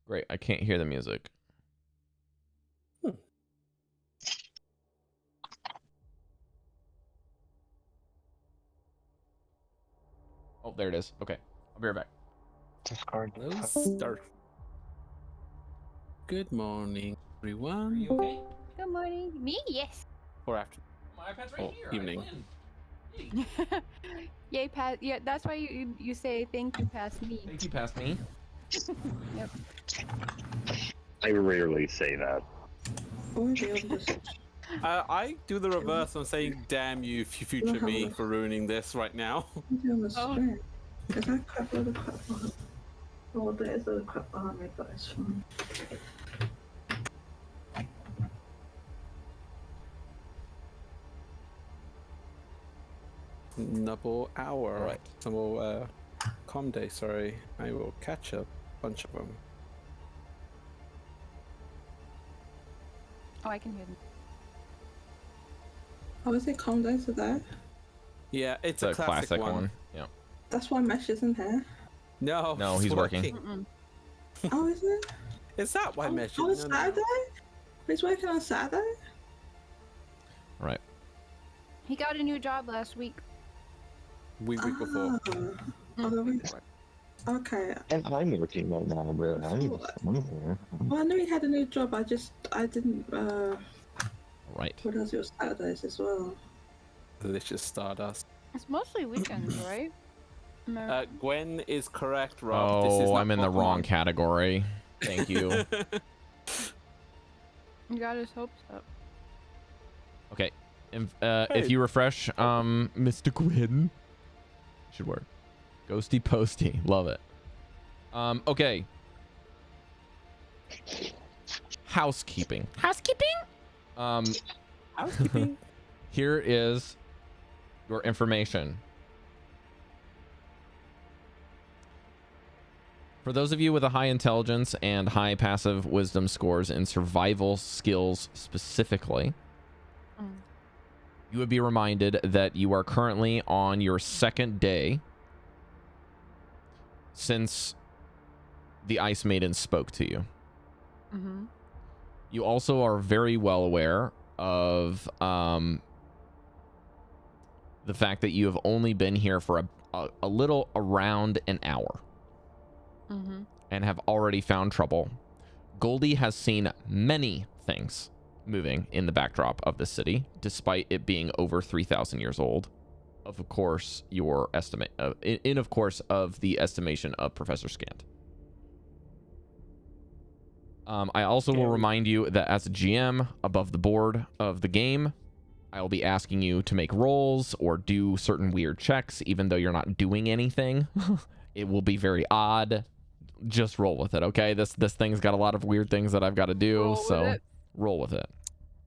Great. I can't hear the music. Oh, there it is. Okay. I'll be right back. Discard. Start. Good morning, everyone. Are you okay? Good morning. Me? Yes. Or after. My iPad's right Oh, here. evening. Yay, pass. Yeah, that's why you say thank you, pass me. Thank you, past me. Yep. I rarely say that. I do the reverse. I'm saying, damn you, future me, for ruining this right now. Oh. Is that crap or the crap behind? Oh, there's a crap behind me, but it's fine. Double hour. All right. Double com day. Sorry, I will catch a bunch of them. Oh, I can hear them. Oh, is it calm down to that? Yeah, it's It's a classic one. Yeah. That's why Mesh isn't here. No, No, it's he's working. Mm-mm. Oh, is it? Is that why Mesh? On Saturday? He's working on Saturday? All right. He got a new job last week. Week before. Okay. And I'm working right now, but I'm here. Well, I knew he had a new job. I didn't. All right. What else? It was Saturdays as well. Delicious Stardust. It's mostly weekends, right? Gwen is correct, Rob. This is Oh, not I'm in the Pokemon. wrong category. Thank you. You got his hopes up. Okay. If you refresh, Mr. Gwyn, should work. Ghosty posty, love it. Okay. Housekeeping. Housekeeping. Here is your information. For those of you with a high intelligence and high passive wisdom scores in survival skills specifically, you would be reminded that you are currently on your second day since the Ice Maiden spoke to you. Mm-hmm. You also are very well aware of the fact that you have only been here for a little around an hour. Mm-hmm. And have already found trouble. Goldy has seen many things moving in the backdrop of the city, despite it being over 3,000 years old. Of course, your estimate of the estimation of Professor Scant. I also will remind you that as a GM above the board of the game, I will be asking you to make rolls or do certain weird checks, even though you're not doing anything. It will be very odd. Just roll with it, okay? This thing's got a lot of weird things that I've got to do, so roll with it.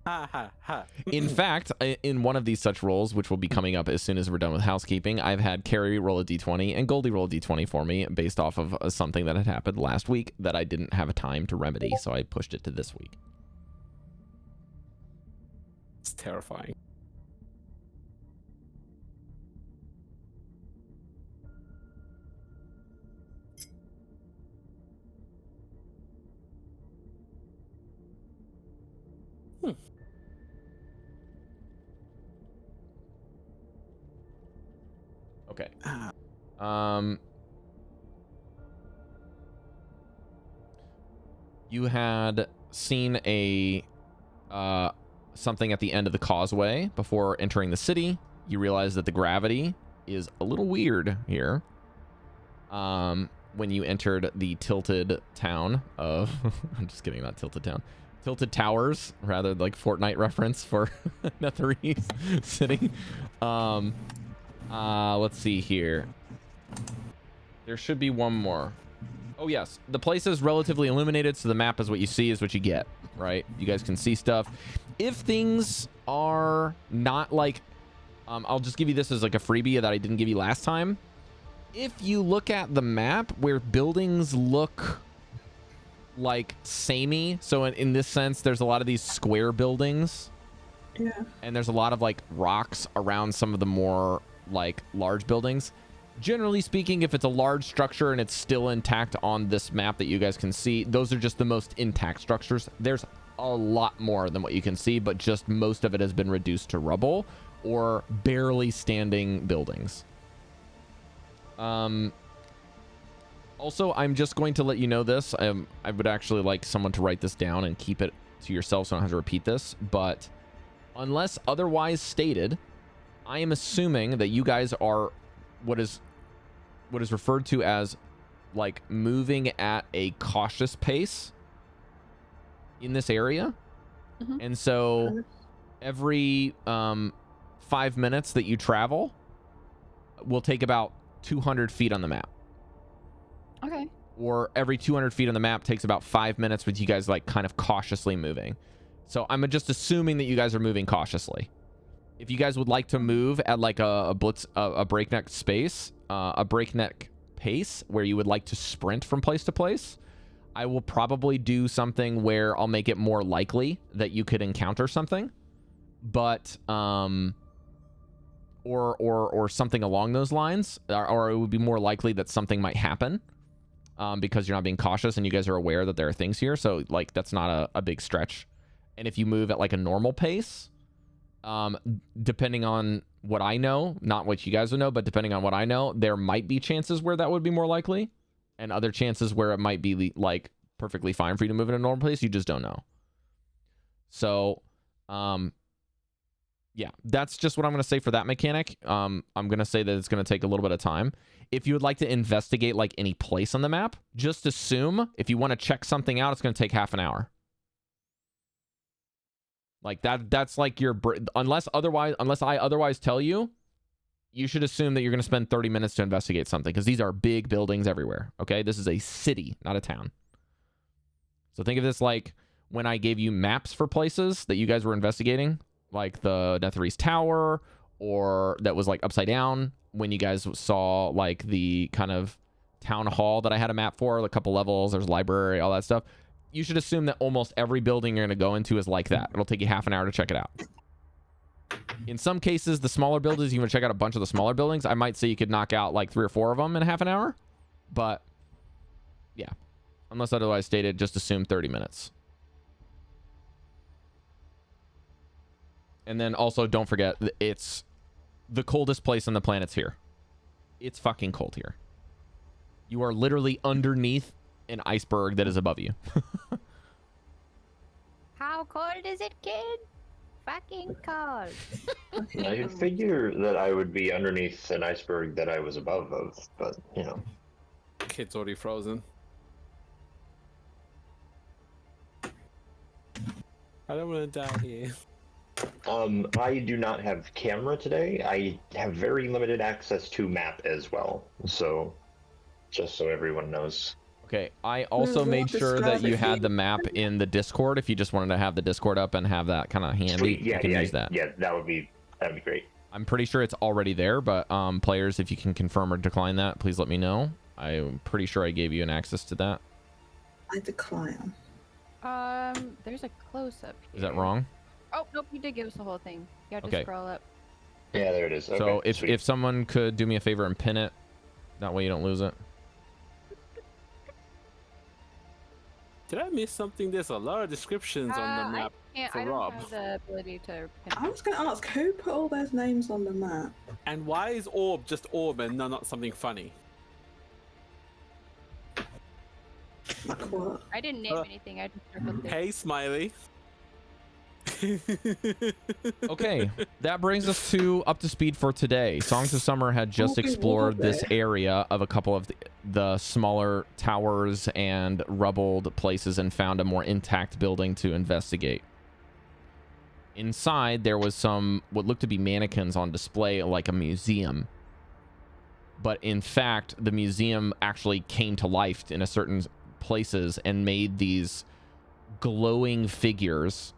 Ha ha ha. In fact, in one of these such rolls, which will be coming up as soon as we're done with housekeeping, I've had Cari roll a d20 and Goldy roll a d20 for me based off of something that had happened last week that I didn't have a time to remedy, so I pushed it to this week. It's terrifying. Okay. You had seen a something at the end of the causeway before entering the city. You realize that the gravity is a little weird here. When you entered the tilted town of I'm just kidding, not tilted town. Tilted Towers, rather, like Fortnite reference for Netherese City. Let's see here. There should be one more. Oh yes, the place is relatively illuminated, so the map is what you see is what you get, right? You guys can see stuff. If things are not like, I'll just give you this as like a freebie that I didn't give you last time. If you look at the map where buildings look like samey, so in this sense, there's a lot of these square buildings. Yeah. And there's a lot of like rocks around some of the more like large buildings. Generally speaking, if it's a large structure and it's still intact on this map that you guys can see, those are just the most intact structures. There's a lot more than what you can see, but just most of it has been reduced to rubble or barely standing buildings. Also, I'm just going to let you know this. I would actually like someone to write this down and keep it to yourself so I don't have to repeat this, but unless otherwise stated, I am assuming that you guys are what is referred to as like moving at a cautious pace in this area. Mhm. And so every 5 minutes that you travel will take about 200 feet on the map. Okay. Or every 200 feet on the map takes about 5 minutes with you guys like kind of cautiously moving. So I'm just assuming that you guys are moving cautiously. If you guys would like to move at like a breakneck pace where you would like to sprint from place to place, I will probably do something where I'll make it more likely that you could encounter something, but or something along those lines, or it would be more likely that something might happen because you're not being cautious and you guys are aware that there are things here. So like that's not a big stretch. And if you move at like a normal pace, depending on what I know, not what you guys would know, but depending on what I know, there might be chances where that would be more likely and other chances where it might be like perfectly fine for you to move in a normal pace. You just don't know. So, yeah, that's just what I'm going to say for that mechanic. I'm going to say that it's going to take a little bit of time. If you would like to investigate like any place on the map, just assume if you want to check something out, it's going to take half an hour. Like that's like your, unless I otherwise tell you, you should assume that you're going to spend 30 minutes to investigate something because these are big buildings everywhere. Okay. This is a city, not a town. So think of this like when I gave you maps for places that you guys were investigating, like the Netherese Tower, or that was like upside down when you guys saw like the kind of town hall that I had a map for, a couple levels, there's a library, all that stuff. You should assume that almost every building you're going to go into is like that. It'll take you half an hour to check it out. In some cases, the smaller buildings, you want to check out a bunch of the smaller buildings. I might say you could knock out like 3 or 4 of them in half an hour. But yeah, unless otherwise stated, just assume 30 minutes. And then also don't forget, it's the coldest place on the planet's here. It's fucking cold here. You are literally underneath an iceberg that is above you. How cold is it, kid? Fucking cold. I figure that I would be underneath an iceberg that I was above of, but you know. Kid's already frozen. I don't want to die here. I do not have camera today. I have very limited access to map as well. So, just so everyone knows. Okay, I also made sure that you had the map in the Discord. If you just wanted to have the Discord up and have that kind of handy, Sweet. you can use that. Yeah, that'd be great. I'm pretty sure it's already there, but players, if you can confirm or decline that, please let me know. I'm pretty sure I gave you an access to that. I decline. There's a close-up here. Is that wrong? Oh, nope, you did give us the whole thing. You have to Okay. scroll up. Yeah, there it is. Okay, So sweet. if someone could do me a favor and pin it, that way you don't lose it. Did I miss something? There's a lot of descriptions on the map. for I don't Rob. have the ability to pin. I was going to ask, who put all those names on the map? And why is orb just orb and not something funny? Like what? I didn't name anything. I just circled it. Hey, Smiley. Okay, that brings us to up to speed for today. Songs of Summer had just Okay, explored well, this area of a couple of the smaller towers and rubbled places and found a more intact building to investigate. Inside, there was some what looked to be mannequins on display like a museum. But in fact, the museum actually came to life in a certain places and made these glowing figures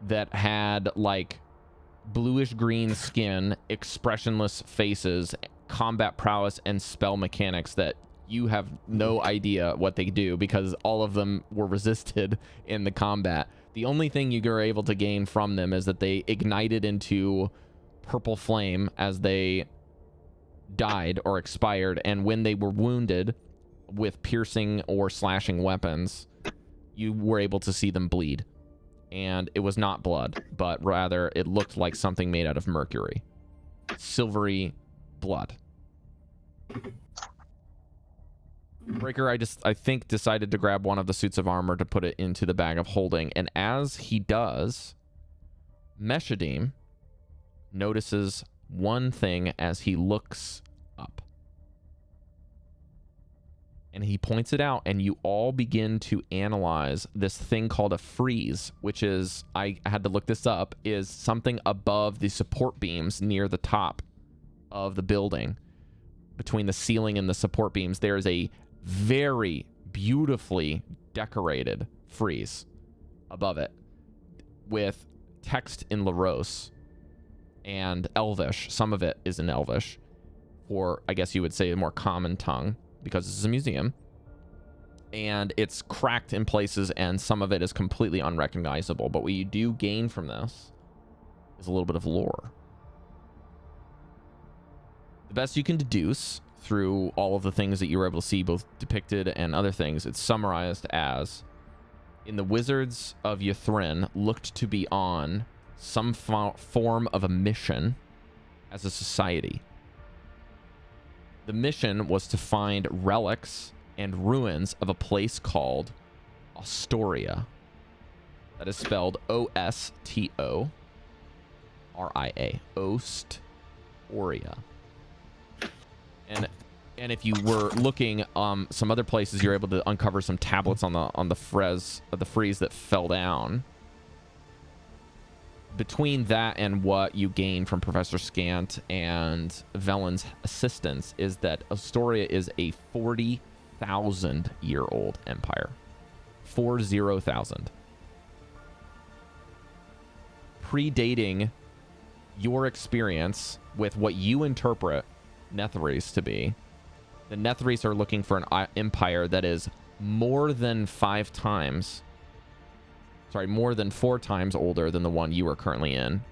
that had like bluish green skin, expressionless faces, combat prowess, and spell mechanics that you have no idea what they do because all of them were resisted in the combat. The only thing you were able to gain from them is that they ignited into purple flame as they died or expired, and when they were wounded with piercing or slashing weapons, you were able to see them bleed. And it was not blood, but rather it looked like something made out of mercury. Silvery blood. Breker, I think, decided to grab one of the suits of armor to put it into the bag of holding. And as he does, Meshadieme notices one thing as he looks up. And he points it out, and you all begin to analyze this thing called a frieze, which is, I had to look this up, is something above the support beams near the top of the building. Between the ceiling and the support beams, there is a very beautifully decorated frieze above it with text in Larose and Elvish. Some of it is in Elvish, or I guess you would say a more common tongue, because this is a museum, and it's cracked in places, and some of it is completely unrecognizable. But what you do gain from this is a little bit of lore. The best you can deduce through all of the things that you were able to see, both depicted and other things, it's summarized as, in the Wizards of Ythrin, looked to be on some form of a mission as a society. The mission was to find relics and ruins of a place called Ostoria. That is spelled Ostoria. Ostoria. And if you were looking some other places, you're able to uncover some tablets on the frieze that fell down. Between that and what you gain from Professor Scant and Velen's assistance is that Ostoria is a 40,000-year-old empire. 40,000. Predating your experience with what you interpret Netherese to be. The Netherese are looking for an empire that is more than 4 times older than the one you are currently in,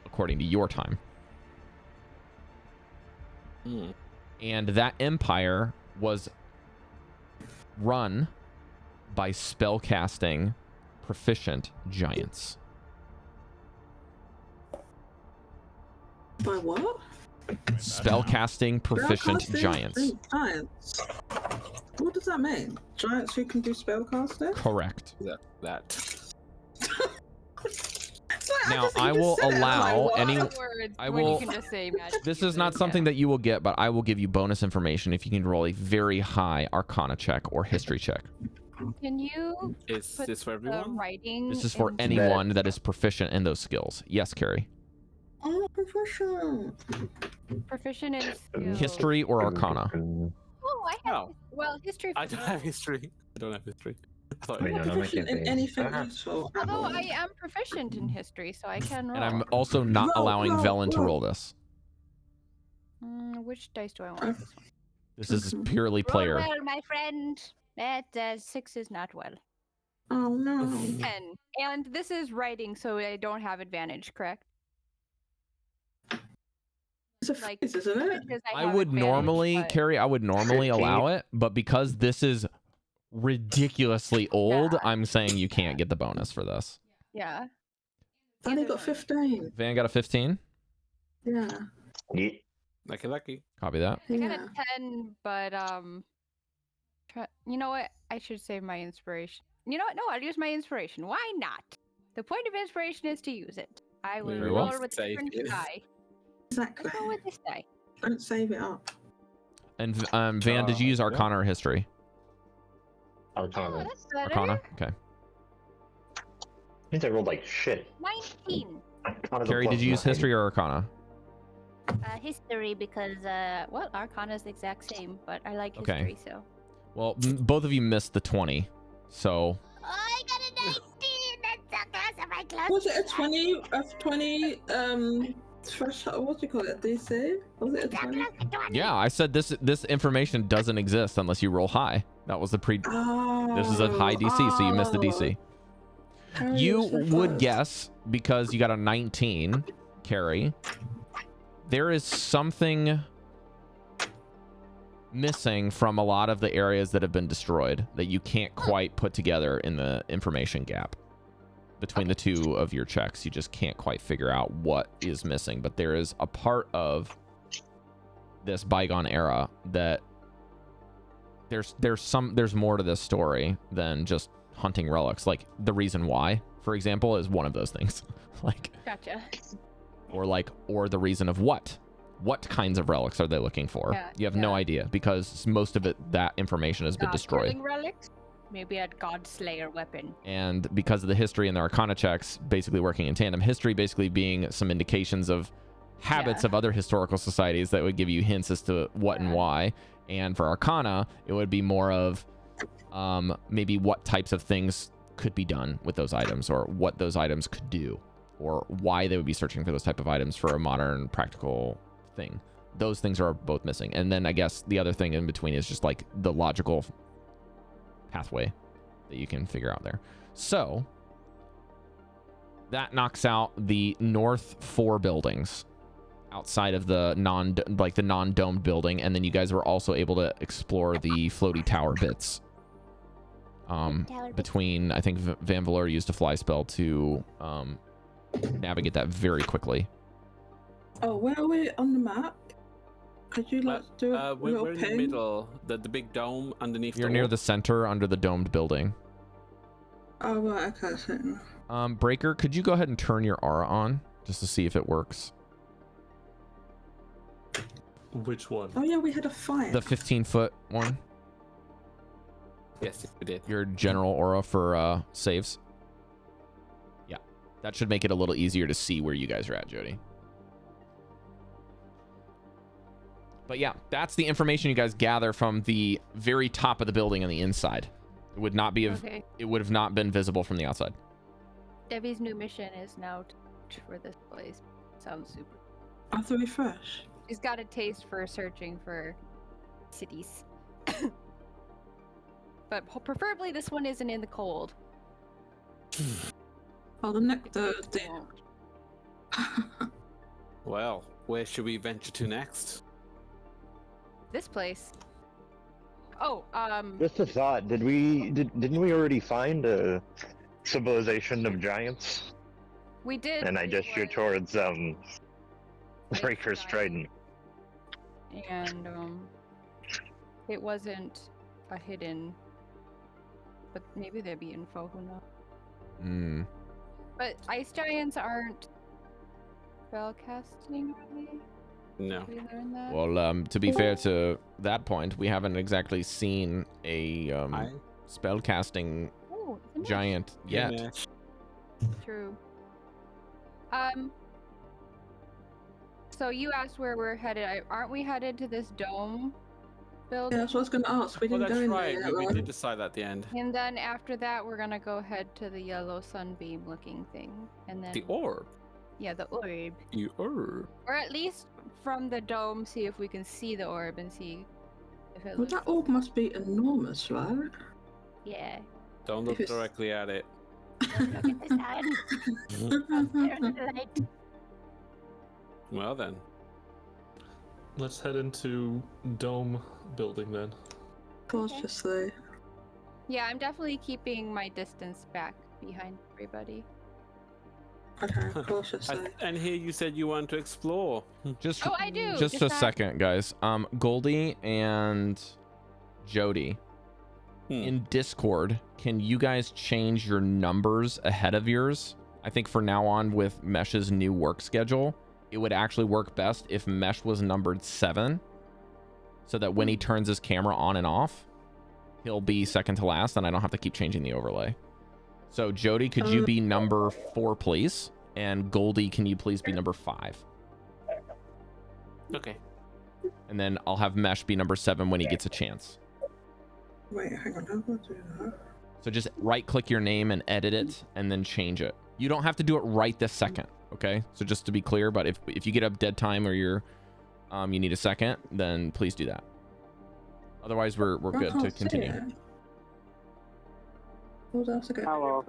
according to your time. And that empire was run by spellcasting proficient giants. By what? Spellcasting proficient giants. Giants. What does that mean? Giants who can do spellcasting? Correct. That. Now I will allow any. I will. You can just say magic This is not something that you will get, but I will give you bonus information if you can roll a very high Arcana check or History check. Can you Is put this for the everyone? writing? This is for into- anyone that is proficient in those skills. Yes, Cari. I'm not proficient. proficient in skills. History or Arcana? Oh, I have. Oh. Well, history. I don't have history. I don't have history. I thought Wait, I'm no, not no, I proficient can't in say. anything Ah. useful. at Although all. I am proficient in history, so I can roll. And I'm also not Roll, allowing roll, Velen to roll. roll this. Which dice do I want? This one. This is purely player. Roll well, my friend. That 6 is not well. Oh no. 10. And this is writing, so I don't have advantage, correct? It's a Like, phrase, isn't it? Because I have would advantage, normally, but- Cari, I would normally allow it, but because this is ridiculously old, Yeah. I'm saying you can't get the bonus for this. Yeah. I only Either got one. 15. Van got a 15. Yeah. lucky. Copy that. I got Yeah. a 10, but you know what? I should save my inspiration. You know what? No, I'll use my inspiration. Why not? The point of inspiration is to use it. I will Very well. roll with Save different it. die. Exactly. Let's go with this die. Don't save it up. And Van, did you use Yeah. Arcana or History? Oh, Arcana. that's better. Arcana. Okay. Means I rolled like shit. 19. Arcana's a Cari, did plus you use 9. History or Arcana? History because well, Arcana is the exact same, but I like Okay. history, so. Well, both of you missed the 20, so Oh, I got a 19. That's so close. Am I close? Was it a 20? A 20? Threshold? What do you call it? DC? Was it a 20? yeah, I said this information doesn't exist unless you roll high. That was the Oh. This is a high DC, so you missed the DC. Harry You was so would close. guess, because you got a 19, Cari, there is something missing from a lot of the areas that have been destroyed that you can't quite put together in the information gap between the two of your checks. You just can't quite figure out what is missing, but there is a part of this bygone era that there's more to this story than just hunting relics. Like the reason why, for example, is one of those things. Like, Gotcha. or the reason of what kinds of relics are they looking for? Yeah, You have no idea, because most of that information has been destroyed. Killing relics? Maybe a Godslayer weapon. And because of the history and the Arcana checks basically working in tandem, history basically being some indications of habits of other historical societies that would give you hints as to what and why. And for Arcana, it would be more of maybe what types of things could be done with those items, or what those items could do, or why they would be searching for those type of items for a modern practical thing. Those things are both missing. And then I guess the other thing in between is just like the logical pathway that you can figure out there. So that knocks out the north 4 buildings outside of the non-domed building, and then you guys were also able to explore the floaty tower bits. Between, I think Vanvalor used a fly spell to navigate that very quickly. Oh, where are we on the map? Could you do a little we're in the ping? middle, the big dome underneath. You're near the center under the domed building. Oh, right, okay, so Breker, could you go ahead and turn your aura on just to see if it works? Which one? oh yeah, we had a fire. The 15-foot one. Yes, we did. Your general aura for saves. Yeah, that should make it a little easier to see where you guys are at, Jodie. But yeah, that's the information you guys gather from the very top of the building on the inside. It would not be it would have not been visible from the outside. Devi's new mission is now for this place. Sounds super. I have to refresh. She's got a taste for searching for cities. But preferably this one isn't in the cold. Oh, the Well, where should we venture to next? This place. Oh, Just a thought. Didn't we already find a civilization of giants? we did. And I gesture towards Breker's trident. And it wasn't a hidden, but maybe there'd be info, who knows. But ice giants aren't spell casting, really? No. Did we learn that? Well, to be fair to that point, we haven't exactly seen a spell casting Oh, it's a mesh. giant yet. Yeah. True. So you asked where we're headed. Aren't we headed to this dome building? Yeah, that's what I was going to ask. We Well, didn't that's go in right. there yet, We right? did decide that at the end. And then after that, we're gonna go head to the yellow sunbeam looking thing. And then The orb. yeah, the orb. The orb. Or at least from the dome, see if we can see the orb and see if it Well, looks. that orb must be enormous, right? Yeah. Don't look Yes. directly at it. Look at the sun. There in the light. Well then. Let's head into Dome building then. Cautiously. Yeah, I'm definitely keeping my distance back behind everybody. Okay, cautiously. And here you said you want to explore. Just Oh, I do. just a that- second, guys. Goldy and Jodie in Discord, can you guys change your numbers ahead of yours? I think for now on, with Mesh's new work schedule, it would actually work best if Mesh was numbered 7, so that when he turns his camera on and off, he'll be second to last, and I don't have to keep changing the overlay. So Jodie, could you be number 4, please? And Goldy, can you please be number 5? Okay. And then I'll have Mesh be number 7 when he gets a chance. Wait, hang on, how do I do that? So just right click your name and edit it, and then change it. You don't have to do it right this second, okay? So just to be clear, but if you get up dead time or you're you need a second, then please do that. Otherwise, we're good to continue. Hello.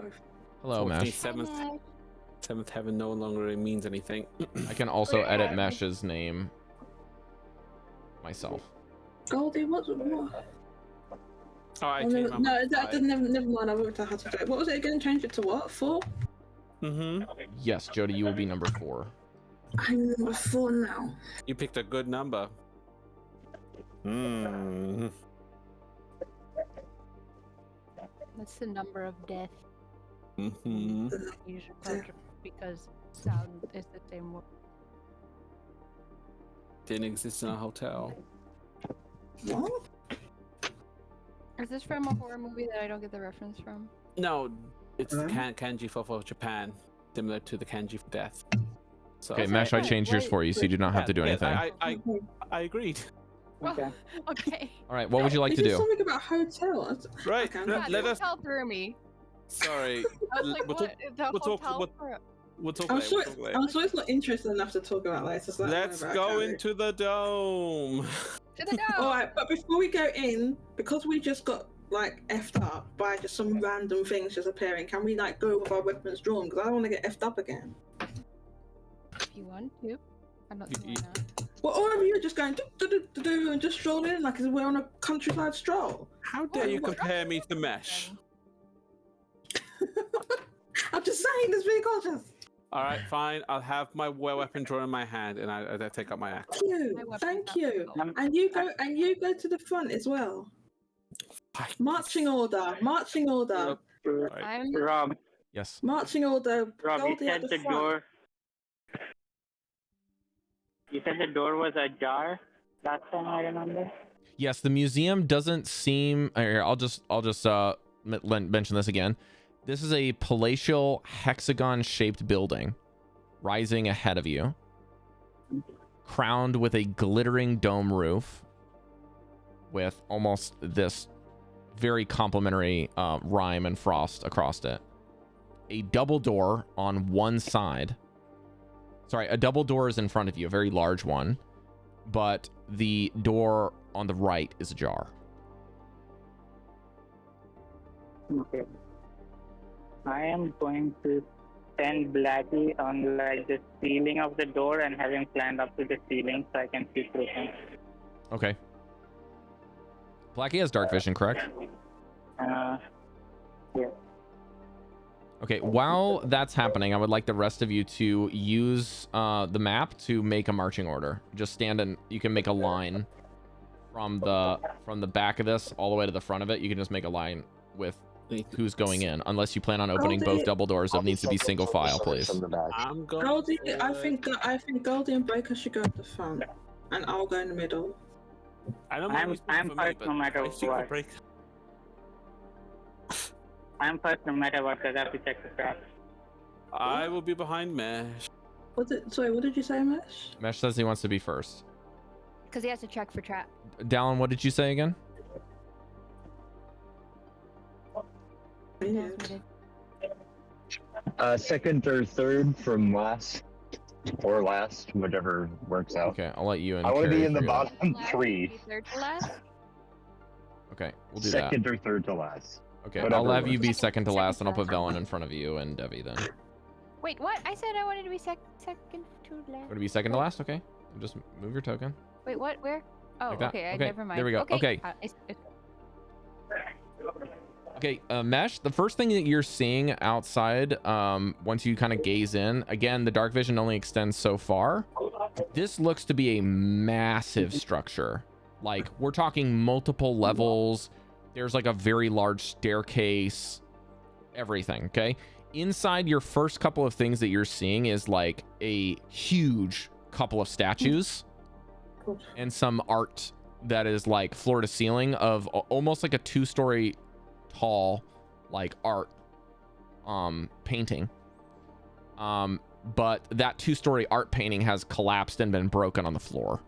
Hello, Mesh. Seventh heaven no longer means anything. I can also edit Mesh's name myself. Goldy, what? Oh, I Oh, came never, up no, with that, five. never mind. I worked out how to do it. What was it again? Change it to what? 4? Mm-hmm. Yes, Jodie, you will be number 4. I'm number 4 now. You picked a good number. Hmm. That's the number of death. Mm-hmm. Usually because sound is the same word. Didn't exist in a hotel. What? Is this from a horror movie that I don't get the reference from? No, it's Huh? kanji for Japan, similar to the kanji for death. So Okay, Mesh, I Right, changed yours right. for you, so you do not have to do Yeah, anything. I agreed. Well, okay. All right, what would you like Is to this do? something about hotel? Right. Okay, Let, God, let the us. hotel through me. Sorry. I was like, we'll what? talk. The we'll talk- hotel we'll- for... We'll talk I'm later. sure. We'll talk later. I'm sure it's not interesting enough to talk about later. So Let's go into the dome. To the dome! All right, but before we go in, because we just got like effed up by just some random things just appearing, can we like go with our weapons drawn? Because I don't want to get effed up again. If you want to. I don't see why not. Well, all of you are just going do and just stroll in like we're on a countryside stroll. How dare you compare me to Mesh? I'm just saying, just be cautious. All right, fine. I'll have my weapon drawn in my hand, and I take up my axe. Thank you, My weapon's thank not you. legal. And you go to the front as well. Marching order, marching order, Right. I'm... Rob, Yes. marching order. Rob, you Goldy at said the the front. door. You said the door was ajar. Last time I remember. Yes, the museum doesn't seem. Here, I'll just mention this again. This is a palatial hexagon-shaped building rising ahead of you, crowned with a glittering dome roof with almost this very complimentary rime and frost across it. A double door on one side. Sorry, a double door is in front of you, a very large one, but the door on the right is ajar. Okay. I am going to send Blackie on like the ceiling of the door and have him climb up to the ceiling so I can see through him. Okay. Blackie has dark vision, correct? Yeah. Okay, while that's happening, I would like the rest of you to use the map to make a marching order. Just stand and you can make a line from the back of this all the way to the front of it. You can just make a line with who's going in, unless you plan on opening both double doors. It needs to be single file, please. I'm going. Goldy, I think Goldy and Breker should go at the front, and I'll go in the middle. I don't I'm know who's for me, first but no matter I see the what. break. I'm first no matter what because I have to check the traps. I will be behind Mesh. Sorry, what did you say, Mesh? Mesh says he wants to be first. Because he has to check for trap. Dallan, what did you say again? Yeah. Second or third from last, or last, whichever works out. Okay, I'll let you in. I want to be Cari in the figure it out. bottom Last, three. be third to last? Okay, we'll do Second or third to last. that. Okay, whatever I'll have you works. be second to Second last, to and I'll put last. Velen in front of you and Devii then. Wait, what? I said I wanted to be second to last. Want to be second to last? Okay, just move your token. Wait, what? Where? Oh, Like that. okay. Okay, Never mind. there we go. Okay. Okay, Mesh, the first thing that you're seeing outside, once you kind of gaze in, again, the dark vision only extends so far. This looks to be a massive structure. Like, we're talking multiple levels. There's like a very large staircase, everything, okay? Inside, your first couple of things that you're seeing is like a huge couple of statues and some art that is like floor to ceiling of almost like a 2-story tall like art painting, but that 2-story art painting has collapsed and been broken on the floor,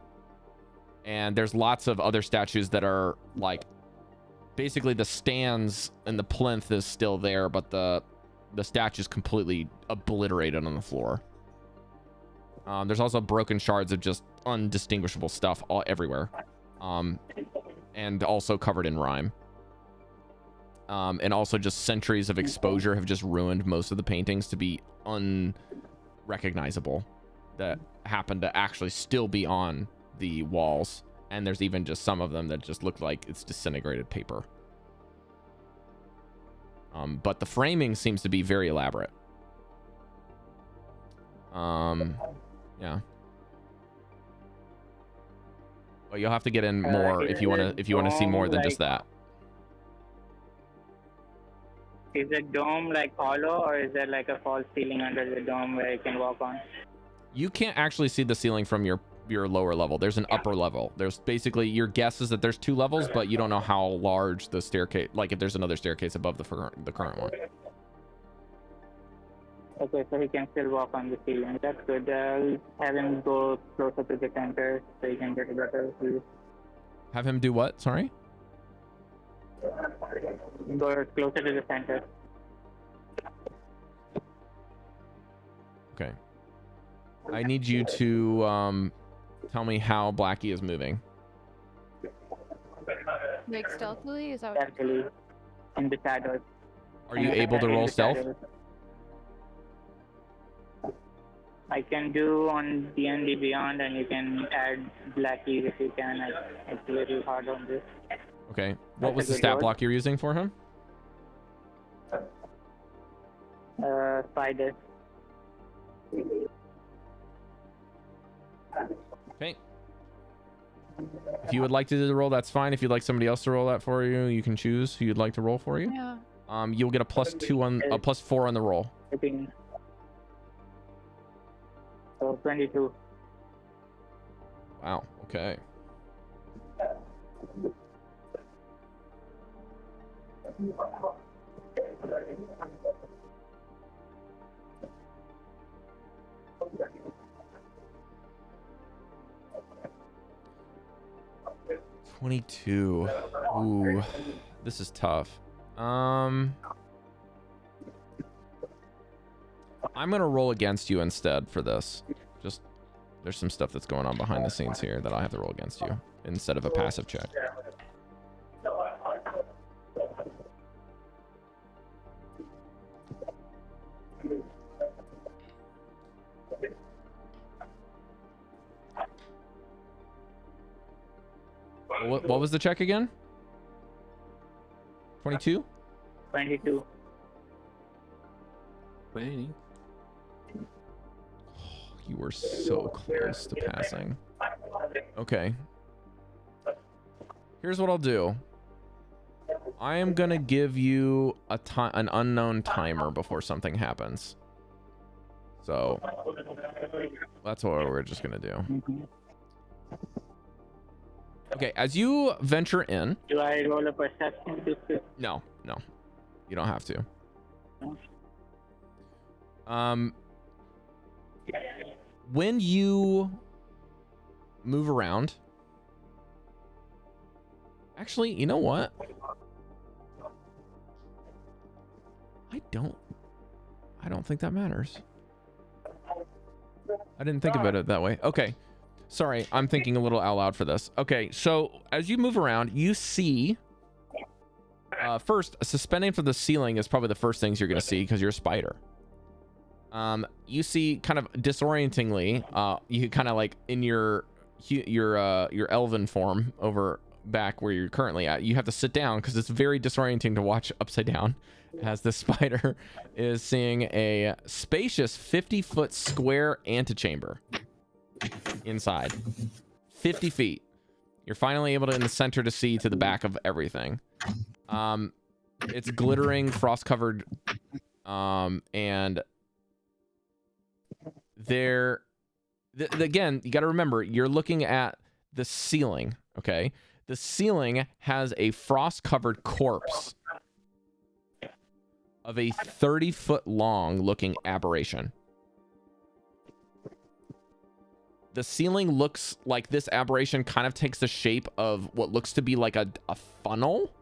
and there's lots of other statues that are like basically the stands and the plinth is still there, but the statue is completely obliterated on the floor. There's also broken shards of just undistinguishable stuff all everywhere, and also covered in rime. And also just centuries of exposure have just ruined most of the paintings to be unrecognizable that happen to actually still be on the walls And there's even just some of them that just look like it's disintegrated paper. But the framing seems to be very elaborate. Yeah. But you'll have to get in more if you want to see more than just that. Is the dome like hollow, or is there like a false ceiling under the dome where you can walk on? You can't actually see the ceiling from your lower level. There's an upper level. There's basically, your guess is that there's 2 levels, but you don't know how large the staircase, like if there's another staircase above the current one. Okay, so he can still walk on the ceiling. That's good. I'll have him go closer to the center so he can get a better view. Have him do what? Sorry? Go closer to the center. Okay. I need you to tell me how Blackie is moving. Like stealthily? Is that what? Actually, in the shadows. Are you able to roll stealth? I can do on D&D Beyond, and you can add Blackie if you can. It's a little hard on this. Okay. What was the stat block you're using for him? Spider. Okay. If you would like to do the roll, that's fine. If you'd like somebody else to roll that for you, you can choose who you'd like to roll for you. Yeah. You'll get a +4 on the roll. So 22. Wow. Okay. $22. Ooh, this is tough. I'm gonna roll against you instead for this. Just, there's some stuff that's going on behind the scenes here that I have to roll against you instead of a passive check. What was the check again? 22? 22. 20. You were so close to passing. Okay. Here's what I'll do. I am gonna give you an unknown timer before something happens. So that's what we're just gonna do. Okay, as you venture in. Do I roll a perception? No, you don't have to. When you move around, actually, you know what? I don't think that matters. I didn't think about it that way. Okay. Sorry, I'm thinking a little out loud for this. Okay, so as you move around, you see first, suspending from the ceiling is probably the first things you're going to see because you're a spider. You see kind of disorientingly, you kind of like in your elven form over back where you're currently at, you have to sit down because it's very disorienting to watch upside down as the spider is seeing a spacious 50-foot square antechamber inside. 50 feet. You're finally able to in the center to see to the back of everything. It's glittering, frost-covered, and there again, you got to remember, you're looking at the ceiling, okay? The ceiling has a frost-covered corpse of a 30-foot long looking aberration. The ceiling looks like this aberration kind of takes the shape of what looks to be like a funnel,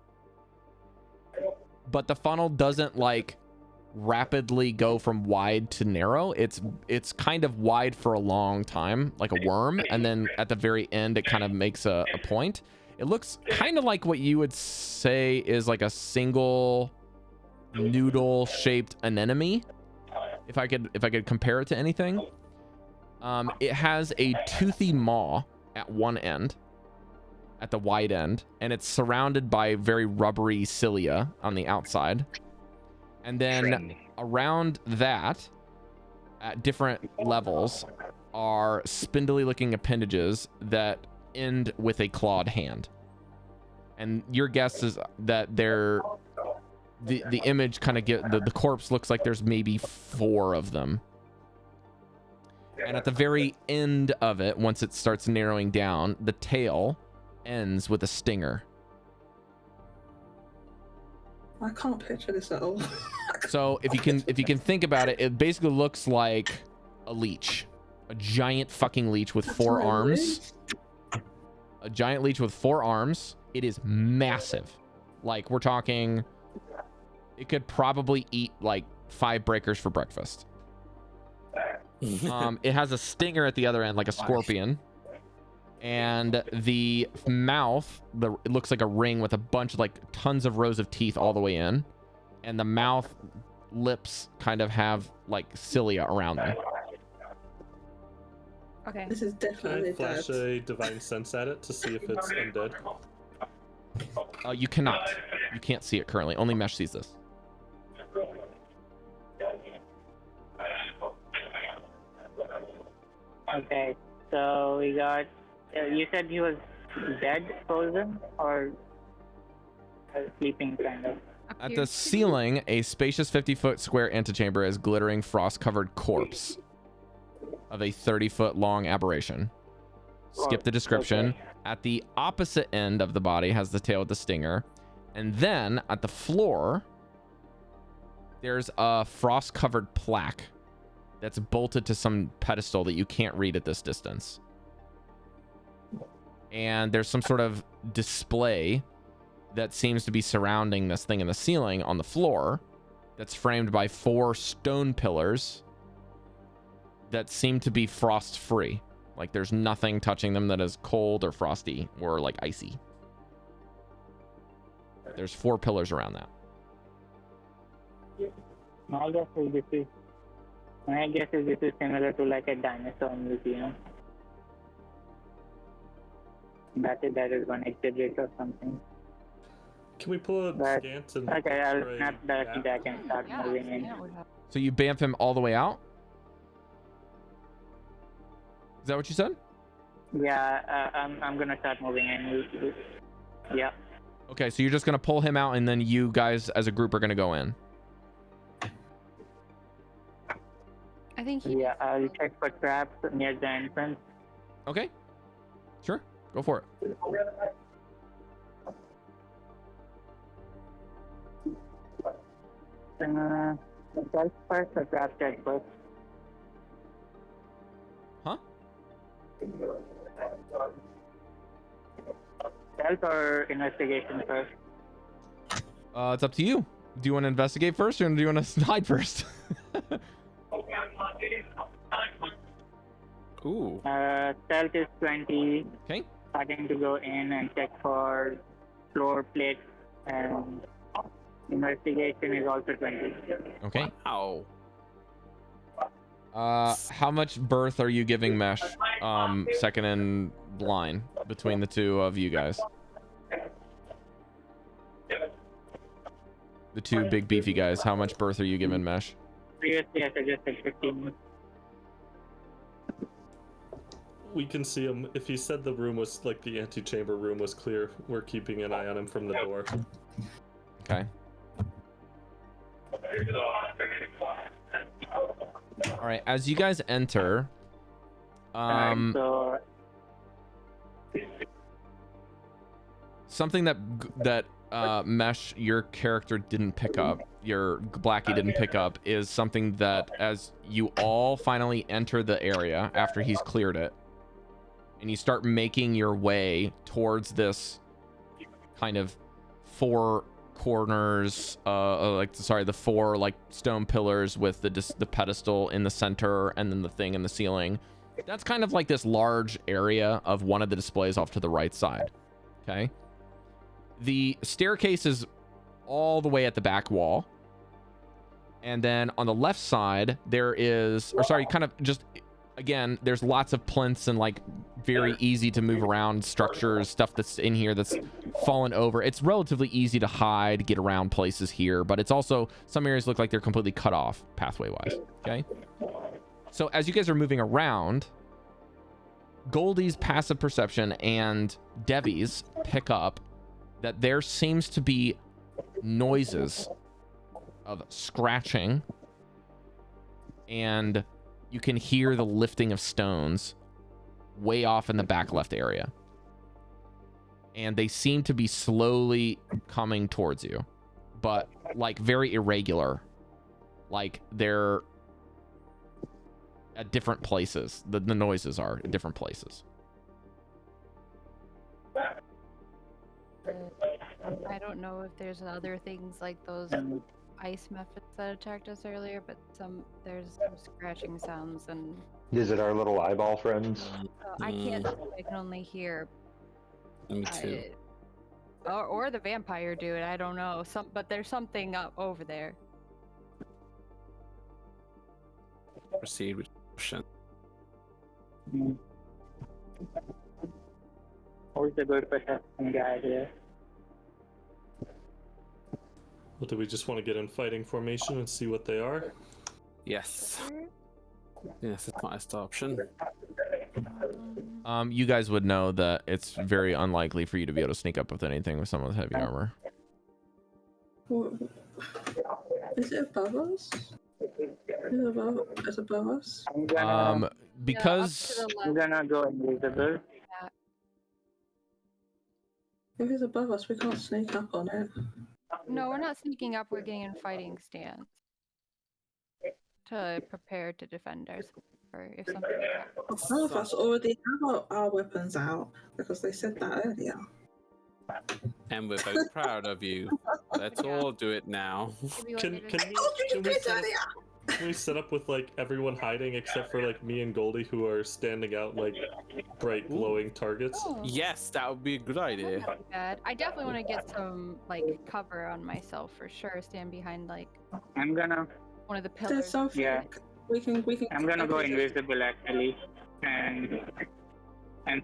but the funnel doesn't like rapidly go from wide to narrow. It's kind of wide for a long time, like a worm, and then at the very end it kind of makes a point. It looks kind of like what you would say is like a single noodle shaped anemone, if I could compare it to anything. It has a toothy maw at one end, at the wide end, and it's surrounded by very rubbery cilia on the outside. And then around that, at different levels, are spindly looking appendages that end with a clawed hand. And your guess is that they're the image kind of get the corpse looks like there's maybe 4 of them. And at the very end of it, once it starts narrowing down, the tail ends with a stinger. I can't picture this at all. So if you can think about it, it basically looks like a leech, a giant fucking leech with 4 arms. A giant leech with 4 arms. It is massive. Like, we're talking, it could probably eat like 5 breakers for breakfast. It has a stinger at the other end, like a scorpion. And the mouth, it looks like a ring with a bunch of like tons of rows of teeth all the way in. And the mouth lips kind of have like cilia around them. Okay. This is Can I definitely flash bad. a divine sense at it to see if it's undead? You cannot. You can't see it currently. Only Mesh sees this. Okay, so we got. You said he was dead, frozen, or sleeping, kind of. At the ceiling, a spacious 50-foot square antechamber is glittering frost-covered corpse of a 30-foot long aberration. Skip the description. Okay. At the opposite end of the body has the tail with the stinger. And then at the floor, there's a frost-covered plaque that's bolted to some pedestal that you can't read at this distance. And there's some sort of display that seems to be surrounding this thing in the ceiling on the floor that's framed by 4 stone pillars that seem to be frost-free. Like, there's nothing touching them that is cold or frosty or, like, icy. There's 4 pillars around that. My guess is this is similar to like a dinosaur museum. That is one exhibit or something. Can we pull a But- scant and Okay, I'll spray snap the map? back and start Yeah, moving in. that would help. So you bamf him all the way out? Is that what you said? Yeah, I'm gonna start moving in. Yeah. Okay, so you're just going to pull him out, and then you guys as a group are going to go in. I think he. Yeah, I'll check for traps near the entrance. Okay. Sure. Go for it. Self first or trap check first? Huh? Self or investigation first? It's up to you. Do you want to investigate first, or do you want to hide first? Ooh. Stealth is 20. Okay. Starting to go in and check for floor plates, and investigation is also 20. Okay. Ow. How much berth are you giving Mesh, second in line between the two of you guys? The 2 big beefy guys. How much berth are you giving Mesh? Previously, I suggested 15. We can see him. If he said the room was like the antechamber room was clear, we're keeping an eye on him from the door. Okay. All right. As you guys enter, So something that Mesh, your character didn't pick up, your Blackie didn't pick up, is something that as you all finally enter the area after he's cleared it, and you start making your way towards this kind of 4 corners, the 4 like stone pillars with the pedestal in the center and then the thing in the ceiling. That's kind of like this large area of one of the displays off to the right side. Okay. The staircase is all the way at the back wall. And then on the left side, there is, or sorry, kind of just again, there's lots of plinths and like very easy to move around structures, stuff that's in here that's fallen over. It's relatively easy to hide, get around places here, but it's also, some areas look like they're completely cut off pathway wise. Okay. So as you guys are moving around, Goldy's passive perception and Devi's pick up that there seems to be noises of scratching, and you can hear the lifting of stones way off in the back left area. And they seem to be slowly coming towards you, but like very irregular. Like they're at different places. The noises are at different places. I don't know if there's other things like those ice methods that attacked us earlier, but there's some scratching sounds, and Is it our little eyeball friends? I can't. I can only hear. Me too. Or the vampire dude. I don't know. But there's something up over there. Proceed with caution. Who's the good perception guy here? Well, do we just want to get in fighting formation and see what they are? Yes. Yes, it's my best option. You guys would know that it's very unlikely for you to be able to sneak up with anything with someone with heavy armor. Is it above us? Is it above us? Because I'm gonna go invisible. If it's above us, we can't sneak up on it. No, we're not sneaking up. We're getting in fighting stance to prepare to defend ourselves, or if something like that. Some of us already have our weapons out because they said that earlier. And we're very proud of you. Let's all do it now. Can we set up with like everyone hiding except for like me and Goldy, who are standing out like bright glowing targets? Oh, Yes, that would be a good idea. not bad. I definitely want to get some like cover on myself for sure. Stand behind like I'm gonna one of the There's pillars. something Yeah. we can. I'm gonna go invisible actually, and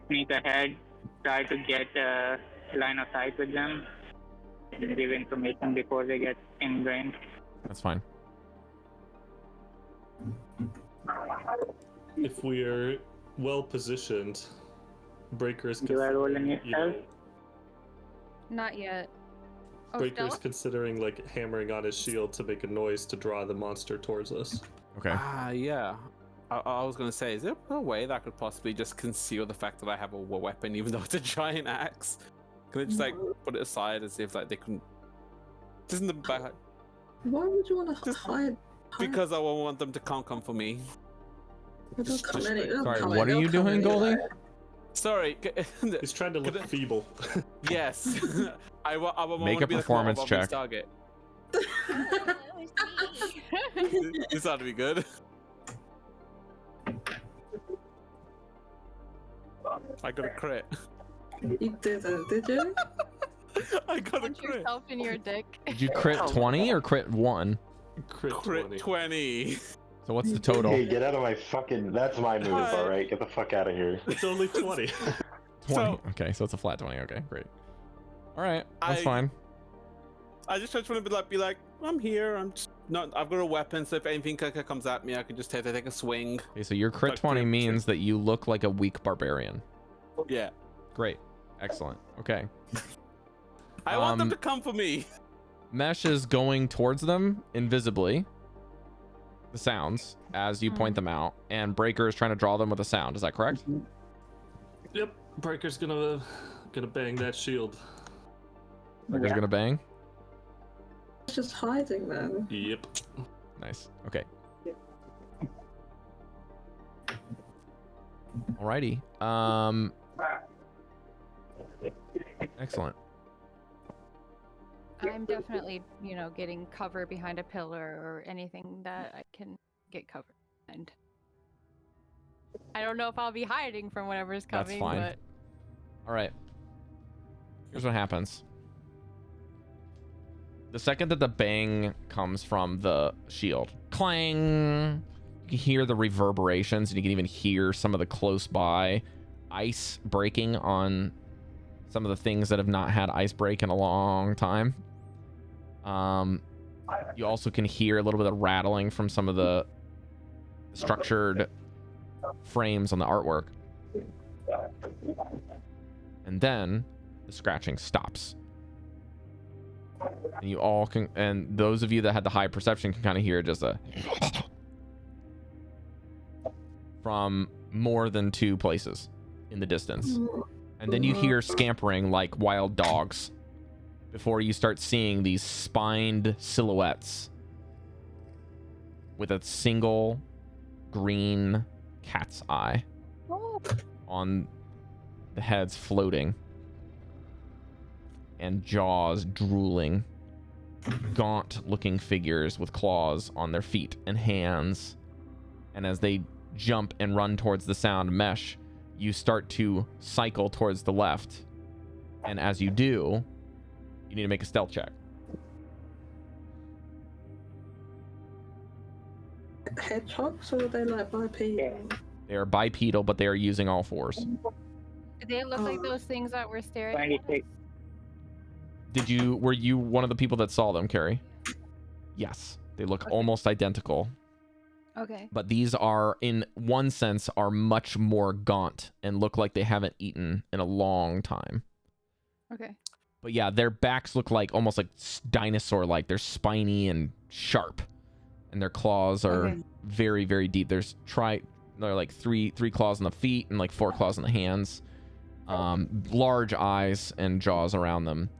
sneak ahead, try to get line of sight with them, and give information before they get in range. that's fine. If we're well positioned, Breker's Do I roll in yourself? Not yet. Oh, Breker's Stella? considering like hammering on his shield to make a noise to draw the monster towards us. Okay. Yeah. I was gonna say, is there a way that I could possibly just conceal the fact that I have a weapon, even though it's a giant axe? Can I just like put it aside as if like they couldn't? Just in the back, Why would you want to hide? because I won't want them to come for me. They don't come in, they don't Sorry, come in, what are they'll you come doing, in Goldy? anyway. Sorry. He's trying to look feeble. Yes. I want Make to a be performance like check. Target. This ought to be good. I got a crit. You didn't, did you? I got a Punch crit. yourself in your dick. Did you crit 20 or crit 1? Crit 20. Crit 20. So what's the total? Hey, get out of my fucking... That's my move, Hi. alright? Get the fuck out of here. It's only 20. 20. So- Okay, so it's a flat 20. Okay, great. All right, that's I- fine. I just want to be like, I'm here. I'm just not. I've got a weapon, so if anything comes at me, I can just take a swing. Okay, so your crit Like 20 crit- means that you look like a weak barbarian. Yeah. Great. Excellent. Okay. I want them Um, to come for me. Mesh is going towards them invisibly. The sounds as you point them out, and Breker is trying to draw them with a sound. Is that correct? Yep, Breker's gonna bang that shield. Breker's gonna bang. It's just hiding then. Yep. Nice. Okay. Alrighty. Excellent. I'm definitely, getting cover behind a pillar or anything that I can get cover behind. I don't know if I'll be hiding from whatever's That's coming, fine. but All right. Here's what happens. The second that the bang comes from the shield, clang, you You can hear the reverberations, and you can even hear some of the close by ice breaking on some of the things that have not had ice break in a long time. You also can hear a little bit of rattling from some of the structured frames on the artwork. And then the scratching stops. And you all can, and those of you that had the high perception can kind of hear just a from more than 2 places in the distance. And then you hear scampering like wild dogs before you start seeing these spined silhouettes with a single green cat's eye on the heads floating and jaws drooling. Gaunt looking figures with claws on their feet and hands. And as they jump and run towards the sound, Mesh, you start to cycle towards the left. And as you do, you need to make a stealth check. Hedgehogs, or are they like bipedal? They are bipedal, but they are using all 4s. Do they look like those things that were staring at us? 26. Were you one of the people that saw them, Cari? Yes. They look almost identical. Okay. But these are, in one sense, are much more gaunt and look like they haven't eaten in a long time. Okay. But yeah, their backs look like almost like dinosaur-like. They're spiny and sharp. And their claws are very, very deep. They're like three claws on the feet and like 4 claws on the hands. Large eyes and jaws around them.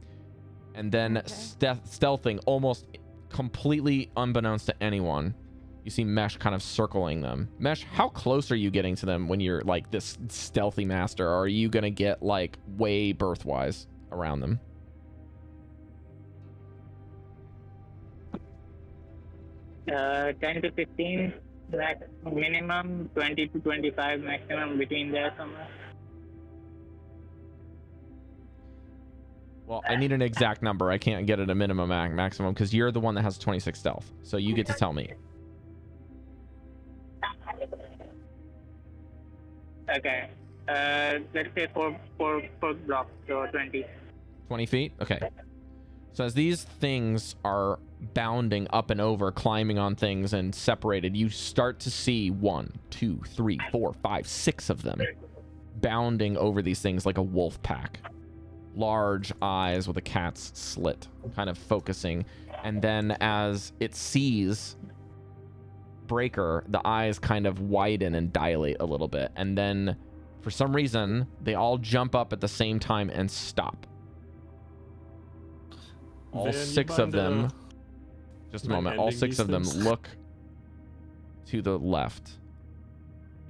And then stealthing, almost completely unbeknownst to anyone, you see Mesh kind of circling them. Mesh, how close are you getting to them when you're like this stealthy master? Or are you going to get like way birthwise around them? Uh, 10 to 15 max minimum, 20 to 25 maximum, between there somewhere. Well, I need an exact number. I can't get it a minimum maximum because you're the one that has 26 stealth. So you get to tell me. Okay. Let's say four blocks, so 20. 20 feet? Okay. So as these things are bounding up and over, climbing on things and separated, you start to see 1, 2, 3, 4, 5, 6 of them bounding over these things like a wolf pack. Large eyes with a cat's slit, kind of focusing. And then as it sees Breker, the eyes kind of widen and dilate a little bit. And then for some reason, they all jump up at the same time and stop. All 6 of them, just a moment, all 6 of them look to the left.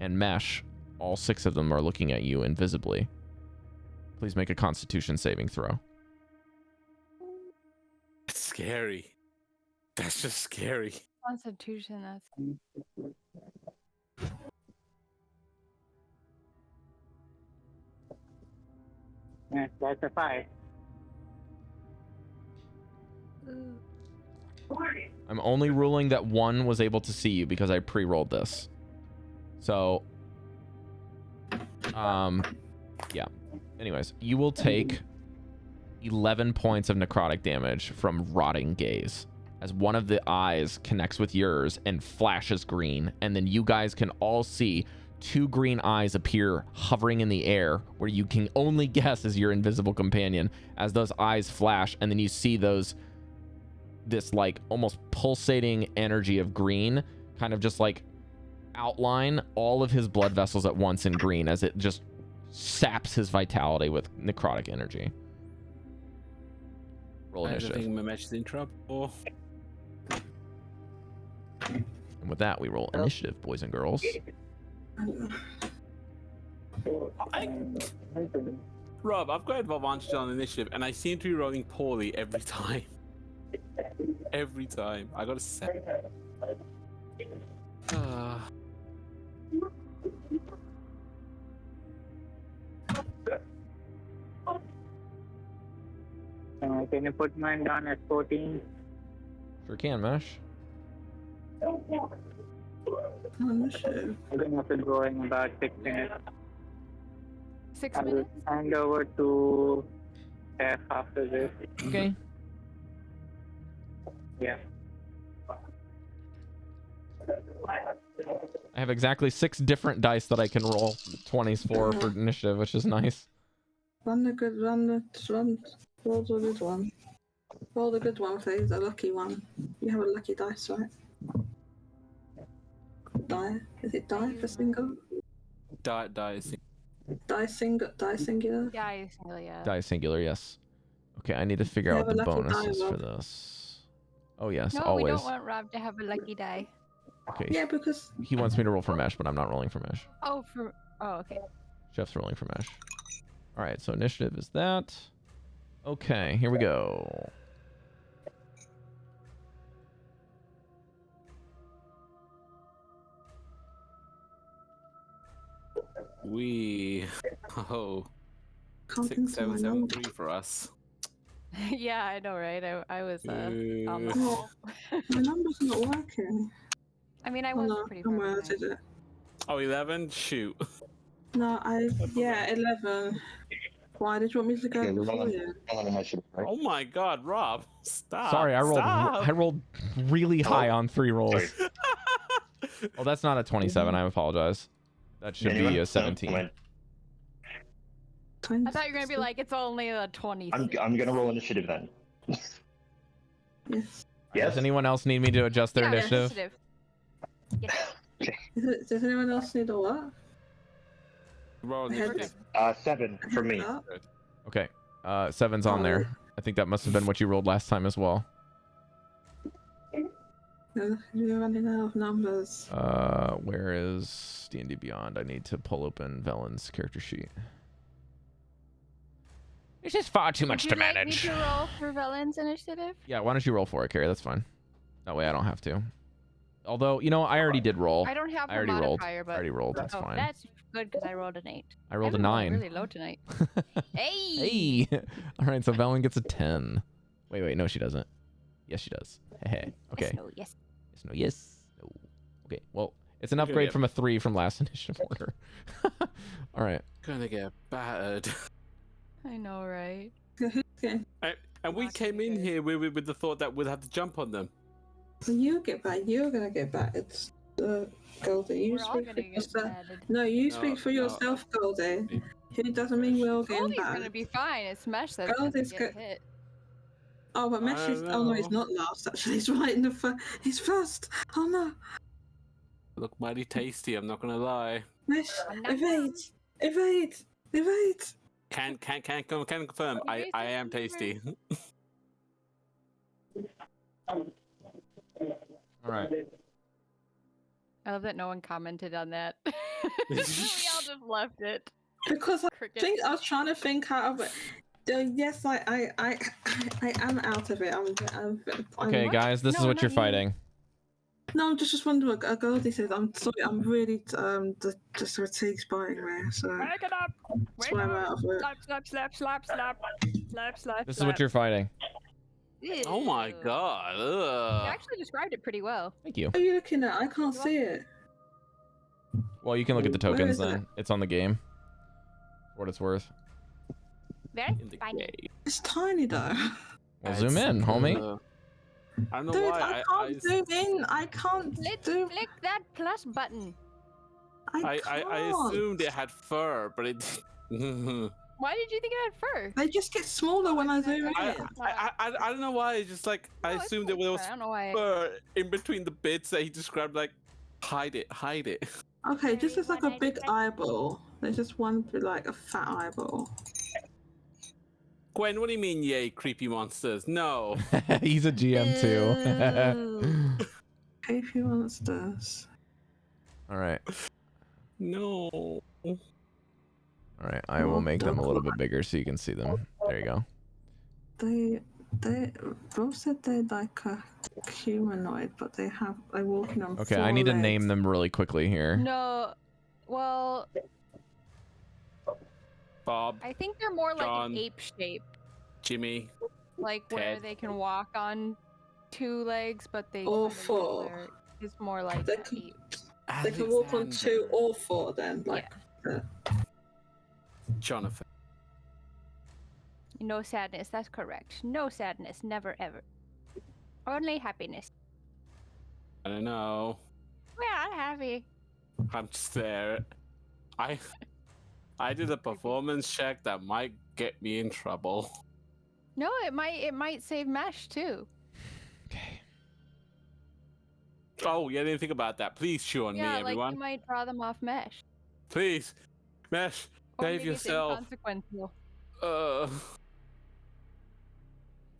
And Mesh, all 6 of them are looking at you invisibly. Please make a Constitution saving throw. That's scary. That's just scary. Constitution, that's... Yeah, that's a 5. I'm only ruling that 1 was able to see you because I pre-rolled this. So, yeah. Anyways, you will take 11 points of necrotic damage from rotting gaze as one of the eyes connects with yours and flashes green, and then you guys can all see 2 green eyes appear hovering in the air where you can only guess is your invisible companion as those eyes flash, and then you see this like almost pulsating energy of green kind of just like outline all of his blood vessels at once in green as it just saps his vitality with necrotic energy. Roll initiative. I think my match is in trouble. And with that, we roll initiative, boys and girls. Rob, I've got advantage on initiative, and I seem to be rolling poorly every time. Every time. I got a 7. Can you put mine down as 14? Sure can, Mesh. Initiative. I'm going to have to go in about 6 minutes. 6 I will minutes? hand over to Steph after this. Okay. Yeah. I have exactly 6 different dice that I can roll 20s for initiative, which is nice. Roll the good one. Roll the good one, please. A lucky one. You have a lucky dice, right? Die. Is it die for single? Die. Die single? Die singular? Yeah, single, yeah. Die singular, yes. Okay, I need to figure You out have the a lucky die, bonuses for Rob. this. Oh, yes, No, always. we don't want Rob to have a lucky die. Okay, Yeah, because he wants me to roll for mesh, but I'm not rolling for mesh. Oh, okay. Chef's rolling for mesh. All right, so initiative is that. Okay, here we go. Oh, can't think of my number. 6773 for us. Yeah, I know, right? I was on the Uh, whole. My number's not working. I mean, I Oh was no, pretty somewhere far else is behind. it? Oh, 11? Shoot. No, 11. Why did you want me to go Okay, we're before on you? initiative, right? Oh my god, Rob. Stop. Sorry, I Stop. rolled really high on 3 rolls. Sorry. Oh, that's not a 27. I apologize. That should Anyone? be No, a 17. come I thought you were gonna be like, it's only a 20. I'm gonna roll initiative then. Yes. Yes. Does anyone else need me to adjust their Yeah, initiative? Yes. Does anyone else need a what? Roll I had initiative. 7 for me. that. Okay, 7's on there. I think that must have been what you rolled last time as well. You're running out of numbers. Where is D&D Beyond? I need to pull open Velen's character sheet. It's just far too much Would to you like me manage. to roll for Velen's initiative? Yeah, why don't you roll for it, Cari? That's fine. That way I don't have to. Although, you know, I already did roll. I don't have I a already rolled. modifier, I but already rolled. That's fine. that's good because I rolled an 8. I rolled a I've been 9. rolling really low tonight. Hey. Hey! All right, so Velen gets a 10. Wait, no, she doesn't. Yes, she does. Hey. Okay. Yes, no, yes. Yes, no, yes. No. Okay, well, it's an Okay, upgrade yeah. from a 3 from last initiative order. All right. Gonna get battered. I know, right? Okay. And we came in here with the thought that we'd have to jump on them. When you get back, you're gonna get back. It's Goldy. You We're all speak gonna for get yourself. batted. No, you No, speak for no. yourself, Goldy. It doesn't mean we're all getting Goldie's back. gonna be fine. It's Mesh that's gonna Goldie's get go- hit. Oh, but Mesh I is. Oh no, he's know. not last. Actually, he's right in the front. He's first. Oh no, Look mighty tasty, I'm not gonna lie. Mesh, I'm not evade, evade, evade. Can confirm. I am tasty. All right. I love that no one commented on that. We all just left it. Because I Cricket. think I was trying to think out of it. Yes, I am out of it. I'm Okay, what? guys, this is No, what not you're you. fighting. No, I'm just wondering what Goldie said. I'm sorry, I'm really just fatigued by it, so Wake it up! that's Wake why it I'm up! out of it. Slap. This is what you're fighting. Oh my Ew. god. You Ugh. actually described it pretty well. Thank you. What are you looking at? I can't see it. Well, you can look at the Where tokens is it? then. It's on the game. For what it's worth. Very In the funny. game. It's tiny though. Well, zoom in, homie. I don't know Dude, why. I can't zoom in. I can't Let's zoom. click that plus button. I I can't. assumed it had fur, but it. Why did you think it had fur? They just get smaller when I zoom in. I don't know why. It's just like I Oh, it's assumed like there was fur. I don't know why. fur in between the bits that he described. Like, hide it. Okay, just as like a Everyone big has- eyeball. There's just one like a fat eyeball. Gwen, what do you mean, yay, creepy monsters? No. He's a GM too. Creepy monsters. All right. No. All right. I will make them a little bit bigger so you can see them. There you go. They both said they're like a humanoid, but they're walking on. Okay, 4 I need to legs. name them really quickly here. No. Well, Bob, I think they're more like John. an ape shape. Jimmy. Like where Ted. they can walk on 2 legs, but they Or kind of 4. It's more like They an can- ape. They can walk on 2 or 4 then, like. Jonathan. No sadness, that's correct. No sadness, never ever. Only happiness. I don't know. Well, I'm happy. I'm just there. I did a performance check that might get me in trouble. No, it might save Mesh too. Okay. Oh, yeah, I didn't think about that. Please chew on me, Yeah, like everyone. you might draw them off Mesh. Please, Mesh, Or save maybe it's yourself. inconsequential. Uh,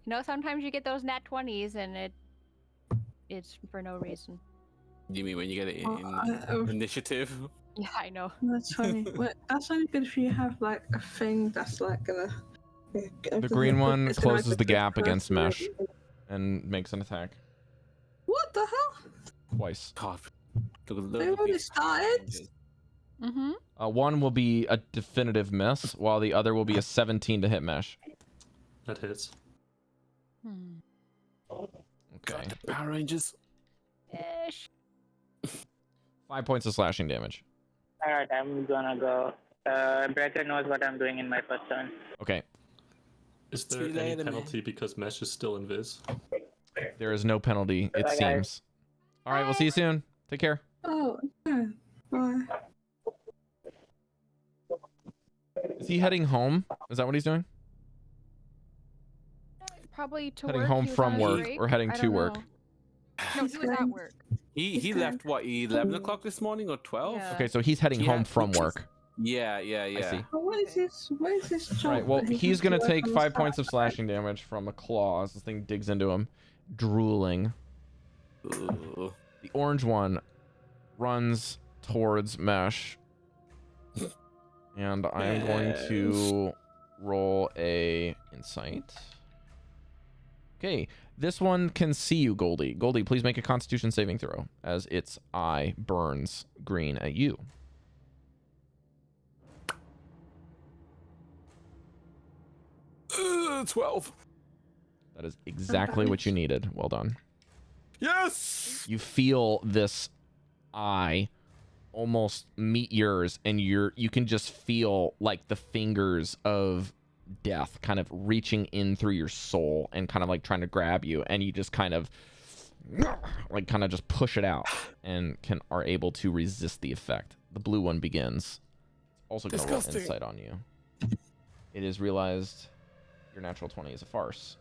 You know, sometimes you get those nat 20s and it's for no reason. you mean when you get it Oh, in initiative? Yeah, I know. That's funny. Well, that's only good if you have like a thing that's like gonna. The green one it's gonna closes the make a gap good against person. Mesh and makes an attack What the hell? twice. God, They already started? Mm-hmm. One will be a definitive miss, while the other will be a 17 to hit Mesh. That hits. Okay. Power Rangers. Mesh. 5 points of slashing damage. Alright, I'm gonna go. Breker knows what I'm doing in my first turn. Okay. Is there See you any later, man. penalty because Mesh is still invis? There is no penalty, it Bye, guys. seems. All right, we'll see you soon. Take care. Oh, yeah. Bye. Is he heading home? Is that what he's doing? Probably to Heading work. home He was from on a work break. or heading I to don't work? know. No, he was at work. He left what 11 o'clock this morning or 12? Yeah. Okay, so he's heading Yeah. home from work. Yeah. I see. Oh, what is this? What is this job? All right, well, that he he's has to going to work take on the 5 points of side? slashing damage from a claw as this thing digs into him, drooling. Ooh. The orange one runs towards Mesh. And I am going to roll a insight. Okay, this one can see you, Goldy. Goldy, please make a Constitution saving throw as its eye burns green at you. Uh, 12. That is exactly what you needed. Well done. Yes! You feel this eye almost meet yours, and you can just feel like the fingers of death kind of reaching in through your soul and kind of like trying to grab you, and you just kind of like just push it out and are able to resist the effect. The blue one begins. Also going to roll Disgusting. insight on you. It is realized your natural 20 is a farce.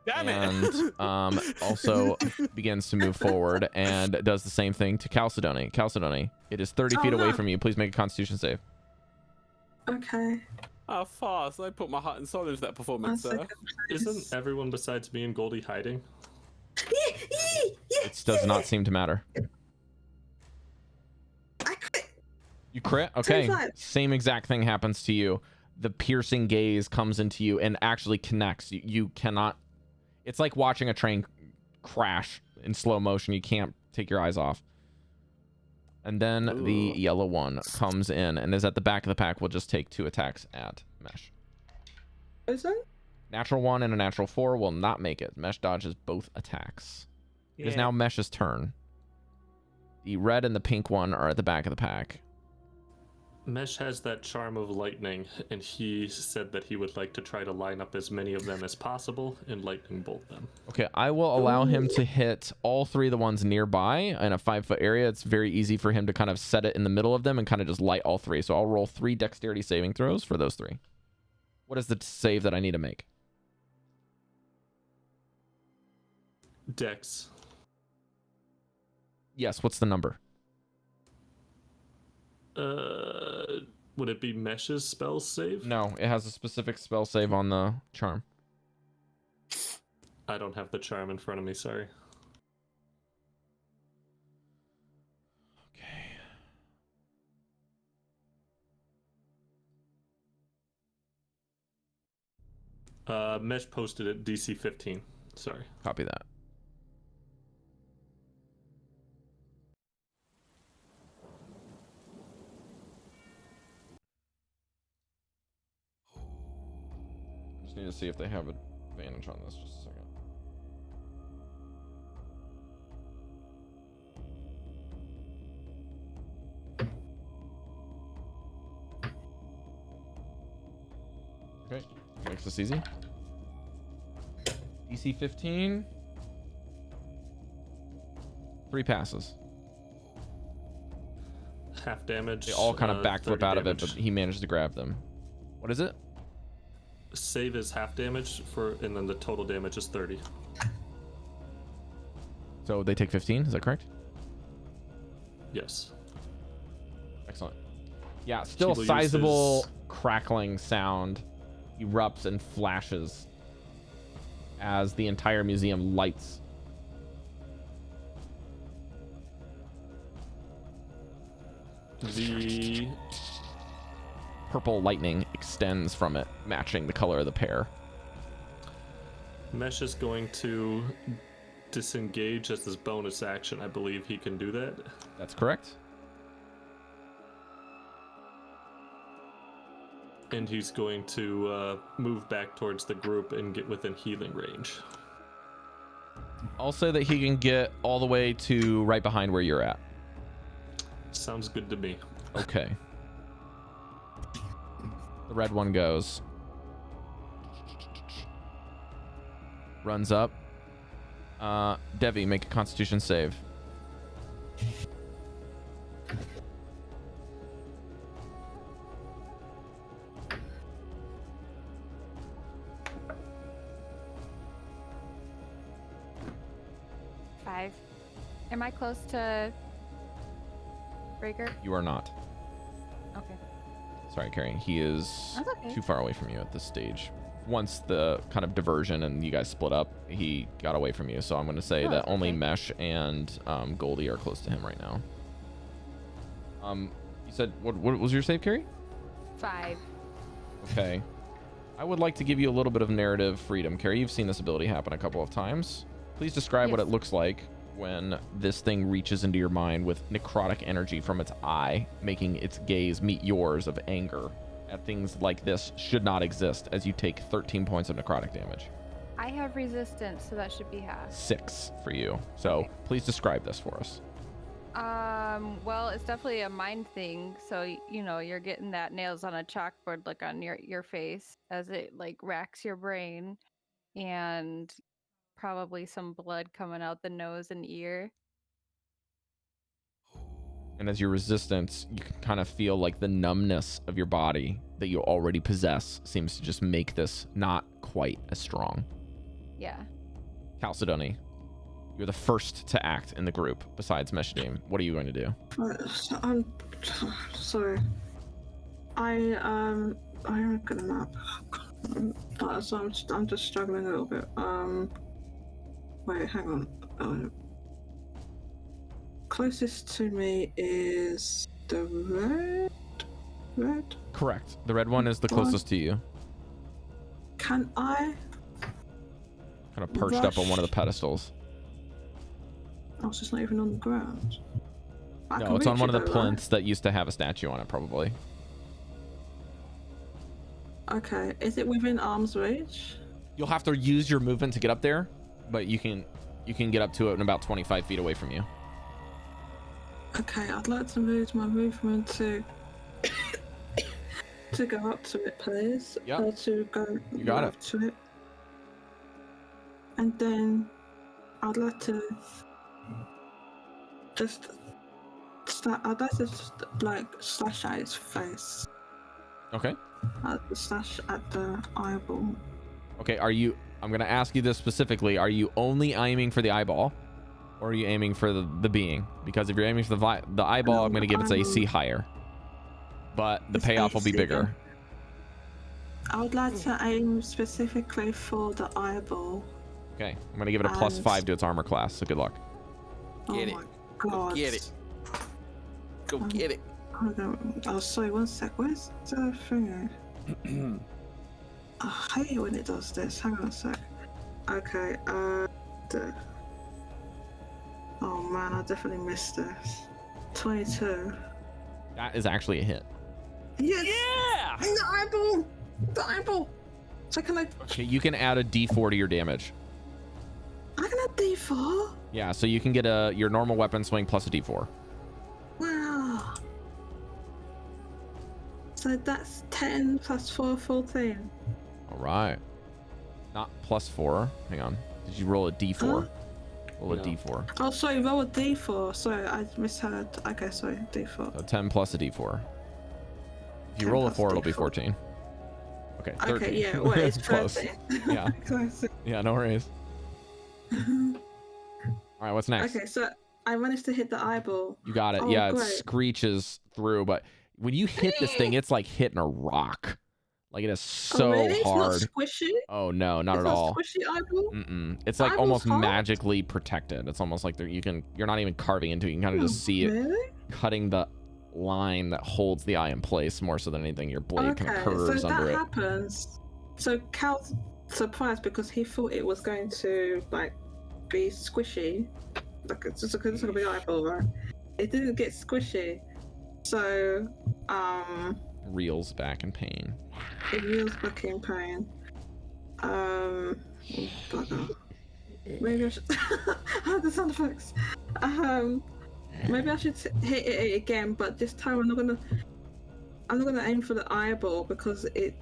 Damn And it! also begins to move forward and does the same thing to Chalcedony. Chalcedony, it is 30 feet away no. from you. Please make a Constitution save. Okay. Oh, fast. I put my heart and soul into that performance, One sir. second. Isn't everyone besides me and Goldie hiding? It does not seem to matter. I quit. You crit? Okay. 25. Same exact thing happens to you. The piercing gaze comes into you and actually connects. You cannot... It's like watching a train crash in slow motion. You can't take your eyes off. And then the yellow one comes in and is at the back of the pack. We'll just take 2 attacks at Mesh. Is it? Natural 1 and a natural 4 will not make it. Mesh dodges both attacks. It is now Mesh's turn. The red and the pink one are at the back of the pack. Mesh has that charm of lightning, and he said that he would like to try to line up as many of them as possible and lightning bolt them. Okay, I will allow him to hit all 3 of the ones nearby in a 5-foot area. It's very easy for him to kind of set it in the middle of them and kind of just light all 3. So I'll roll 3 dexterity saving throws for those 3. What is the save that I need to make? Dex. Yes, what's the number? Would it be Mesh's spell save? No, it has a specific spell save on the charm. I don't have the charm in front of me, sorry. Okay. Mesh posted it DC 15. Sorry. Copy that. Just need to see if they have advantage on this. Just a second. Okay, makes this easy. DC 15. 3 passes. Half damage. They all kind of backflip out of it, but damage. he managed to grab them. What is it? Save is half damage and then the total damage is 30. So they take 15, is that correct? Yes. Excellent. Yeah, still He will sizable use his- crackling sound erupts and flashes as the entire museum lights. The Purple lightning extends from it, matching the color of the pear. Mesh is going to disengage as his bonus action. I believe he can do that. That's correct. And he's going to move back towards the group and get within healing range. I'll say that he can get all the way to right behind where you're at. Sounds good to me. Okay. The red one goes. Runs up. Devii, make a Constitution save. Five. Am I close to Breker? You are not. Okay. Sorry, Cari. He is That's okay. too far away from you at this stage. Once the kind of diversion and you guys split up, he got away from you. So I'm going to say that only okay. Mesh and Goldy are close to him right now. You said, what was your save, Cari? 5. Okay. I would like to give you a little bit of narrative freedom. Cari, you've seen this ability happen a couple of times. Please describe what Yes. it looks like when this thing reaches into your mind with necrotic energy from its eye, making its gaze meet yours of anger at things like this should not exist as you take 13 points of necrotic damage. I have resistance, so that should be half. 6 for you. So please describe this for us. Well, it's definitely a mind thing. So, you know, you're getting that nails on a chalkboard look on your face as it like racks your brain, and probably some blood coming out the nose and ear. And as your resistance, you can kind of feel like the numbness of your body that you already possess seems to just make this not quite as strong. Yeah. Chalcedony, you're the first to act in the group besides Meshadieme. What are you going to do? I'm sorry. I'm gonna map. So I'm just struggling a little bit. Wait, hang on. Closest to me is the red. Correct. The red one is the closest to you. Can I? Kind of perched up on one of the pedestals. Oh, so it's not even on the ground. I No, can it's on reach one of it the though, right? plinths that used to have a statue on it, probably. Okay, is it within arm's reach? You'll have to use your movement to get up there, but you can get up to it in about 25 feet away from you. Okay, I'd like to move my movement to go up to it, please. Yep. Or to go You got up to it. And then I'd like to just like slash at its face. Okay. Slash at the eyeball. Okay, I'm going to ask you this specifically. Are you only aiming for the eyeball? Or are you aiming for the being? Because if you're aiming for the eyeball, No, I'm going to give its AC higher. But the It's payoff will be AC, bigger. I would like to aim specifically for the eyeball. Okay, I'm going to give it a +5 to its armor class, so good luck. Get it. Oh my god. Get it. Go get it. Oh, sorry, one sec. Where's the thing? I hate it when it does this. Hang on a sec. Okay, oh man, I definitely missed this. 22. That is actually a hit. Yes! Yeah! The eyeball! The eyeball! So can I... Okay, you can add a D4 to your damage. I can add D4? Yeah, so you can get your normal weapon swing plus a D4. Wow. So that's 10 plus 4, 14. All right. Not +4. Hang on. Did you roll a d4? Roll a No. d4. Oh, sorry, roll a d4. Sorry, I misheard. Okay, sorry, d4. So 10 plus a d4. If you 10 roll a plus 4, it'll be d4. 14. Okay, 13. Okay, yeah, well, it's Close. 13. Yeah. Close. Yeah, no worries. All right, what's next? Okay, so I managed to hit the eyeball. You got it. Oh, Yeah, it great. screeches through, but when you hit this thing, it's like hitting a rock. Like, it is so oh, really? hard. It's not squishy? Oh no, not It's at all. Squishy eyeball? Mm-mm. It's like Eyeball's almost hard? magically protected. It's almost like you're not even carving into it. You can kind of just see it Really? cutting the line that holds the eye in place more so than anything. Your blade kind of curves so under that it. happens. So Cal's surprised because he thought it was going to like be squishy, like it's just going to be eyeball, right? It didn't get squishy, so Reels back in pain. it reels back in pain. Bugger. Maybe I should. Oh, the sound effects. Maybe I should hit it again, but this time I'm not gonna aim for the eyeball because it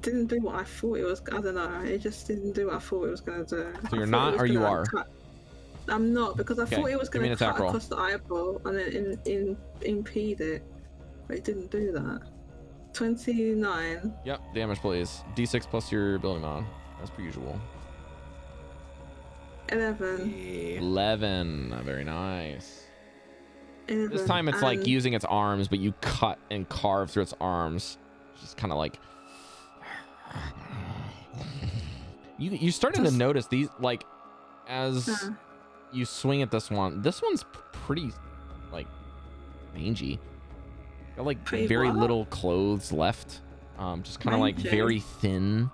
didn't do what I thought it was. I don't know. It just didn't do what I thought it was gonna do. So you're not, or you are? I'm not, because I Okay, thought it was give me gonna an attack cut roll. across the eyeball and then impede it, but it didn't do that. 29. Yep, damage please. D6 plus your ability mod, as per usual. 11. 11. Very nice. 11. This time it's like and- using its arms, but you cut and carve through its arms. Just kind of like you're starting to Just- notice these, like, as you swing at this one. This one's pretty like mangy. Got like Pretty very what? little clothes left. Just kind of like Mangy. very thin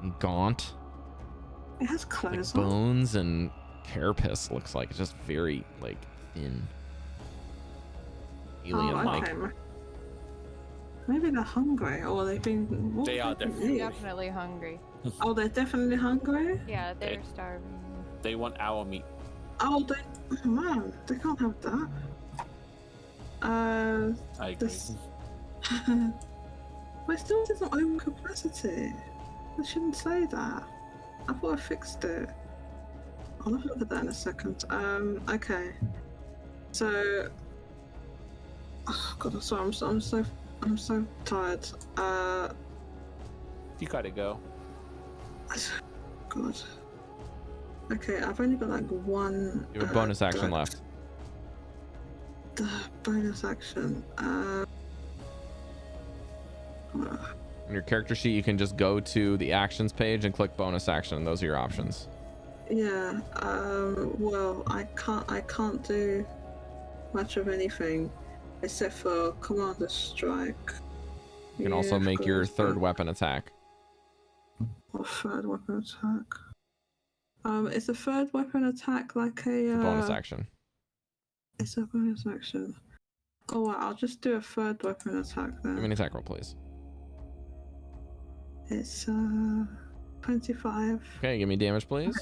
and gaunt. It has Like clothes on. bones and carapace looks like. It's just very like thin. Alien like. Okay. Maybe they're hungry, or they've been. what They are have been definitely- eating? Definitely hungry. Oh, they're definitely hungry. Yeah, they're Okay. starving. They want our meat. Oh, man, they can't have that. I agree. This. My storage is not over capacity. I shouldn't say that. I thought I fixed it. I'll have a look at that in a second. Okay. So. Oh God, I'm sorry. I'm so tired. You gotta go. God. Okay, I've only got like one. You have a bonus action the- left. The bonus action. On your character sheet, you can just go to the actions page and click bonus action. Those are your options. Yeah. Well, I can't do much of anything except for commander strike. You can also make your third weapon attack. Or third weapon attack. Is the third weapon attack like a It's a bonus action. It's a bonus action. Oh, well, I'll just do a third weapon attack Give me then. an attack roll, please. It's 25. Okay, give me damage, please.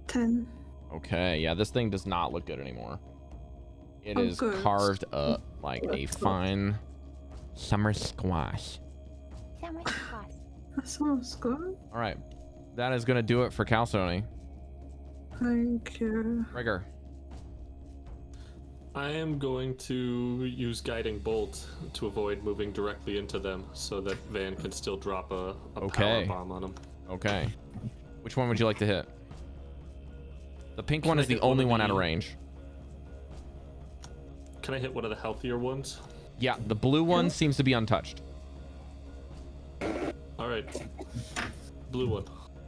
10. Okay, yeah, this thing does not look good anymore. It Oh, is good. carved up like a Good. fine summer squash. That sounds good. All right, that is gonna do it for Chalcedony. Thank you. Breker. I am going to use Guiding Bolt to avoid moving directly into them so that Van can still drop a Okay. power bomb on them. Okay. Which one would you like to hit? The pink Can one I is the hit one only of one the- out of range. Can I hit one of the healthier ones? Yeah, the blue one seems to be untouched. All right. Blue one.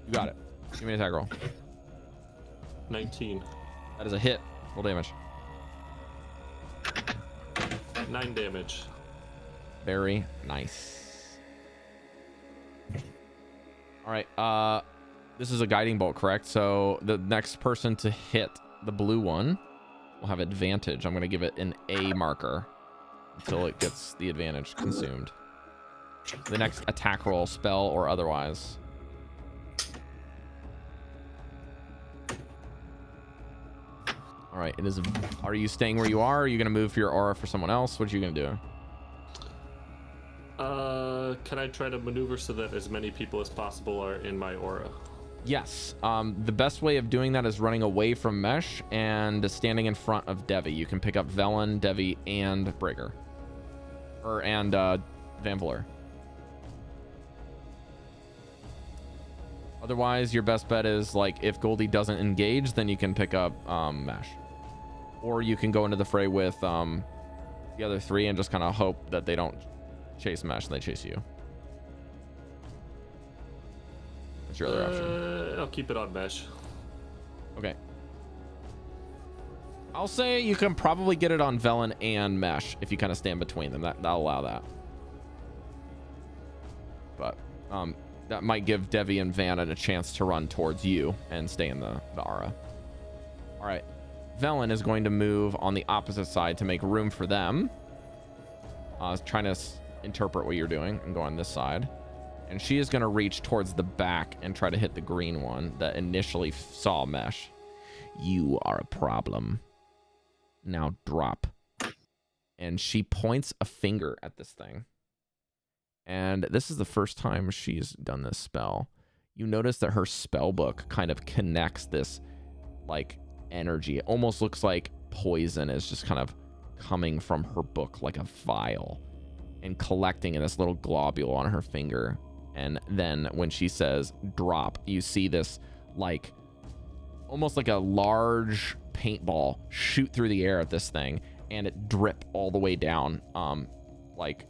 You got it. Give me an attack roll. 19. That is a hit. Roll damage. 9 damage. Very nice. All right. This is a guiding bolt, correct? So the next person to hit the blue one will have advantage. I'm going to give it an A marker until it gets the advantage consumed. The next attack roll, spell or otherwise. All right. It is. Are you staying where you are? Or are you going to move for your aura for someone else? What are you going to do? Can I try to maneuver so that as many people as possible are in my aura? Yes. The best way of doing that is running away from Mesh and standing in front of Devii. You can pick up Dallan, Devii, and Breker. And Vanvalor. Otherwise, your best bet is, like, if Goldy doesn't engage, then you can pick up Mesh. Or you can go into the fray with the other three and just kind of hope that they don't chase Mesh and they chase you. What's your other option? I'll keep it on Mesh. Okay. I'll say you can probably get it on Dallan and Mesh if you kind of stand between them. That'll allow that. But that might give Devii and Vanna a chance to run towards you and stay in the aura. All right. Dallan is going to move on the opposite side to make room for them. Trying to interpret what you're doing and go on this side. And she is going to reach towards the back and try to hit the green one that initially saw Mesh. You are a problem. Now drop. And she points a finger at this thing. And this is the first time she's done this spell. You notice that her spell book kind of connects this, like, energy. It almost looks like poison is just kind of coming from her book like a vial and collecting in this little globule on her finger. And then when she says drop, you see this, like, almost like a large paintball shoot through the air at this thing, and it drip all the way down, like,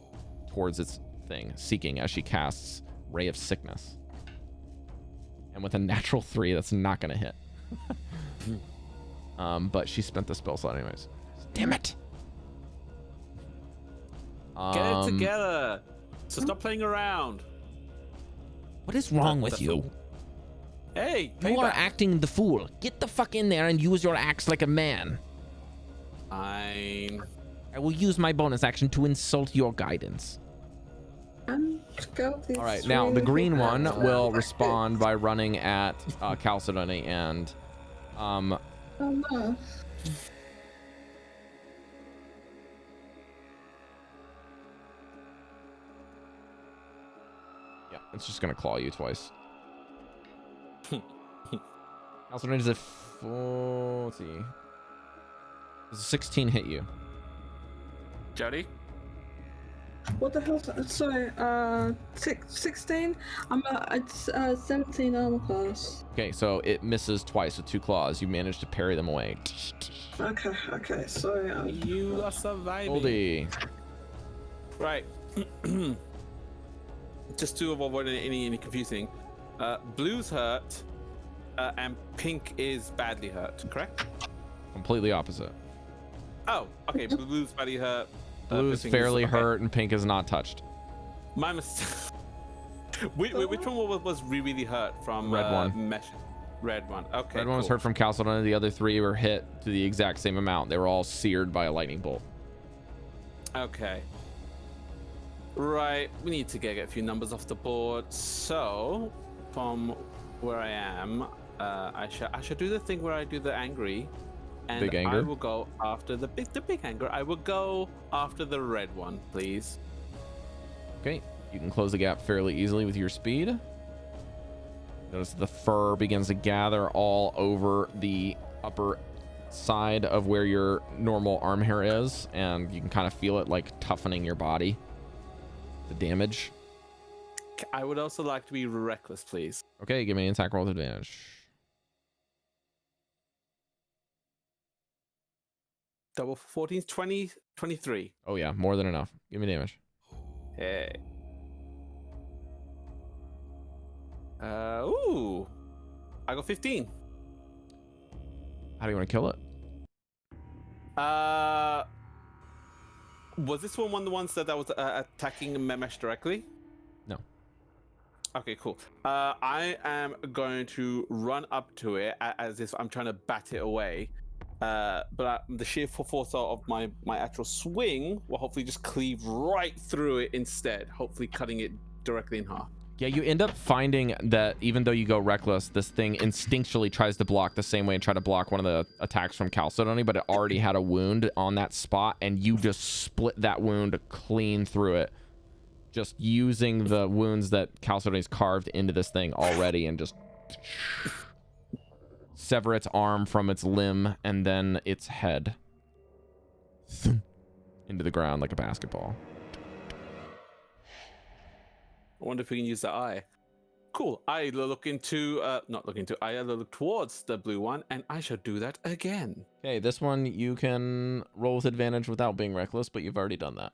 towards its thing, seeking as she casts Ray of Sickness. And with a natural 3, that's not gonna hit. But she spent the spell slot anyways. Damn it! Get it together. So stop playing around. What is wrong with you? Hey, You are acting the fool. Get the fuck in there and use your axe like a man. Fine. I will use my bonus action to insult your guidance. All right, now the green one will respond by running at Chalcedony and Oh no. yeah, it's just gonna claw you twice. Chalcedony is a let's see. Does a 16 hit you? Jodie? What the hell? Sorry, 16? I'm at 17 armor class. Okay, so it misses twice with 2 claws. You manage to parry them away. Okay, sorry. You are surviving. Goldy. Right. Just to avoid any confusing. Blue's hurt, and pink is badly hurt, correct? Completely opposite. Oh, okay. Blue's badly hurt. Blue is pink fairly okay. hurt and pink is not touched. My mistake. Which one was really hurt from Red one. Mesh? Red one. Okay. Red one was hurt from Chalcedony. The other 3 were hit to the exact same amount. They were all seared by a lightning bolt. Okay. Right. We need to get a few numbers off the board. So, from where I am, I should do the thing where I do the angry. And big anger. I will go after the big anger. I will go after the red one, please. Okay, you can close the gap fairly easily with your speed. Notice the fur begins to gather all over the upper side of where your normal arm hair is, and you can kind of feel it like toughening your body. The damage. I would also like to be reckless, please. Okay, give me an attack roll with advantage. Double 14, 20, 23. Oh yeah, more than enough. Give me damage. Hey. Ooh. I got 15. How do you want to kill it? Was this one of the ones that was attacking Mesh directly? No. Okay, cool. I am going to run up to it as if I'm trying to bat it away. But the sheer force of my actual swing will hopefully just cleave right through it instead, hopefully cutting it directly in half. Yeah, you end up finding that even though you go reckless, this thing instinctually tries to block the same way and try to block one of the attacks from Chalcedony, but it already had a wound on that spot, and you just split that wound clean through it. just using the wounds that Chalcedony's carved into this thing already and just sever its arm from its limb and then its head into the ground like a basketball. I wonder if we can use the eye. Cool. I look into, not look into, I look towards the blue one, and I shall do that again. Okay, this one you can roll with advantage without being reckless, but you've already done that.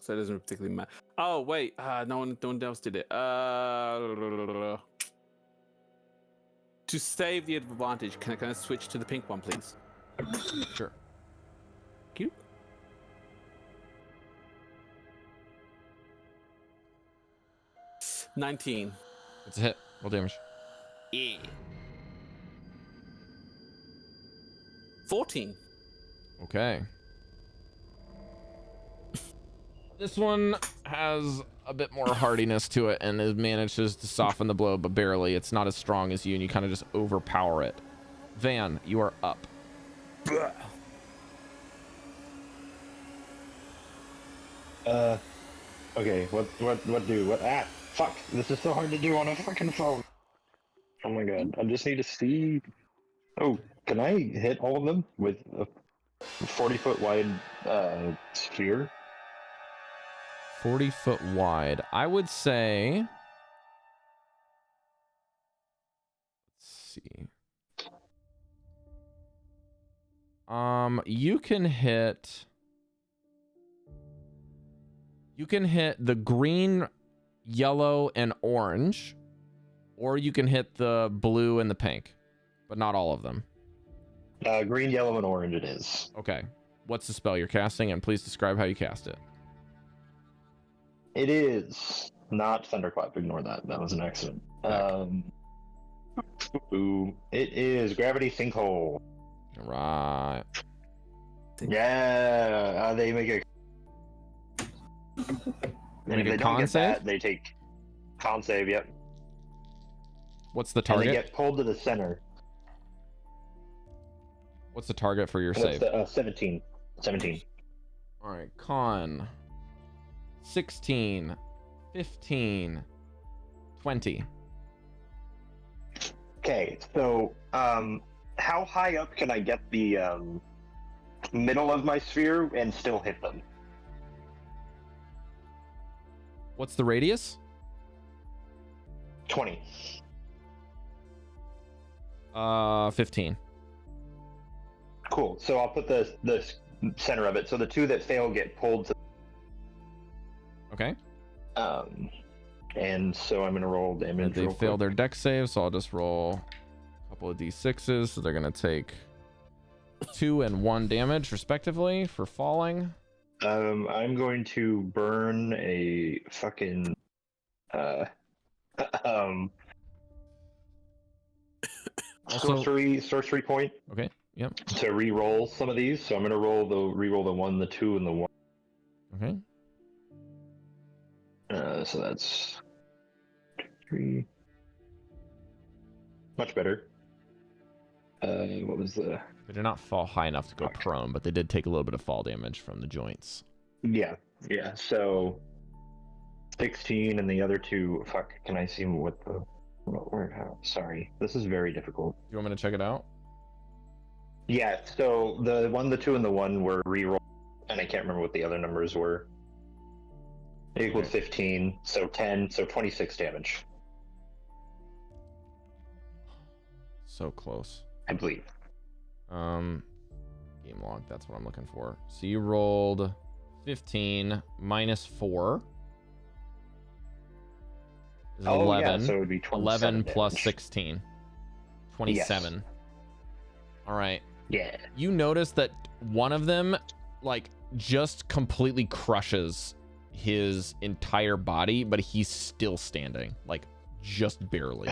So it doesn't particularly matter. Oh, wait. No one else did it. To save the advantage, can I switch to the pink one, please? Sure. Thank you. $19. It's a hit. Roll damage. Yeah. 14. Okay. This one has a bit more hardiness to it and it manages to soften the blow, but barely. It's not as strong as you, and you kind of just overpower it. Van, you are up. Okay, what, fuck, this is so hard to do on a fucking phone. Oh my god, I just need to see... Oh, can I hit all of them with a 40-foot wide, sphere? 40-foot wide. I would say... Let's see. You can hit... You can hit the green, yellow, and orange, or you can hit the blue and the pink, but not all of them. Green, yellow, and orange it is. Okay. What's the spell you're casting, and please describe how you cast it. It is not Thunderclap. Ignore that. That was an accident. It is Gravity Sinkhole. Right. Yeah, they make a... And if they don't get that, they take con save, yep. What's the And target? they get pulled to the center. What's the target for your What's save? the, 17. 17. All right, con 16, 15, 20. Okay, so how high up can I get the middle of my sphere and still hit them? What's the radius? 20. 15. Cool. So I'll put the center of it. So the two that fail get pulled to... Okay. And so I'm gonna roll damage. They failed their dex save, so I'll just roll a couple of d6s. So they're gonna take 2 and 1 damage respectively for falling. I'm going to burn a fucking sorcery point. Okay. Yep. To re-roll some of these, so I'm gonna re-roll the 1, the 2, and the 1. Okay. So that's 3. Much better. What was the... They did not fall high enough to go prone, but they did take a little bit of fall damage from the joints. Yeah. So 16 and the other 2. Fuck. Can I see what the... How? Sorry. This is very difficult. You want me to check it out? Yeah. So the 1, the 2, and the 1 were re-rolled, and I can't remember what the other numbers were. It equaled 15, so 10, so 26 damage. So close. I believe. Game log, that's what I'm looking for. So you rolled 15 minus 4 is 11. Yeah, so it would be 11 plus damage. 16. 27. Yes. All right. Yeah. You notice that one of them, like, just completely crushes his entire body, but he's still standing, like, just barely.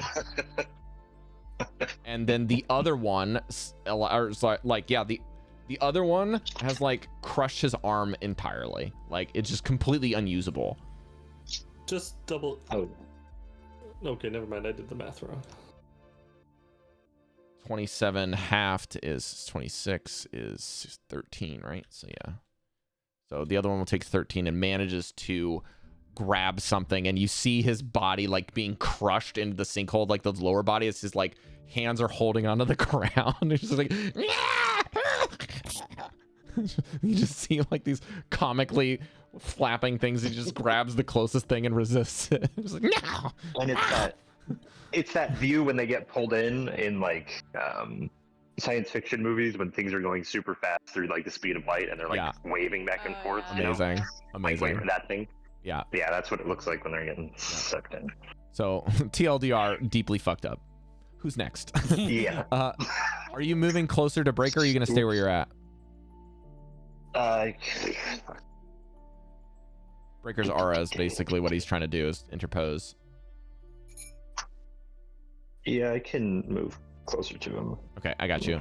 And then the other one, the other one has, like, crushed his arm entirely. Like, it's just completely unusable. Just double. Oh. Okay, never mind. I did the math wrong. 27 halved is 26 is 13, right? So yeah. So the other one will take 13 and manages to grab something, and you see his body like being crushed into the sinkhole, like the lower body. It's his like hands are holding onto the ground. It's just like you just see like these comically flapping things. He just grabs the closest thing and resists it. Just like, no! And it's that view when they get pulled in like science fiction movies when things are going super fast through like the speed of light and they're like waving back and forth. You know? Amazing. Like, that thing. Yeah. Yeah, that's what it looks like when they're getting sucked in. So TLDR, deeply fucked up. Who's next? Yeah. Are you moving closer to Breker, or are you gonna stay where you're at? Breker's aura is basically what he's trying to do, is interpose. Yeah, I can move closer to him. Okay, I got you.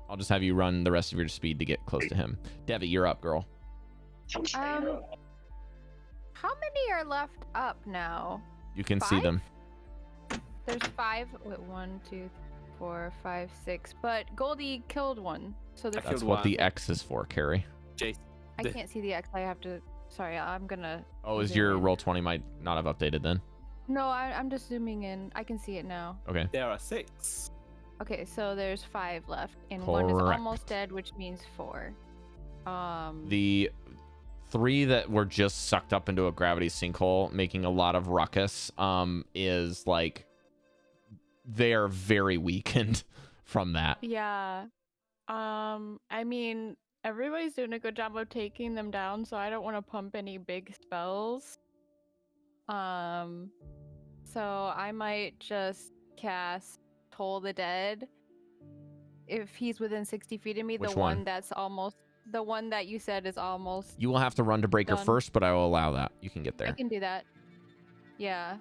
I'll just have you run the rest of your speed to get close to him. Devii, you're up, girl. How many are left up now? You can see them. There's 5. Wait, 1, 2, 4, 5, 6. But Goldy killed one, so there's. That's what the X is for, Cari. I can't see the X. I have to. Sorry, I'm gonna. Oh, is your Roll20 might not have updated then? No, I'm just zooming in. I can see it now. Okay. There are 6. Okay, so there's 5 left, and one is almost dead, which means 4. The 3 that were just sucked up into a gravity sinkhole, making a lot of ruckus, is like they are very weakened from that. Yeah. I mean, everybody's doing a good job of taking them down, so I don't want to pump any big spells. So I might just cast Toll the Dead if he's within 60 feet of me. Which the one that's almost, the one that you said is almost. You will have to run to Breker done. first, but I will allow that. You can get there. I can do that. Yeah.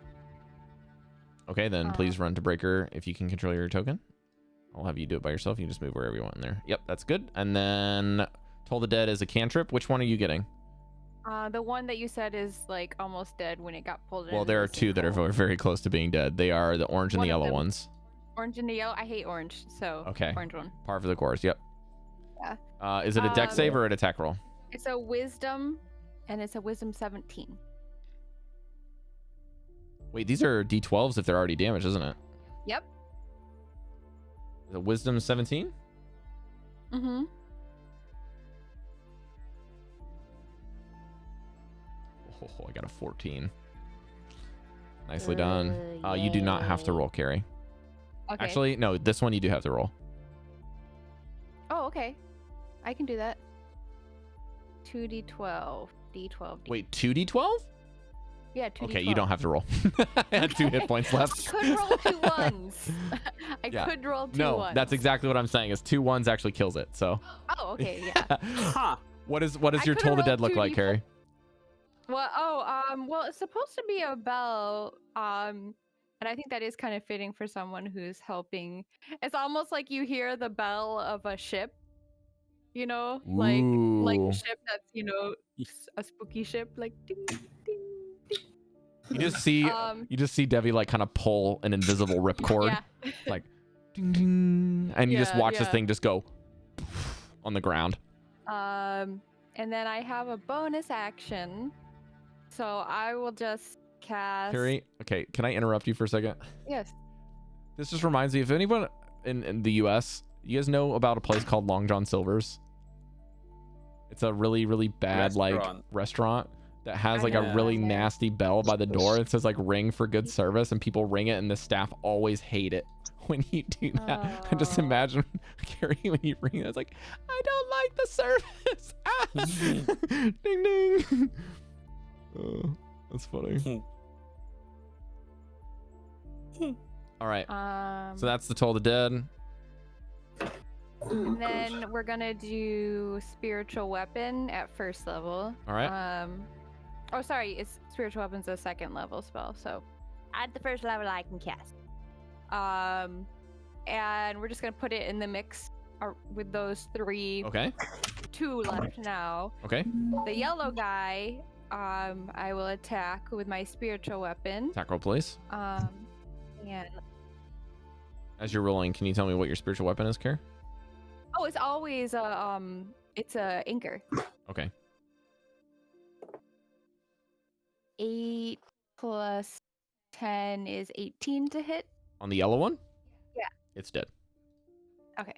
Okay, then please run to Breker if you can control your token. I'll have you do it by yourself. You can just move wherever you want in there. Yep, that's good. And then Toll the Dead is a cantrip. Which one are you getting? The one that you said is like almost dead when it got pulled in. Well, there are 2 that are very, very close to being dead. They are the orange and the yellow ones. Orange and the yellow. I hate orange, so okay. Orange one. Par for the course. Yep. Yeah. Is it a dex save or an attack roll? It's a wisdom, and it's a wisdom 17. Wait, these are d12s if they're already damaged, isn't it? Yep. The wisdom 17? Mm-hmm. Oh, I got a 14. Nicely done. You do not have to roll, Cari. Okay. Actually, no, this one you do have to roll. Oh, okay. I can do that. 2d12. D12. Wait, 2d12? Yeah, 2d12. Okay, you don't have to roll. I had 2 hit points left. I could roll 2 ones. I could roll 2 no, ones. that's exactly what I'm saying. Is 2 1s actually kills it. So. Oh, okay, yeah. Huh. What does your Toll the Dead look like, Cari? Well, well, it's supposed to be a bell, and I think that is kind of fitting for someone who's helping. It's almost like you hear the bell of a ship, you know, like a ship that's, you know, a spooky ship, like ding, ding, ding. You just see Devii like kind of pull an invisible ripcord, like ding ding, and you just watch this thing just go on the ground. And then I have a bonus action. So I will just cast. Cari, okay, can I interrupt you for a second? Yes. This just reminds me, if anyone in the U.S., you guys know about a place called Long John Silver's? It's a really, really bad restaurant that has like a really nasty bell by the door. It says like ring for good service, and people ring it, and the staff always hate it when you do that. I just imagine, Cari, when you ring it, it's like, I don't like the service. Ding ding. That's funny. All right. So that's the Toll the Dead. And then we're gonna do spiritual weapon at first level. All right. Oh, sorry. It's spiritual weapon's a 2nd level spell. So at the 1st level, I can cast. And we're just gonna put it in the mix with those 3. Okay. 2 left now. Okay. The yellow guy. I will attack with my spiritual weapon. Attack roll, please. And as you're rolling, can you tell me what your spiritual weapon is, Cari? oh, it's always it's a anchor. Okay. 8 plus 10 is 18 to hit. On the yellow one? Yeah. It's dead. Okay.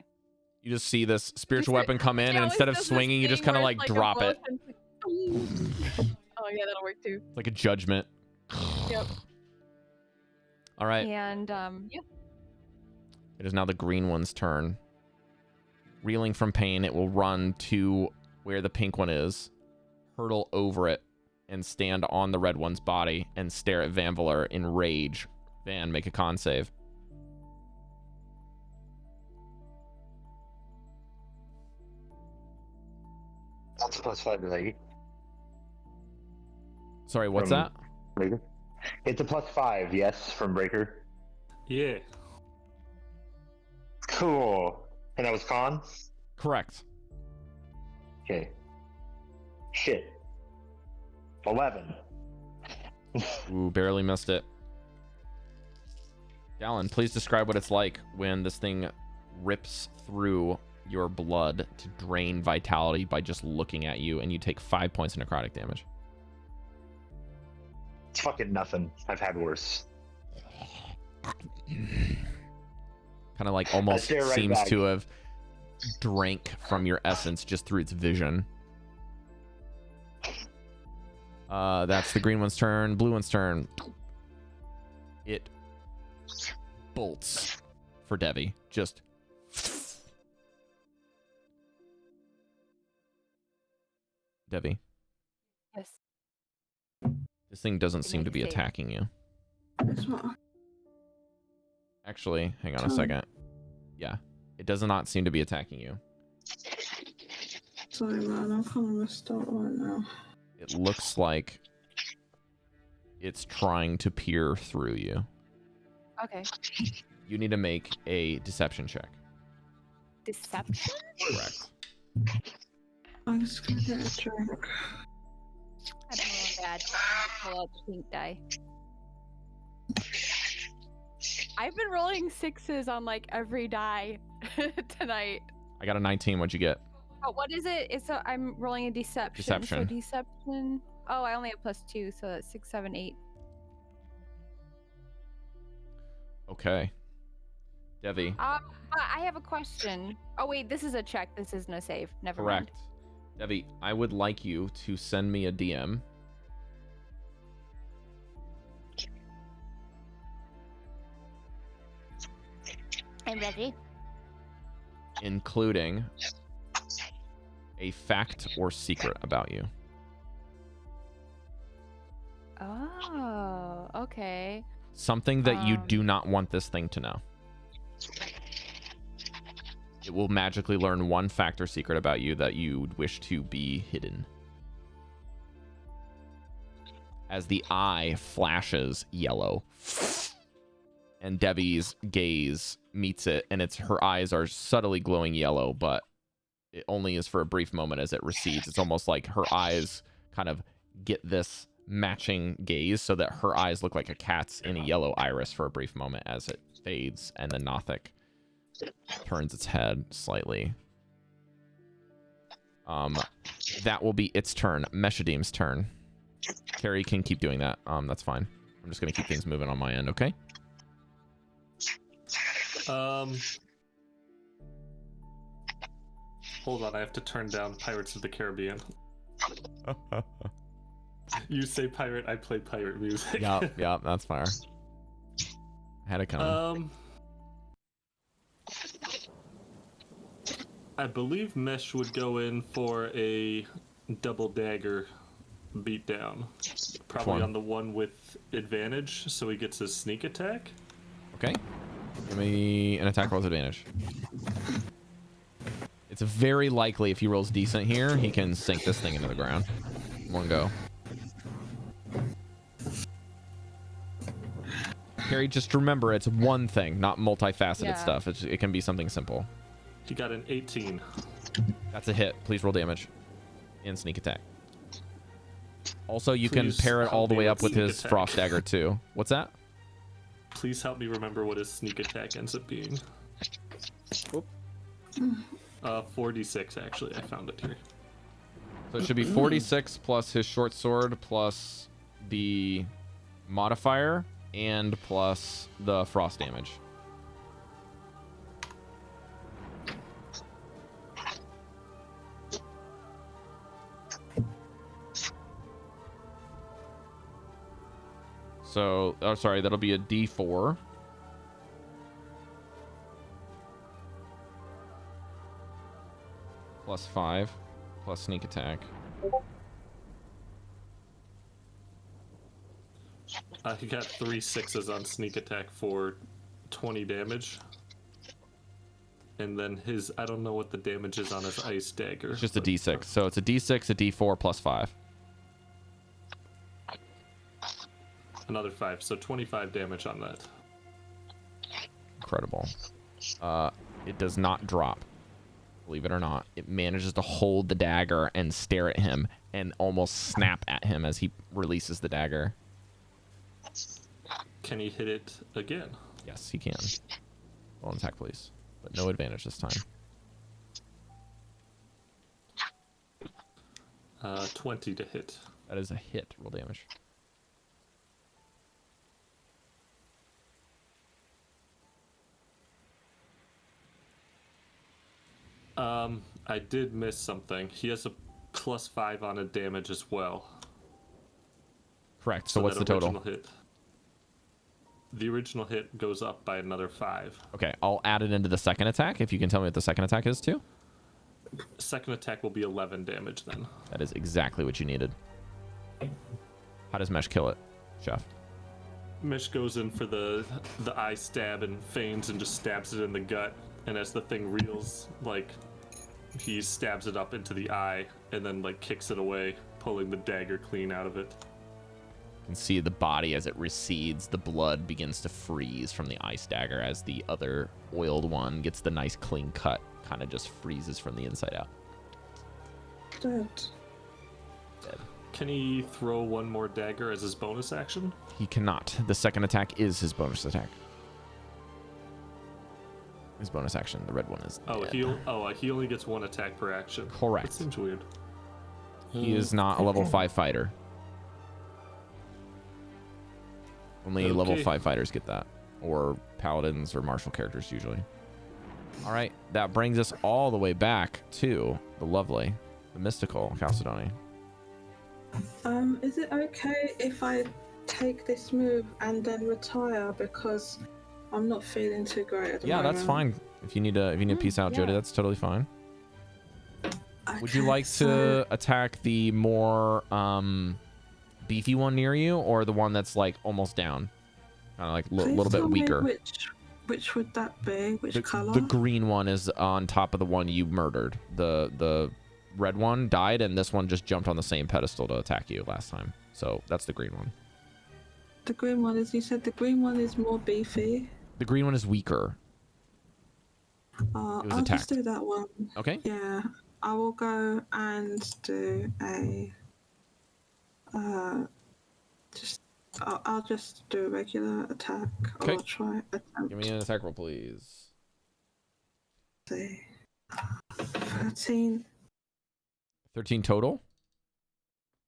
You just see this spiritual Just- weapon come in, It and always instead of does this swinging, you just thing kind of where like it's a drop it. motion. Oh yeah, that'll work too. Like a judgment. Yep. All right. And yeah. It is now the green one's turn. Reeling from pain, it will run to where the pink one is, hurtle over it, and stand on the red one's body and stare at Vanvalor in rage. Van, make a con save. That's +5, right? Sorry, what's From that? Breker? It's a +5, yes, from Breker. Yeah. Cool. And that was con? Correct. Okay. Shit. 11. Ooh, barely missed it. Dallan, please describe what it's like when this thing rips through your blood to drain vitality by just looking at you, and you take 5 points of necrotic damage. It's fucking nothing. I've had worse. Kind of like almost stare right seems back. to have drank from your essence just through its vision. That's the green one's turn. Blue one's turn. It bolts for Devii. Just Devii. Yes. This thing doesn't Can seem I to be save? attacking you. It's not. Actually, hang on a Oh. second. Yeah, it does not seem to be attacking you. Sorry, man. I'm kind of messed up right now. It looks like it's trying to peer through you. Okay. You need to make a deception check. Deception? Correct. I'm just gonna get a drink. I'm rolling bad. Pull out the pink die. I've been rolling 6s on like every die tonight. I got a 19. What'd you get? Oh, what is it? It's a, I'm rolling a deception. Deception. So deception. Oh, I only have +2, so that's 6, 7, 8. Okay. Devii. But I have a question. Oh wait, this is a check. This isn't a save. Never Correct. mind. Devii, I would like you to send me a DM. I'm ready. Including a fact or secret about you. Oh, okay. Something that you Um, do not want this thing to know. It will magically learn one fact or secret about you that you would wish to be hidden. As the eye flashes yellow, and Devi's gaze meets it, and her eyes are subtly glowing yellow, but it only is for a brief moment as it recedes. It's almost like her eyes kind of get this matching gaze so that her eyes look like a cat's in a yellow iris for a brief moment as it fades, and the Nothic turns its head slightly. That will be its turn. Meshadieme's turn. Cari can keep doing that. That's fine. I'm just gonna keep things moving on my end, okay? Hold on, I have to turn down Pirates of the Caribbean. You say pirate, I play pirate music. Yeah, that's fire. Had it coming. I believe Mesh would go in for a double dagger beatdown. Probably one? on the one with advantage, so he gets his sneak attack. Okay. Give me an attack roll with advantage. It's very likely if he rolls decent here, he can sink this thing into the ground. One go. Cari, just remember, it's one thing, not multifaceted Yeah. stuff. It can be something simple. He got an 18. That's a hit. Please roll damage. And sneak attack. Also, you can Please pair it all help the me way with up with sneak his attack. frost dagger too. What's that? Please help me remember what his sneak attack ends up being. 4d6 actually. I found it here. So it should be 46 plus his short sword plus the modifier and plus the frost damage. So, oh, sorry, that'll be a D4. Plus 5, plus sneak attack. He got 3 6s on sneak attack for 20 damage. And then his, I don't know what the damage is on his ice dagger. It's just a D6. So it's a D6, a D4, plus 5. Another 5, so 25 damage on that. Incredible. It does not drop. Believe it or not. It manages to hold the dagger and stare at him and almost snap at him as he releases the dagger. Can he hit it again? Yes, he can. Roll an attack, please. But no advantage this time. 20 to hit. That is a hit. Roll damage. I did miss something. He has a +5 on a damage as well. Correct. So what's the total? Hit. The original hit goes up by another 5. Okay, I'll add it into the second attack if you can tell me what the second attack is too. Second attack will be 11 damage then. That is exactly what you needed. How does Mesh kill it, Chef? Mesh goes in for the eye stab and feigns and just stabs it in the gut. And as the thing reels, like, he stabs it up into the eye and then, like, kicks it away, pulling the dagger clean out of it. You can see the body as it recedes. The blood begins to freeze from the ice dagger as the other oiled one gets the nice clean cut. Kind of just freezes from the inside out. Dead. Dead. Can he throw one more dagger as his bonus action? He cannot. The second attack is his bonus attack. His bonus action, the red one is dead. He only gets 1 attack per action. Correct. That seems weird. He is not a level 5 fighter. Only level 5 fighters get that. Or paladins or martial characters usually. Alright, that brings us all the way back to the lovely, the mystical Chalcedony. Is it okay if I take this move and then retire because I'm not feeling too great at the moment? That's fine. If you need to peace out, Jodie, that's totally fine. Okay, Would you like to attack the more beefy one near you, or the one that's like almost down, kind of like a little bit weaker? Which would that be? Which color? The green one is on top of the one you murdered. The red one died, and this one just jumped on the same pedestal to attack you last time. So that's the green one. The green one is. You said the green one is more beefy. The green one is weaker. I'll attacked. just do that one. Okay. Yeah, I will go and do a. I'll just do a regular attack. Okay. I'll try attempt. Give me an attack roll, please. See. 13. 13 total.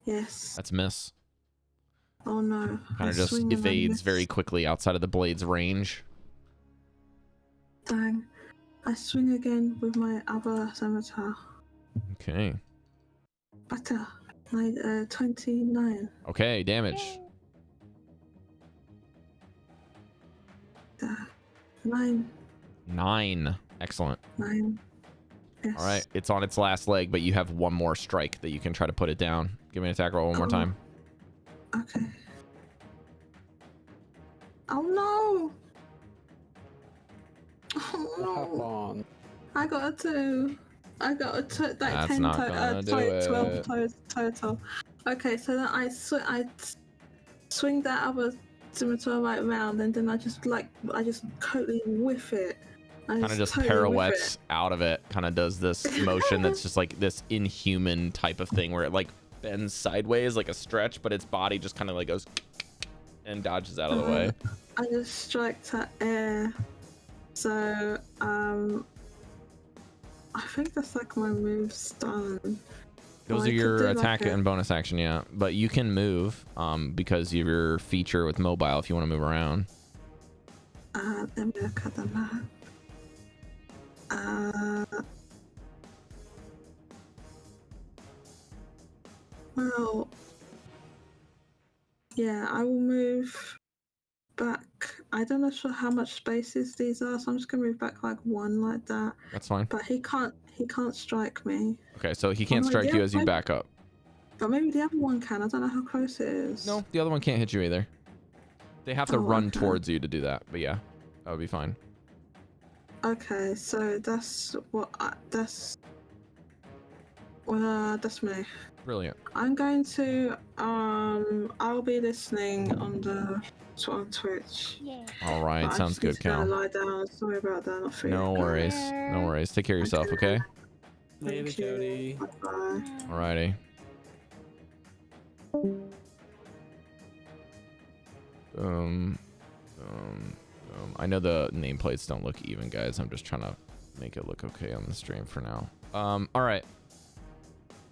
Yes. That's a miss. Oh no. Kind of just evades very quickly outside of the blade's range. Dang. I swing again with my other scimitar. Okay. Better. 29. Okay, damage. 9. 9. Excellent. 9. Yes. All right, it's on its last leg, but you have one more strike that you can try to put it down. Give me an attack roll one more time. Okay. Oh no! Oh no! on. I got a 2. I got a like That's 10 not gonna do 12 total. Okay, so then I swing that other scimitar right round, and then I just totally whiff it. Kind of just pirouettes out of it. Kind of does this motion that's just like this inhuman type of thing where it like bends sideways like a stretch, but its body just kind of like goes and dodges out of the way. I just strike that air. So I think that's like my move's done. Those Well, are I could your do like attack a- and bonus action, yeah. But you can move because of your feature with mobile if you want to move around. Let me look at the map. Well, yeah, I will move back. I don't know sure how much spaces these are, so I'm just gonna move back like one like that. That's fine. But he can't strike me. Okay, so he can't like, strike yeah, you as you I- back up. But maybe the other one can. I don't know how close it is. No, the other one can't hit you either. They have to Oh, run okay. towards you to do that. But yeah, that would be fine. Okay, so that's what that's me. Brilliant. I'm going to I'll be listening on Twitch. Yeah. All right, But I sounds just need good, to go Cal. lie down. Sorry about that. Not feeling No great. worries. No worries. Take care of yourself, okay? Later, Thank you. Jodie. Bye. Alrighty. I know the nameplates don't look even, guys. I'm just trying to make it look okay on the stream for now. All right.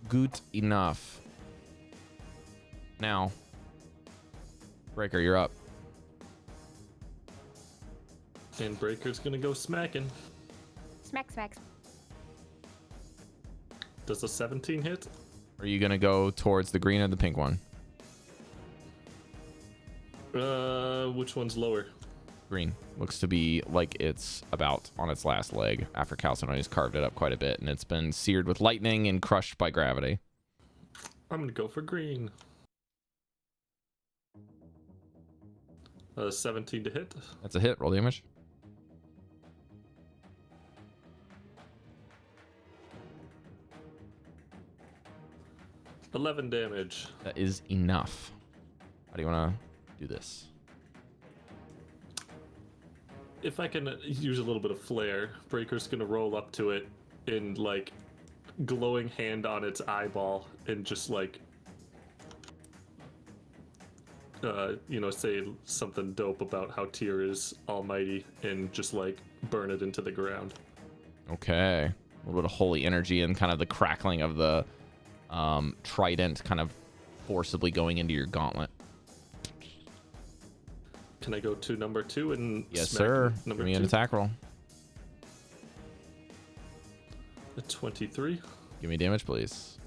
Good enough. Now, Breker, you're up. And Breaker's gonna go smacking. Smack, smack. Does a 17 hit? Are you gonna go towards the green or the pink one? Which one's lower? Green. Looks to be like it's about on its last leg after Chalcedony's carved it up quite a bit, and it's been seared with lightning and crushed by gravity. I'm gonna go for green. 17 to hit. That's a hit. Roll damage. $11 damage. That is enough. How do you want to do this? If I can use a little bit of flair, Breaker's gonna roll up to it in like glowing hand on its eyeball and just like say something dope about how Tyr is almighty and just like burn it into the ground. Okay. A little bit of holy energy and kind of the crackling of the trident kind of forcibly going into your gauntlet. Can I go to number 2 and Yes, smack sir. number Give me 2? an attack roll. A 23. Give me damage, please.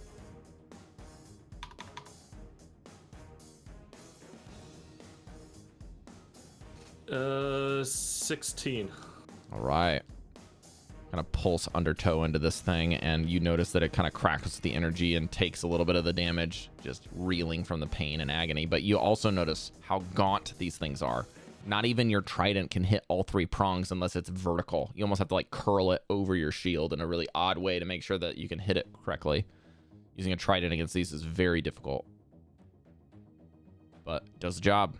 Uh, 16. All right. Kind of pulse undertow into this thing, and you notice that it kind of crackles the energy and takes a little bit of the damage, just reeling from the pain and agony. But you also notice how gaunt these things are. Not even your trident can hit all 3 prongs unless it's vertical. You almost have to like curl it over your shield in a really odd way to make sure that you can hit it correctly. Using a trident against these is very difficult, but it does the job.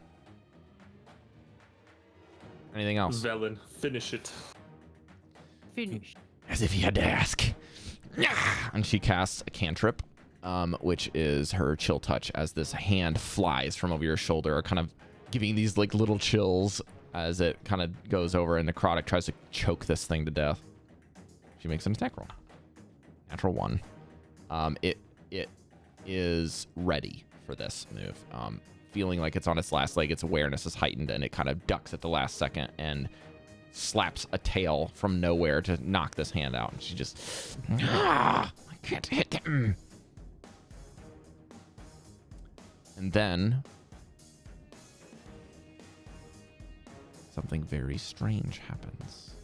Anything else? Velen, finish it. Finish. As if he had to ask. And she casts a cantrip, which is her chill touch, as this hand flies from over your shoulder, kind of giving these like little chills as it kind of goes over, and Necrotic tries to choke this thing to death. She makes an attack roll. Natural 1. It is ready for this move. Feeling like it's on its last leg, its awareness is heightened, and it kind of ducks at the last second and slaps a tail from nowhere to knock this hand out. And she just, I can't hit him. And then something very strange happens.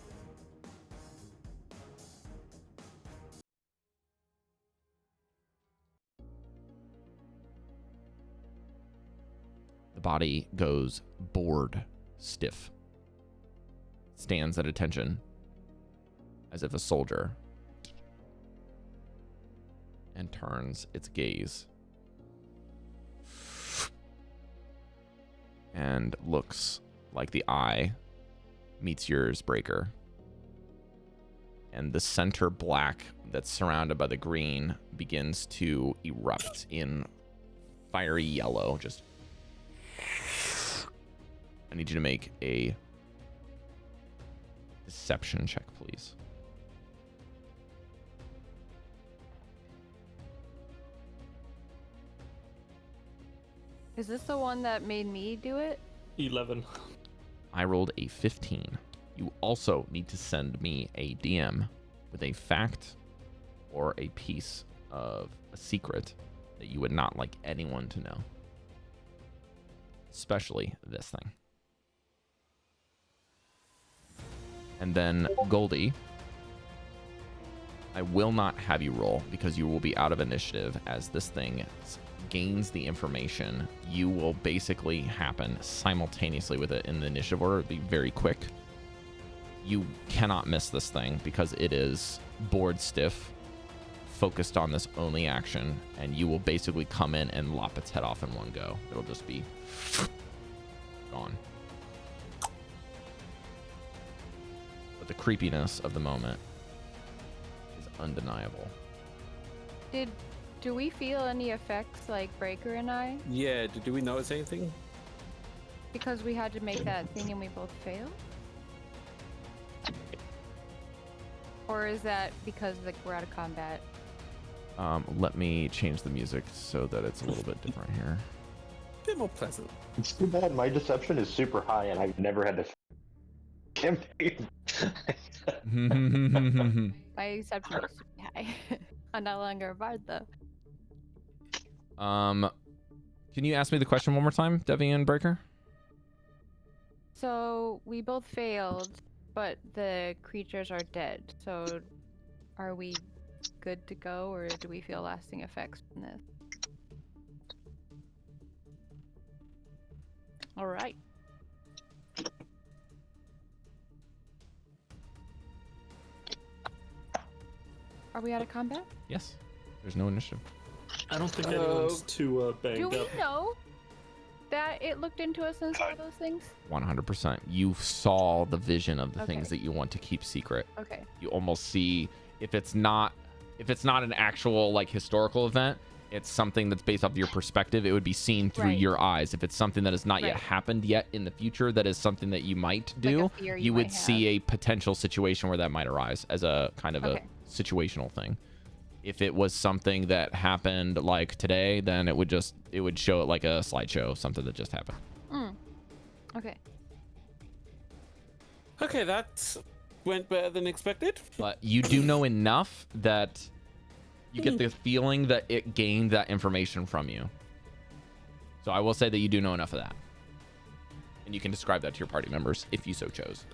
The body goes bored, stiff. Stands at attention, as if a soldier, and turns its gaze and looks like the eye meets yours, Breker. And the center black that's surrounded by the green begins to erupt in fiery yellow. Just, I need you to make a deception check, please. Is this the one that made me do it? 11. I rolled a 15. You also need to send me a DM with a fact or a piece of a secret that you would not like anyone to know. Especially this thing. And then Goldy, I will not have you roll because you will be out of initiative as this thing gains the information. You will basically happen simultaneously with it in the initiative order. It'll be very quick. You cannot miss this thing because it is board stiff, focused on this only action, and you will basically come in and lop its head off in one go. It'll just be gone. But the creepiness of the moment is undeniable. Do we feel any effects like Breker and I? Yeah, do we notice anything? Because we had to make that thing and we both failed? Or is that because like we're out of combat? Let me change the music so that it's a little bit different here. A bit more pleasant. It's too bad my deception is super high and I've never had to campaign. My exception is super high. I'm no longer a bard though. Can you ask me the question one more time, Devii and Breker? So we both failed, but the creatures are dead. So are we good to go, or do we feel lasting effects from this? All right. Are we out of combat? Yes. There's no initiative. I don't think anyone's too banged Do we up. know that it looked into us and saw those things? 100%. You saw the vision of the Okay. things that you want to keep secret. Okay. You almost see if it's not an actual like historical event, it's something that's based off of your perspective. It would be seen through Right. your eyes. If it's something that has not yet Right. happened yet in the future, that is something that you might do. Like a fear you might would see a potential situation where that might arise as a kind of Okay. a situational thing. If it was something that happened like today, then it would show it like a slideshow, something that just happened. Okay. Okay, that went better than expected. But you do know enough that you get the feeling that it gained that information from you. So I will say that you do know enough of that. And you can describe that to your party members if you so chose.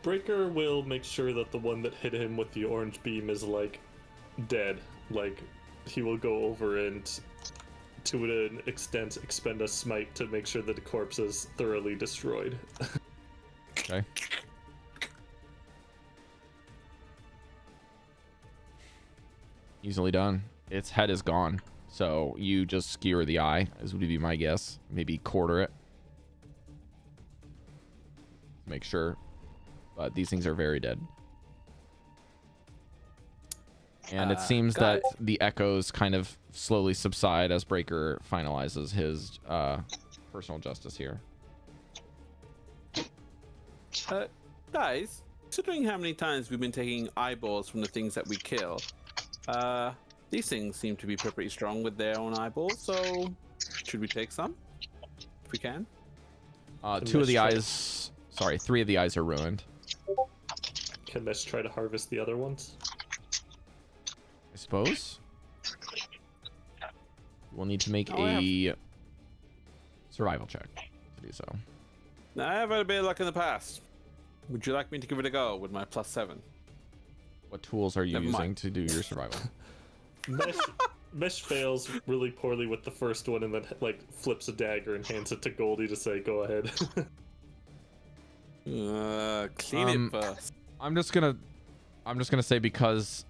Breker will make sure that the one that hit him with the orange beam is like dead. Like he will go over and to an extent expend a smite to make sure that the corpse is thoroughly destroyed. Okay. Easily done. Its head is gone. So you just skewer the eye, as would be my guess. Maybe quarter it. Make sure. But these things are very dead. And it seems got that the echoes kind of slowly subside as Breker finalizes his personal justice here. Guys, considering how many times we've been taking eyeballs from the things that we kill, these things seem to be pretty strong with their own eyeballs, so should we take some? If we can? Three of the eyes are ruined. Can Mesh try to harvest the other ones? I suppose. We'll need to make Oh, a survival check to do so. Now, I've had a bit of luck in the past. Would you like me to give it a go with my +7? What tools are you Never using mind. to do your survival? Mesh fails really poorly with the first one and then like flips a dagger and hands it to Goldy to say, "Go ahead." Clean it first. I'm just gonna say, because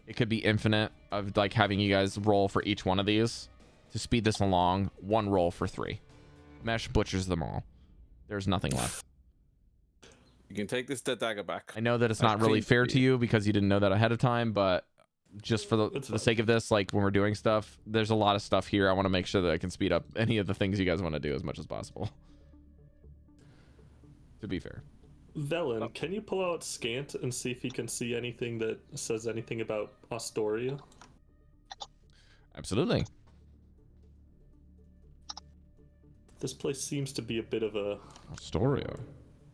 it could be infinite of like having you guys roll for each one of these to speed this along. One roll for 3. Mesh butchers them all. There's nothing left. You can take this dead dagger back. I know that it's not really fair to you because you didn't know that ahead of time, but just for It's the fine. sake of this, like when we're doing stuff, there's a lot of stuff here. I want to make sure that I can speed up any of the things you guys want to do as much as possible. To be fair. Velen, can you pull out Scant and see if he can see anything that says anything about Astoria? Absolutely. This place seems to be a bit of a Astoria.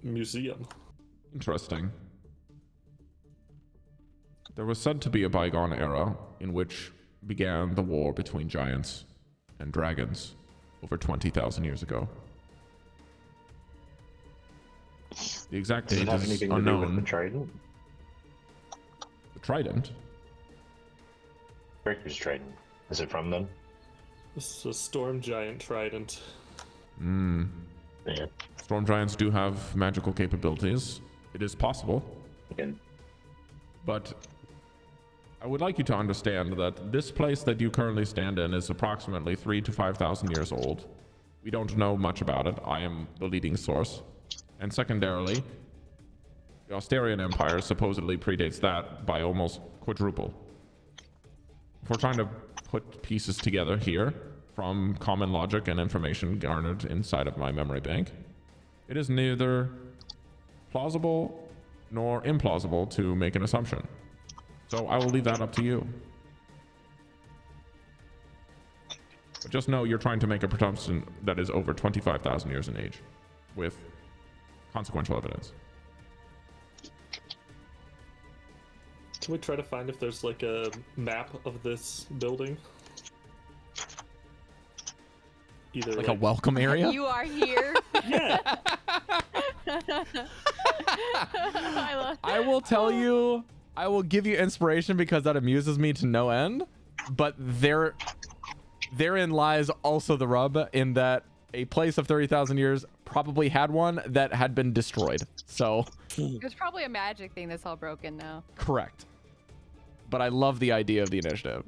museum. Interesting. There was said to be a bygone era in which began the war between giants and dragons over 20,000 years ago. The exact Does date it have is anything to do with the unknown. trident? The trident? Breker's trident. Is it from them? This is a storm giant trident. Hmm. Yeah. Storm giants do have magical capabilities. It is possible. Again. But I would like you to understand that this place that you currently stand in is approximately 3,000 to 5,000 years old. We don't know much about it. I am the leading source. And secondarily, the Astarian Empire supposedly predates that by almost quadruple. If we're trying to put pieces together here from common logic and information garnered inside of my memory bank, it is neither plausible nor implausible to make an assumption. So I will leave that up to you. But just know you're trying to make a presumption that is over 25,000 years in age with consequential evidence. Can we try to find if there's like a map of this building? Either Like a welcome area? You are here. Yeah. I love I will tell you, I will give you inspiration because that amuses me to no end. But therein lies also the rub in that a place of 30,000 years probably had one that had been destroyed. So, It was probably a magic thing that's all broken now. correct. But I love the idea of the initiative.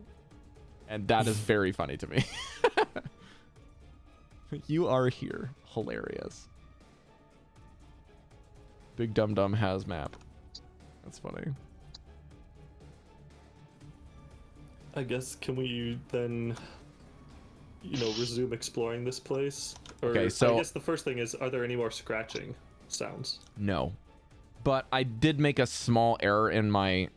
And that is very funny to me. You are here. Hilarious. Big Dum Dum has map. That's funny. I guess, can we then, resume exploring this place? Or, Okay, so- I guess the first thing is, are there any more scratching sounds? No. But I did make a small error in my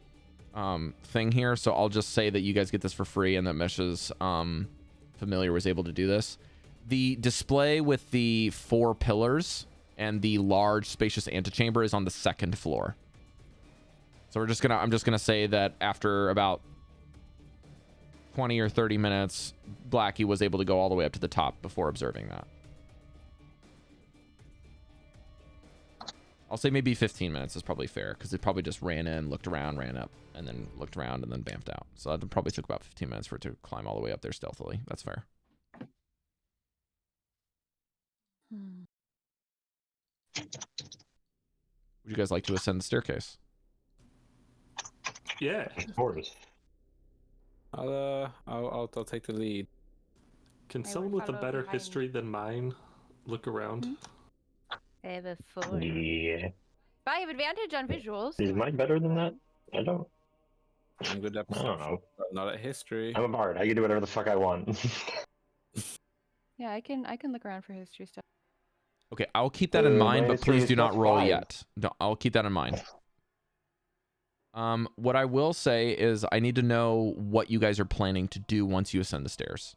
thing here, so I'll just say that you guys get this for free and that Mesh's familiar was able to do this. The display with the 4 pillars and the large spacious antechamber is on the 2nd floor. So I'm just gonna say that after about 20 or 30 minutes, Blackie was able to go all the way up to the top before observing that. I'll say maybe 15 minutes is probably fair, because it probably just ran in, looked around, ran up, and then looked around, and then bamfed out. So that probably took about 15 minutes for it to climb all the way up there stealthily. That's fair. Would you guys like to ascend the staircase? Yeah. Of course. I'll take the lead. Can I someone would with a follow better behind. history than mine look around? I have a 4. Yeah. But I have advantage on visuals. Is mine better than that? I don't. I'm good at I don't know. but not at history. I'm a bard. I can do whatever the fuck I want. Yeah, I can look around for history stuff. Okay, I'll keep that in mind, my but history please is do not plus roll 5. yet. No, I'll keep that in mind. What I will say is I need to know what you guys are planning to do once you ascend the stairs.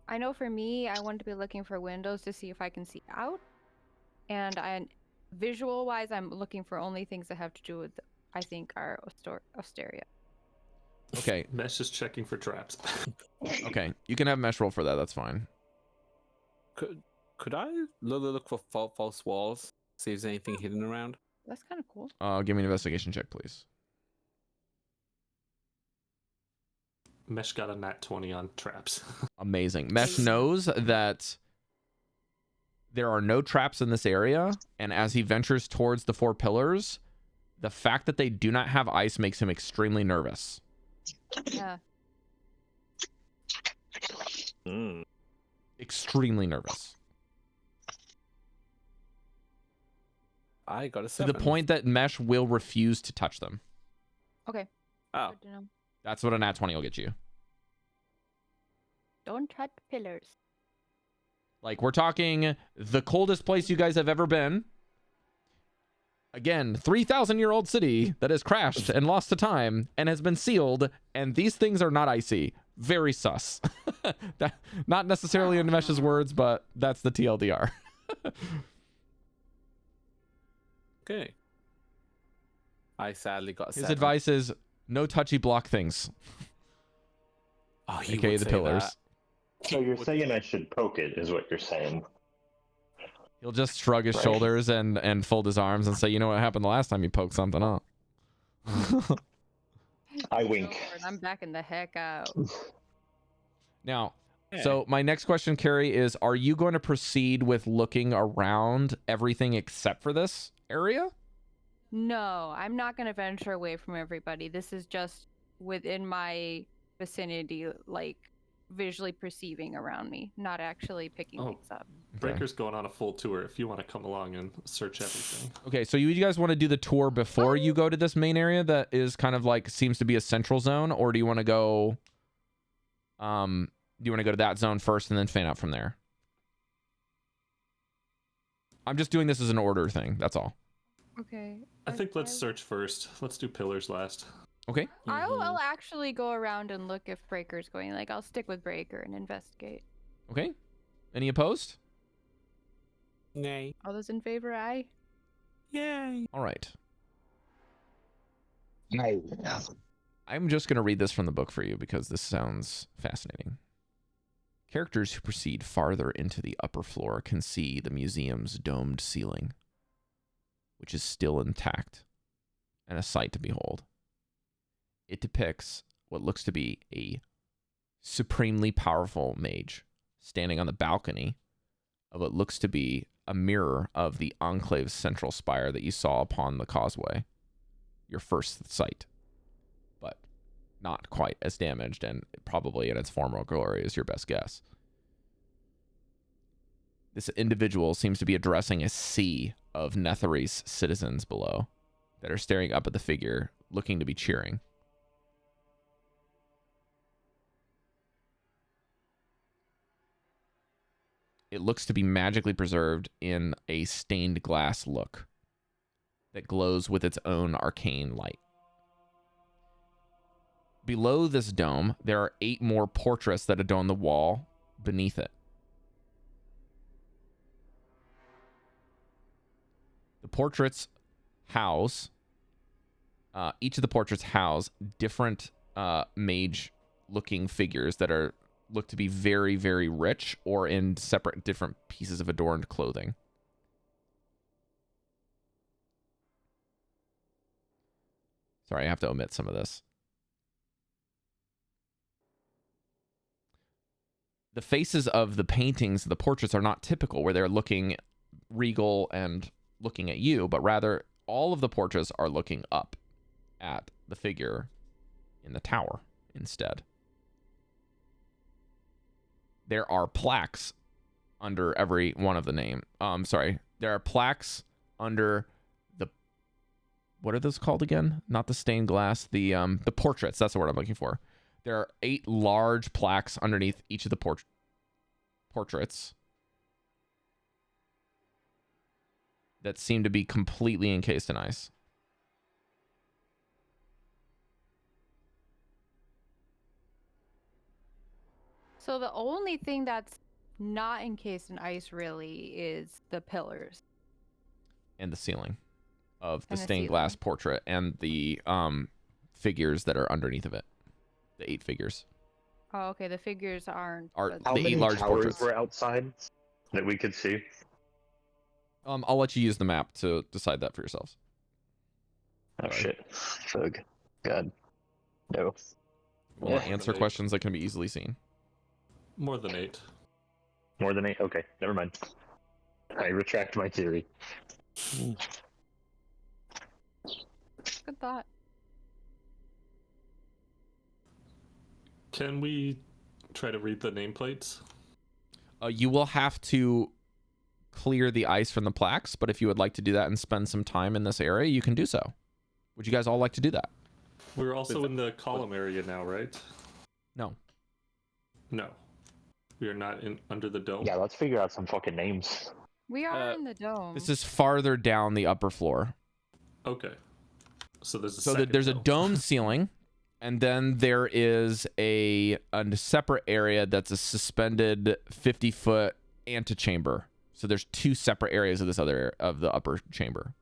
I know for me, I want to be looking for windows to see if I can see out. And visual-wise, I'm looking for only things that have to do with, I think, our Osteria. Okay, Mesh is checking for traps. okay. You can have mesh roll for that. That's fine. Could I look for false walls? See if there's anything hidden around? That's kind of cool. Give me an investigation check, please. Mesh got a nat 20 on traps. Amazing. Mesh knows that there are no traps in this area, and as he ventures towards the 4 pillars, the fact that they do not have ice makes him extremely nervous. Yeah. Extremely nervous. I got a To 7. the point that Mesh will refuse to touch them. Okay. Oh, Good to know. That's what a nat 20 will get you. Don't touch pillars. Like, we're talking the coldest place you guys have ever been. Again, 3,000-year-old city that has crashed and lost to time and has been sealed, and these things are not icy. very sus. Not necessarily in Mesh's words, but that's the TLDR. Okay. I sadly got His 7. advice is no touchy block things, Oh, he aka would the say pillars. that. So you're saying I should poke it, is what you're saying? He'll just shrug his Right. shoulders and fold his arms and say, you know what happened the last time you poked something up. I It's wink. over and I'm backing the heck out. Now, Yeah. so my next question, Cari, is are you going to proceed with looking around everything except for this area? No, I'm not going to venture away from everybody. This is just within my vicinity, like visually perceiving around me, not actually picking Oh. things up. Okay. Breker's going on a full tour if you want to come along and search everything. Okay, so you guys want to do the tour before you go to this main area that is kind of like seems to be a central zone, or do you want to go do you want to go to that zone first and then fan out from there? I'm just doing this as an order thing, that's all. Okay. I think let's search first. Let's do pillars last. Okay. I'll actually go around and look if Breker's going. Like, I'll stick with Breker and investigate. Okay. Any opposed? Nay. All those in favor, aye? Yay. All right. No. I'm just going to read this from the book for you because this sounds fascinating. Characters who proceed farther into the upper floor can see the museum's domed ceiling, which is still intact and a sight to behold. It depicts what looks to be a supremely powerful mage standing on the balcony of what looks to be a mirror of the Enclave's central spire that you saw upon the causeway, your first sight, but not quite as damaged and probably in its former glory is your best guess. This individual seems to be addressing a sea of Netherese citizens below that are staring up at the figure, looking to be cheering. It looks to be magically preserved in a stained glass look that glows with its own arcane light. Below this dome, there are 8 more portraits that adorn the wall beneath it. The portraits house, each of the portraits house different mage-looking figures that are look to be very, very rich or in separate different pieces of adorned clothing. Sorry, I have to omit some of this. The faces of the paintings, the portraits are not typical where they're looking regal and looking at you, but rather all of the portraits are looking up at the figure in the tower instead. There are plaques under every one of the name. There are plaques under the, what are those called again? Not the stained glass, the portraits. That's the word I'm looking for. There are 8 large plaques underneath each of the portraits that seem to be completely encased in ice. So the only thing that's not encased in ice really is the pillars. And the ceiling of the And the stained glass ceiling. portrait and the figures that are underneath of it. The 8 figures. Oh, okay. The figures aren't. Are but How the 8 many large towers portraits. were outside that we could see? I'll let you use the map to decide that for yourselves. Oh Sorry. shit. Fug. God. No. We'll not answer Eight. questions that can be easily seen. More than 8. More than 8? Okay, never mind. I retract my theory. Good thought. Can we try to read the nameplates? You will have to clear the ice from the plaques, but if you would like to do that and spend some time in this area, you can do so. Would you guys all like to do that? We're also in the column area now, right? No. No. We are not in under the dome. Yeah, let's figure out some fucking names. We are in the dome. This is farther down the upper floor. Okay. So there's a So second there's a dome. domed ceiling, And then there is a separate area that's a suspended 50-foot antechamber. So there's two separate areas of this other of the upper chamber.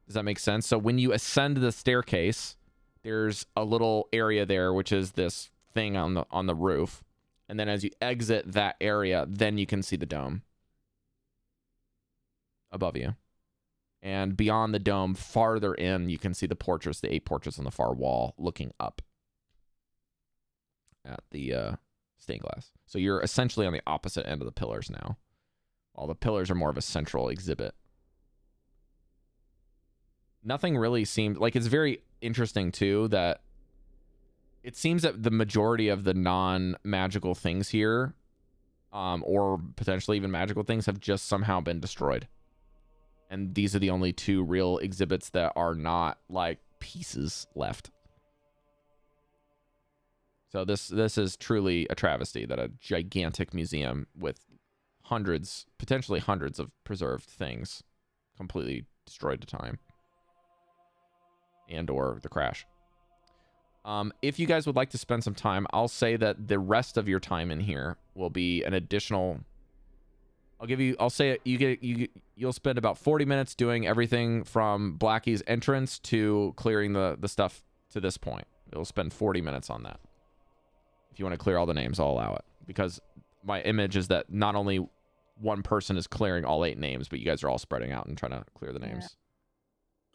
Does that make sense? So when you ascend the staircase, there's a little area there, which is this thing on the roof. And then as you exit that area, then you can see the dome above you. And beyond the dome, farther in, you can see the portraits, the 8 portraits on the far wall, looking up at the stained glass. So you're essentially on the opposite end of the pillars now. All the pillars are more of a central exhibit. Nothing really seemed like it's very interesting too that it seems that the majority of the non-magical things here, or potentially even magical things, have just somehow been destroyed. And these are the only 2 real exhibits that are not like pieces left. So this is truly a travesty that a gigantic museum with hundreds, potentially hundreds of preserved things completely destroyed to time. And or the crash. If you guys would like to spend some time, I'll say that the rest of your time in here will be an additional. I'll say you'll spend about 40 minutes doing everything from Blackie's entrance to clearing the stuff to this point. You'll spend 40 minutes on that. If you want to clear all the names, I'll allow it. Because my image is that not only one person is clearing all 8 names, but you guys are all spreading out and trying to clear the names.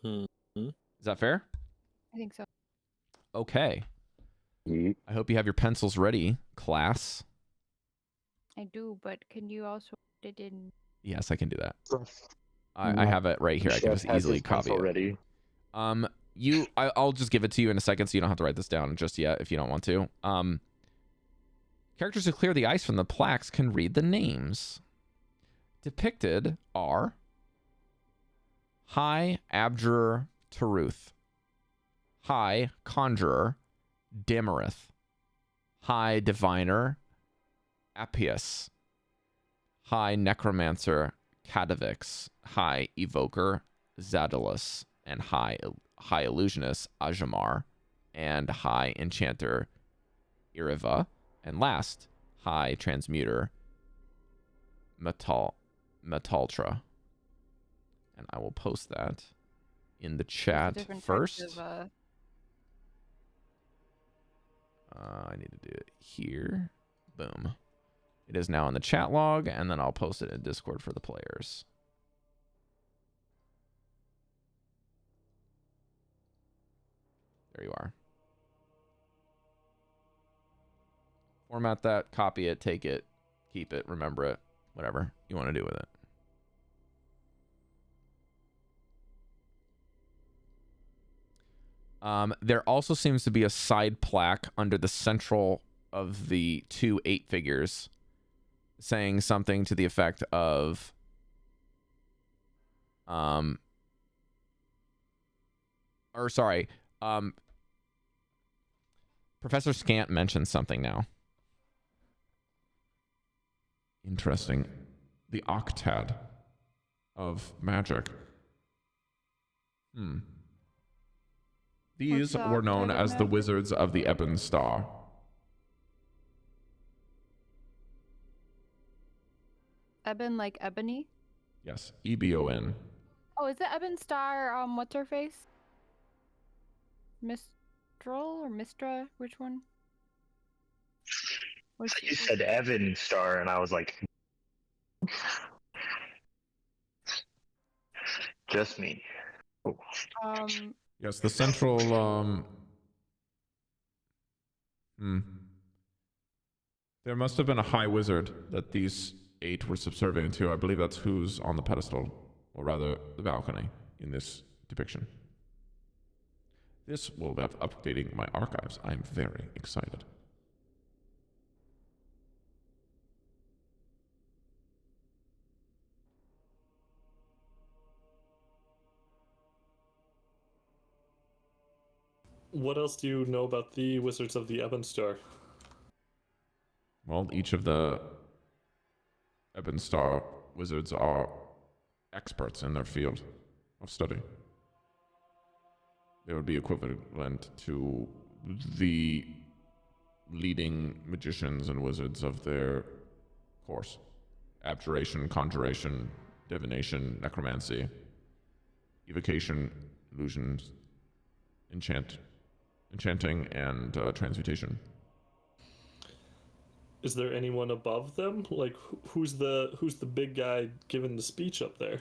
Mm-hmm. Is that fair? I think so. Okay. Yeet. I hope you have your pencils ready, class. I do, but can you also put it in? Yes, I can do that. I have it right here. I can Chef just has easily his copy pencil it. ready. I'll just give it to you in a second so you don't have to write this down just yet if you don't want to. Characters who clear the ice from the plaques can read the names. Depicted are High Abjurer Taruth, High Conjurer Demerith, High Diviner Appius, High Necromancer Cadavix, High Evoker Zadalus, and High Illusionist Ajamar, and High Enchanter Iriva, and last, High Transmuter Metaltra. And I will post that in the chat first. I need to do it here. Boom. It is now in the chat log, and then I'll post it in Discord for the players. There you are. Format that, copy it, take it, keep it, remember it, whatever you want to do with it. There also seems to be a side plaque under the central of the 2 8 figures saying something to the effect of Professor Scant mentioned something now. Interesting. The octad of magic. These What's the were known octad of as the magic? Wizards of the Ebon Star. Ebon, like ebony? Yes, EBON. Oh, is it Ebon Star? What's her face? Mistral or Mistra? Which one? Was You said Evan Star, and I was like, just me. Oh. Yes, the central. There must have been a high wizard that these 8 were subservient to. I believe that's who's on the pedestal, or rather, the balcony in this depiction. This will be updating my archives. I'm very excited. What else do you know about the Wizards of the Ebon Star? Well, each of the Ebon Star wizards are experts in their field of study. They would be equivalent to the leading magicians and wizards of their course. Abjuration, conjuration, divination, necromancy, evocation, illusions, enchanting, and transmutation. Is there anyone above them? Like, who's the big guy giving the speech up there?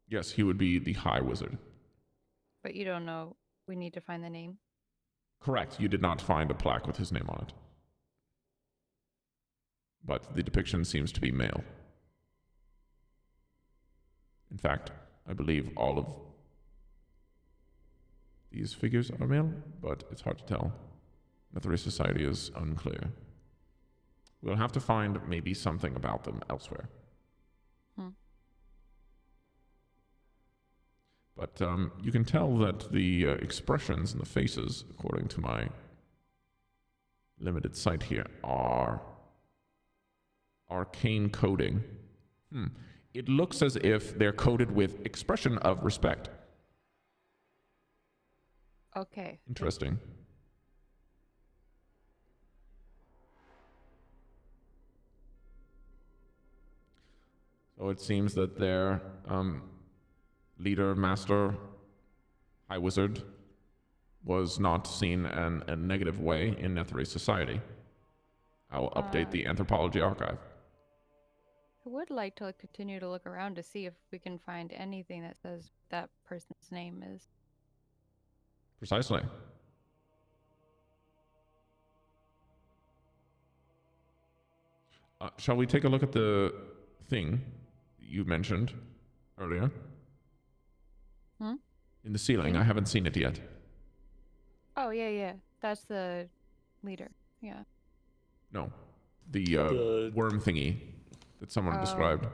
Yes, he would be the High Wizard. But you don't know. We need to find the name. Correct. You did not find a plaque with his name on it. But the depiction seems to be male. In fact, I believe all of these figures are male, but it's hard to tell. Netherese society is unclear. We'll have to find maybe something about them elsewhere. But you can tell that the expressions in the faces, according to my limited sight here, are arcane coding. It looks as if they're coded with expression of respect. Okay. Interesting. So it seems that their leader, master, high wizard, was not seen in a negative way in Netherese society. I'll update the anthropology archive. I would like to continue to look around to see if we can find anything that says that person's name is. Precisely. Shall we take a look at the thing you mentioned earlier? In the ceiling. I haven't seen it yet. Oh, yeah. That's the leader. Yeah. No. The worm thingy that someone described. I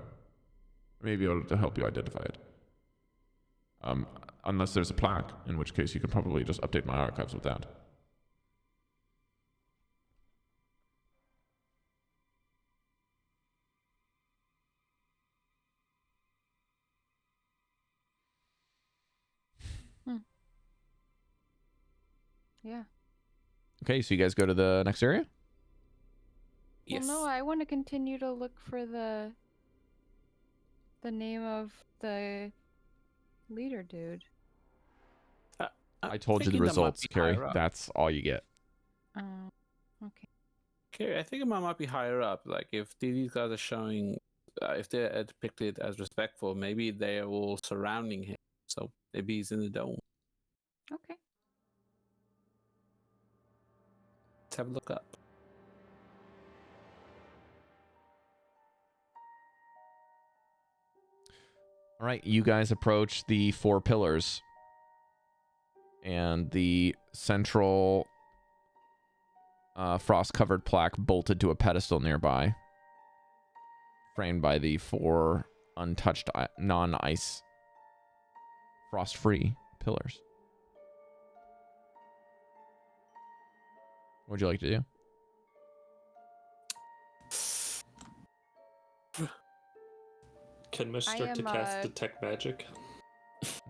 may be able to help you identify it. Unless there's a plaque, in which case you can probably just update my archives with that. Yeah. Okay, so you guys go to the next area? Yes. Well, no, I want to continue to look for the name of the leader dude. I told you the thinking that might results, be Cari. higher up. That's all you get. Okay. Okay, I think it might be higher up. Like, if these guys are showing, if they're depicted as respectful, maybe they are all surrounding him. So maybe he's in the dome. Okay. Let's have a look up. All right, you guys approach the 4 pillars. And the central frost-covered plaque bolted to a pedestal nearby, framed by the 4 untouched, non-ice, frost-free pillars. What would you like to do? Can Mesh I start to am, cast Detect Magic?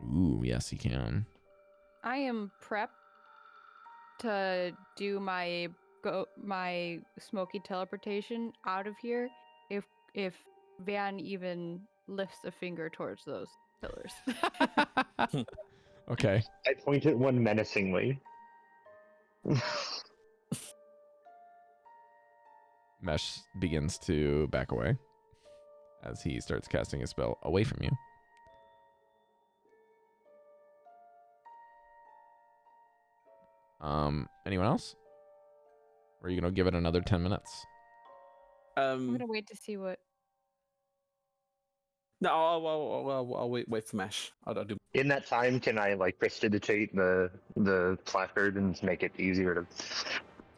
Ooh, yes, he can. I am prepped to do my smoky teleportation out of here if Van even lifts a finger towards those pillars. Okay. I point at one menacingly. Mesh begins to back away as he starts casting a spell away from you. Anyone else? Or are you gonna give it another 10 minutes? I'm gonna wait to see what. No, I'll wait for Mesh. I'll do. In that time, can I like prestidigitate the placard and make it easier to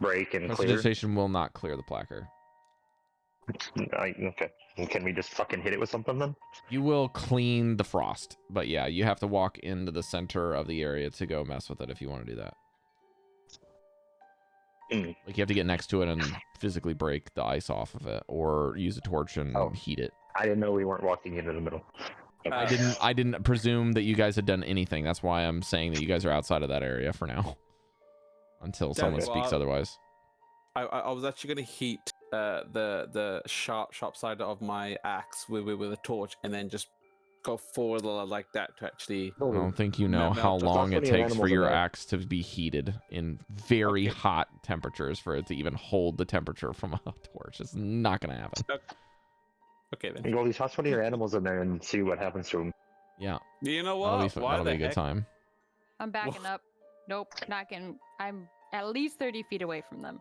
break and clear? Prestidigitation will not clear the placard. Okay. Can we just fucking hit it with something then? You will clean the frost, but yeah, you have to walk into the center of the area to go mess with it if you want to do that. Like you have to get next to it and physically break the ice off of it, or use a torch and heat it. I didn't know we weren't walking into the middle. I didn't presume that you guys had done anything. That's why I'm saying that you guys are outside of that area for now, until someone speaks otherwise. I was actually going to heat the sharp side of my axe with a torch, and then just go forward like that to actually. I don't think you know how long it takes for your axe to be heated in very hot temperatures for it to even hold the temperature from a torch. It's not going to happen. Okay then. You go toss one of your animals in there and see what happens to them. Yeah. You know what? That'll be a good time. I'm backing up. Nope, not getting. I'm at least 30 feet away from them.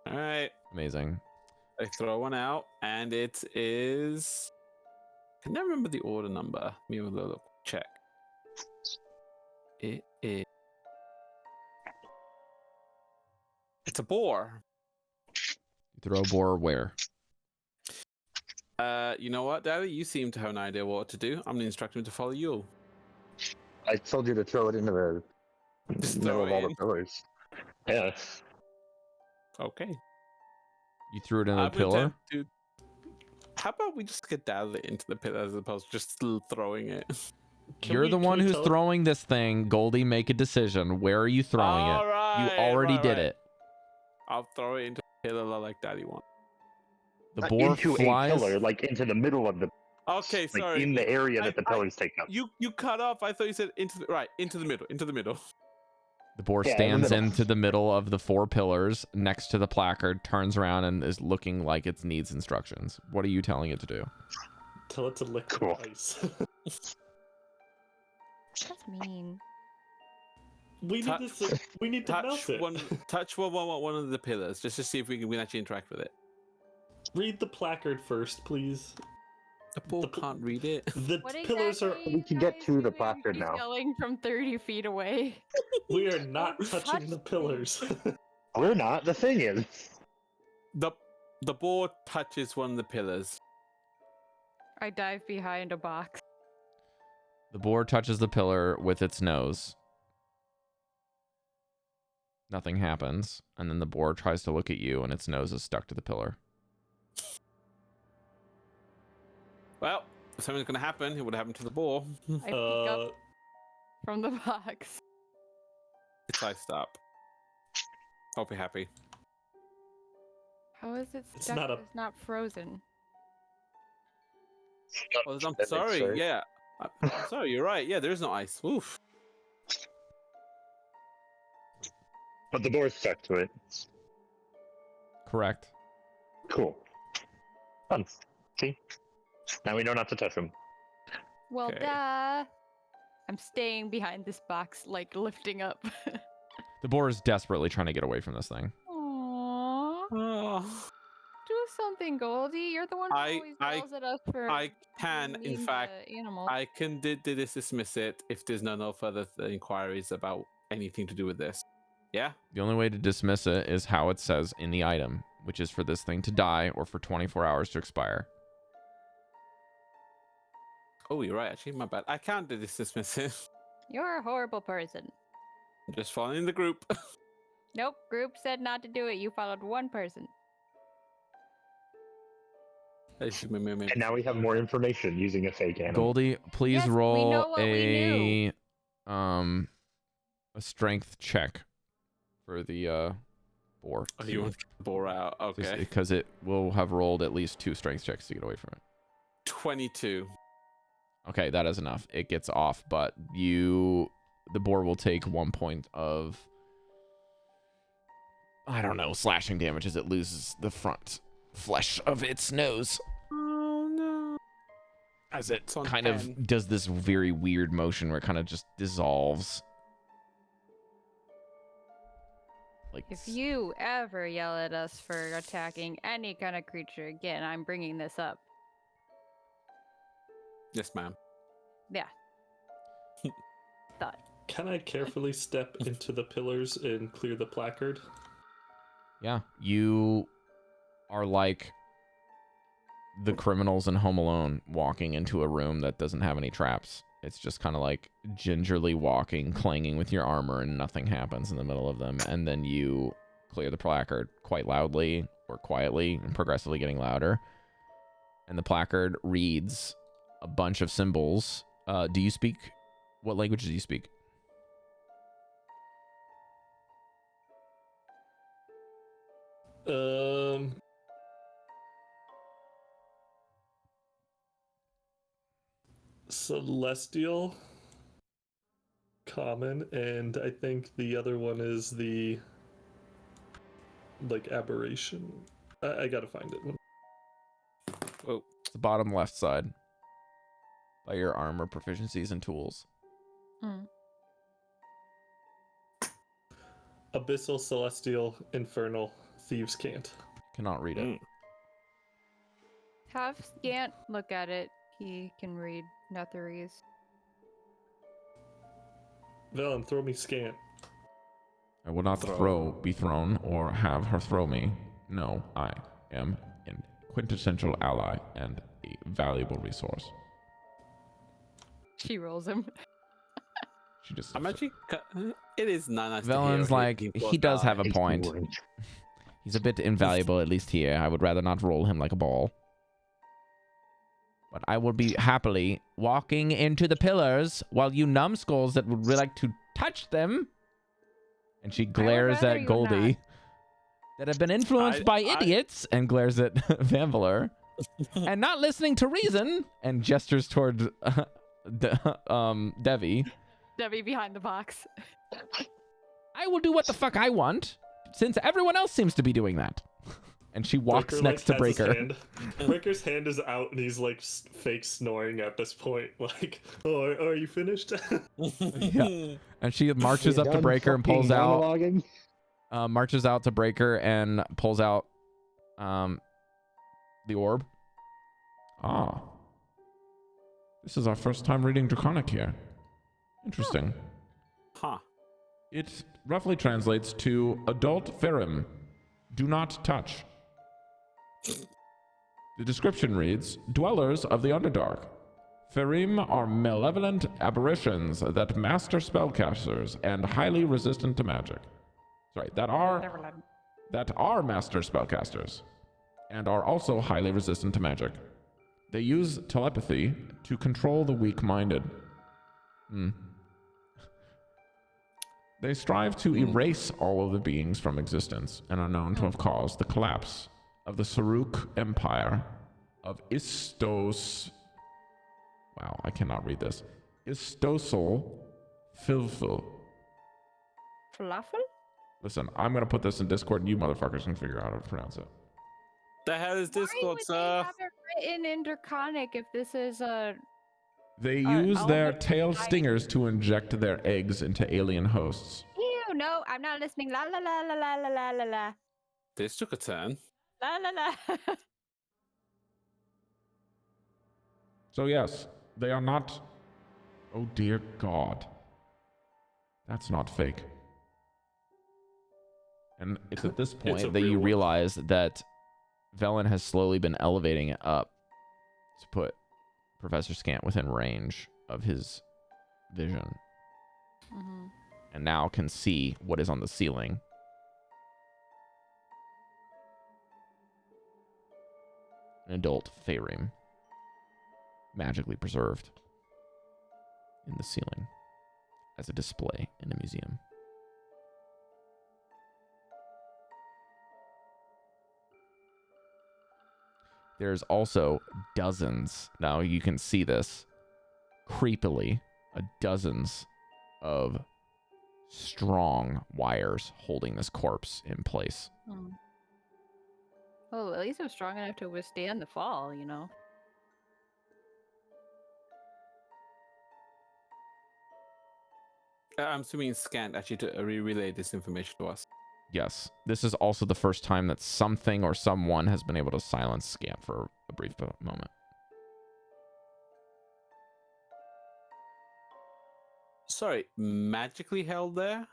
All right. Amazing. I throw one out, and it is. I can never remember the order number. Let me have a little check. It is. It's a boar. You throw a boar where? You know what, Daddy? You seem to have an idea what to do. I'm going to instruct him to follow you. I told you to throw it into the middle of all the pillars. Yeah. Okay. You threw it in the pillar? How about we just skedaddle it into the pillar as opposed to just throwing it? You're the one who's throwing this thing. Goldy, make a decision. Where are you throwing it? You already did it. I'll throw it into the pillar like Daddy wants. The boar into flies. A pillar, like into the middle of the. Okay, sorry. Like in the area that the pillars take up. You cut off. I thought you said into the middle. The boar stands into the middle of the 4 pillars next to the placard, turns around, and is looking like it needs instructions. What are you telling it to do? Tell it to lick cool. ice. That's mean. We need to melt it. Touch one of the pillars just to see if we can actually interact with it. Read the placard first, please. The boar can't read it. The pillars are. We can get to the placard He's now. yelling from 30 feet away. We are not touching the pillars. We're not. The thing is. The boar touches one of the pillars. I dive behind a box. The boar touches the pillar with its nose. Nothing happens, and then the boar tries to look at you, and its nose is stuck to the pillar. Well, if something's going to happen, it would happen to the boar. I pick up from the box. It's iced up. I'll be happy. How is it stuck? It's not frozen. Oh, I'm sorry. Yeah. I'm sorry, you're right. Yeah, there is no ice. Oof. But the boar's stuck to it. Correct. Cool. Fun. See? Now we don't have to touch them. Well, duh. I'm staying behind this box, like lifting up. The boar is desperately trying to get away from this thing. Aww. Do something, Goldy. You're the one who always yells at us for. I can, in fact, I can dismiss it if there's no further inquiries about anything to do with this. Yeah? The only way to dismiss it is how it says in the item, which is for this thing to die or for 24 hours to expire. Oh, you're right. Actually, my bad. I can't dismiss it. You're a horrible person. I'm just following the group. Nope. Group said not to do it. You followed one person. And now we have more information using a fake animal. Goldy, please roll a strength check for the boar. Oh, you want to get the boar out? Okay. Because it will have rolled at least 2 strength checks to get away from it. 22. Okay, that is enough. It gets off, but the boar will take 1 point of, I don't know, slashing damage as it loses the front flesh of its nose. Oh no. As it kind of does this very weird motion where it kind of just dissolves. Like, if you ever yell at us for attacking any kind of creature again, I'm bringing this up. Yes, ma'am. Yeah. Thought. Can I carefully step into the pillars and clear the placard? Yeah, you are like the criminals in Home Alone walking into a room that doesn't have any traps. It's just kind of like gingerly walking, clanging with your armor, and nothing happens in the middle of them. And then you clear the placard quite loudly or quietly and progressively getting louder. And the placard reads, a bunch of symbols. Do you speak? What language do you speak? Celestial, common, and I think the other one is the like aberration. I gotta find it. Oh, It's the bottom left side by your armor proficiencies and tools. Abyssal, celestial, infernal, thieves can't. Cannot read it. Have Scant look at it. He can read Netherese. Velen, throw me scant. I will not be thrown, or have her throw me. No, I am a quintessential ally and a valuable resource. She rolls him. She just. I'm actually. It is not nice. Velen's to hear like, he does have a point. He's a bit invaluable, at least here. I would rather not roll him like a ball. But I will be happily walking into the pillars while you numbskulls that would like to touch them. And she glares rather at you Goldy not. that have been influenced by idiots and glares at Vanvalor and not listening to reason and gestures toward Devii. Devii behind the box. I will do what the fuck I want since everyone else seems to be doing that. And she walks Breker, next like, to has his Breker. hand. Breker's hand is out and he's like fake snoring at this point. Like, oh, are you finished? Yeah. And she marches up to Breker and pulls out. Marches out to Breker and pulls out the orb. Ah. This is our first time reading Draconic here. Interesting. Huh. It roughly translates to adult Ferim. Do not touch. The description reads, Dwellers of the Underdark. Ferim are malevolent aberrations that master spellcasters and highly resistant to magic. Sorry, that are master spellcasters and are also highly resistant to magic. They use telepathy to control the weak-minded. They strive to erase all of the beings from existence and are known to have caused the collapse of the Saruk Empire of Istos. Wow, I cannot read this. Istosol Filfil. Falafel? Listen, I'm going to put this in Discord and you motherfuckers can figure out how to pronounce it. The hell is Why Discord, would sir? they have it written in Draconic if this is a... They use their element tail of life. stingers to inject their eggs into alien hosts. Ew, no, I'm not listening. La la la la la la la la la. This took a turn. La la la. So yes, they are not... Oh dear God. That's not fake. And it's at this It's point a that you real one. realize that Velen has slowly been elevating it up to put Professor Scant within range of his vision. And now can see what is on the ceiling. An adult Faerun, magically preserved in the ceiling as a display in a museum. There's also dozens, now you can see this creepily, dozens of strong wires holding this corpse in place. Well, at least I'm strong enough to withstand the fall, you know. I'm assuming Scant actually to relay this information to us. Yes, this is also the first time that something or someone has been able to silence Scant for a brief moment. Sorry, magically held there?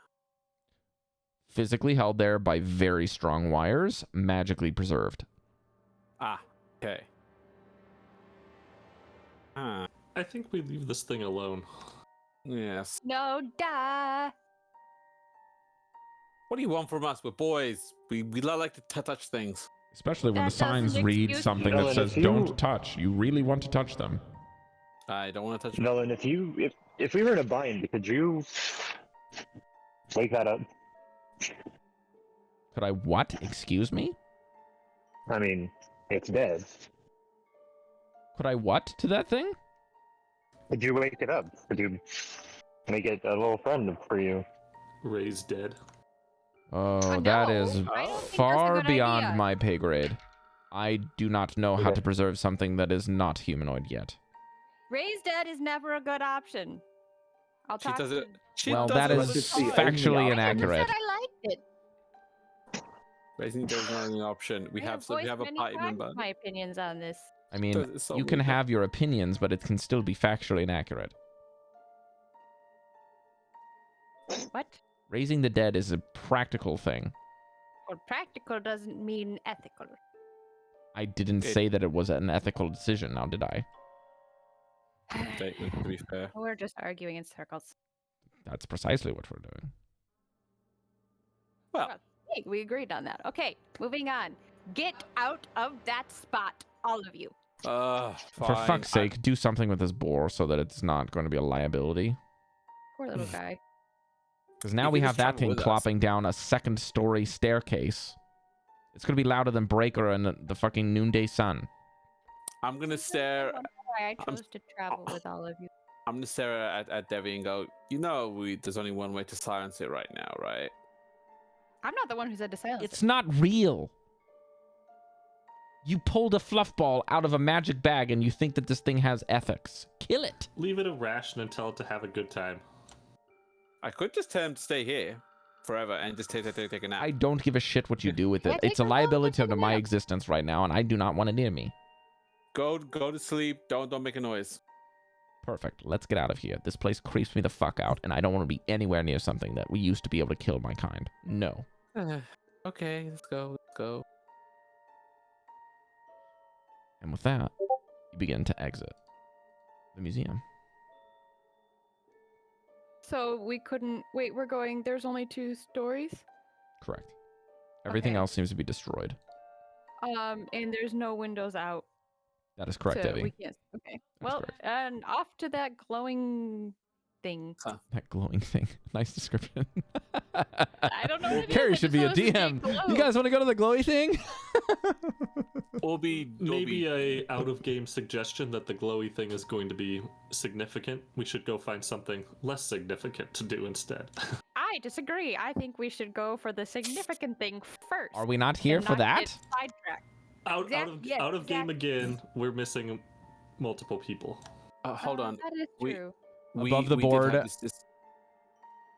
Physically held there by very strong wires, magically preserved. Ah, okay. I think we leave this thing alone. Yes. No, duh. What do you want from us? We're boys. We like to touch things. Especially when That the signs doesn't read excuse something you. that says If you- don't touch. You really want to touch them. I don't want to touch. Dallan, if we were in a bind, could you wake that up? Could I what? Excuse me? I mean, it's dead. Could I what to that thing? Could you wake it up? Could you make it a little friend for you? Raised dead. Oh, that No, is I don't think that's a far good beyond idea. my pay grade. I do not know how Okay. to preserve something that is not humanoid yet. Raised dead is never a good option. I'll She talk does to it. She Well, does that it all is the It's the time. only factually option. I never inaccurate. said I liked it. Raising dead is not an option. We I have voiced a many party times member. my opinions on this. I mean, Does it so you can weird. have your opinions, but it can still be factually inaccurate. What? Raising the dead is a practical thing. Well, practical doesn't mean ethical. I didn't It- say that it was an ethical decision, now did I? Statement, to be fair. We're just arguing in circles. That's precisely what we're doing. Well, Hey, we agreed on that. Okay, moving on. Get out of that spot, all of you. For fuck's sake, do something with this boar so that it's not going to be a liability. Poor little guy. Because now You we can have just that travel thing with us. clopping down a second-story staircase. It's going to be louder than Breker and the fucking noonday sun. I'm gonna stare. Why I chose to travel with all of you. I'm gonna stare at Devii and go. There's only one way to silence it right now, right? I'm not the one who said to silence It's it. not real. You pulled a fluff ball out of a magic bag and you think that this thing has ethics. Kill it. Leave it a ration and tell it to have a good time. I could just tell him to stay here forever and just take a nap. I don't give a shit what you do with Yeah, it. take It's a a little liability bit to my nap. existence right now, and I do not want it near me. Go to sleep. Don't make a noise. Perfect. Let's get out of here. This place creeps me the fuck out, and I don't want to be anywhere near something that we used to be able to kill my kind. No. Okay, let's go. Let's go. And with that, you begin to exit the museum. So we couldn't wait. We're going. There's only 2 stories. Correct. Everything Okay. else seems to be destroyed. And there's no windows out. That is correct, so Devii. we can't. Okay. That's Well, correct. and off to that glowing thing. That glowing thing. Nice description. I don't know what it is, Cari I should just be a noticed it DM. glow. You guys want to go to the glowy thing? Maybe a out-of-game suggestion that the glowy thing is going to be significant. We should go find something less significant to do instead. I disagree. I think we should go for the significant thing first. Are we not here and for not that? get sidetracked. Yes, Out of game exactly. again. We're missing multiple people. Hold on. That is We- true. Above the we did have board.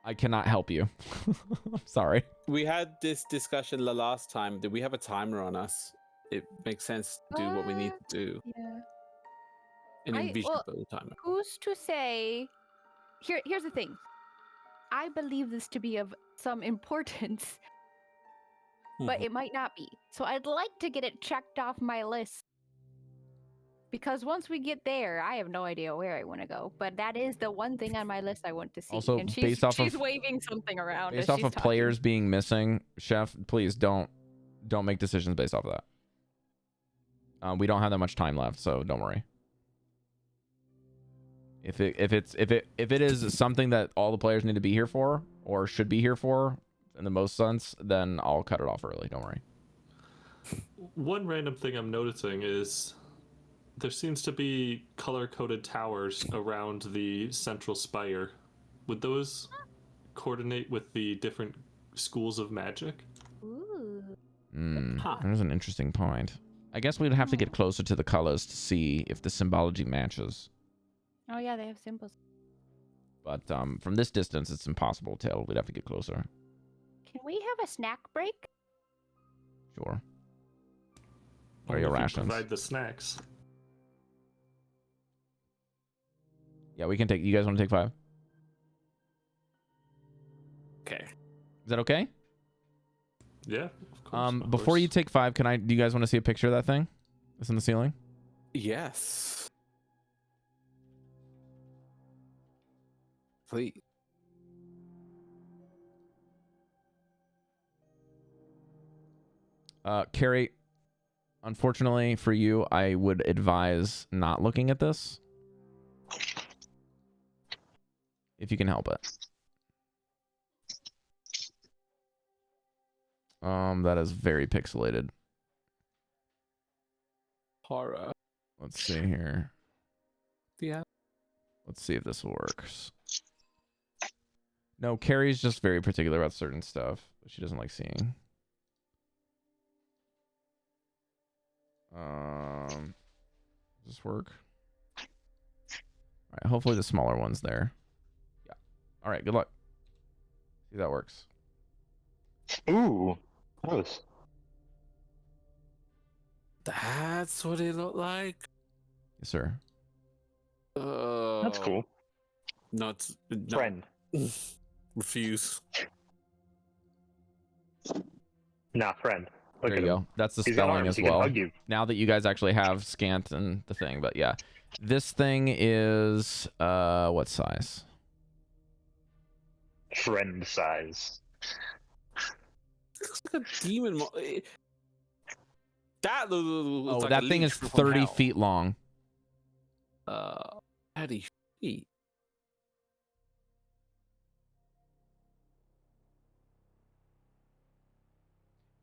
I cannot help you. I'm sorry. We had this discussion the last time. Did we have a timer on us? It makes sense to do what we need to do. Yeah. An well, invisible timer. Who's to say? Here's the thing. I believe this to be of some importance, but Mhm. it might not be. So I'd like to get it checked off my list. Because once we get there, I have no idea where I want to go. But that is the one thing on my list I want to see. Also, and based off she's of- waving something around. Based as off she's of talking. players being missing, Chef, please don't make decisions based off of that. We don't have that much time left, so don't worry. If it is something that all the players need to be here for or should be here for in the most sense, then I'll cut it off early. Don't worry. One random thing I'm noticing is there seems to be color-coded towers around the central spire. Would those coordinate with the different schools of magic? Ooh. Huh. That was an interesting point. I guess we'd have to get closer to the colors to see if the symbology matches. Oh yeah, they have symbols. But from this distance, it's impossible to tell. We'd have to get closer. Can we have a snack break? Sure. What are Only your if you rations? Provide the snacks. Yeah, we can take. You guys want to take 5? Okay. Is that okay? Yeah. Of course, of Before course. you take 5, do you guys want to see a picture of that thing? That's in the ceiling. Yes. Please. Cari, unfortunately for you, I would advise not looking at this. if you can help it. That is very pixelated. Horror. Let's see here. Yeah. Let's see if this works. No, Cari's just very particular about certain stuff that she doesn't like seeing. Does this work? All right, hopefully the smaller one's there. Yeah. All right, good luck. See if that works. Ooh, close. That's what it looked like. Yes, sir. That's cool. Not Friend. Refuse. Nah, friend. Look There at you him. go. That's the He's got spelling arms. as He can well. hug you. Now that you guys actually have scant and the thing, but yeah. This thing is what size? Friend size. Looks like a demon. That looks Oh, like that a thing leech is from 30 hell. feet long. 30 feet.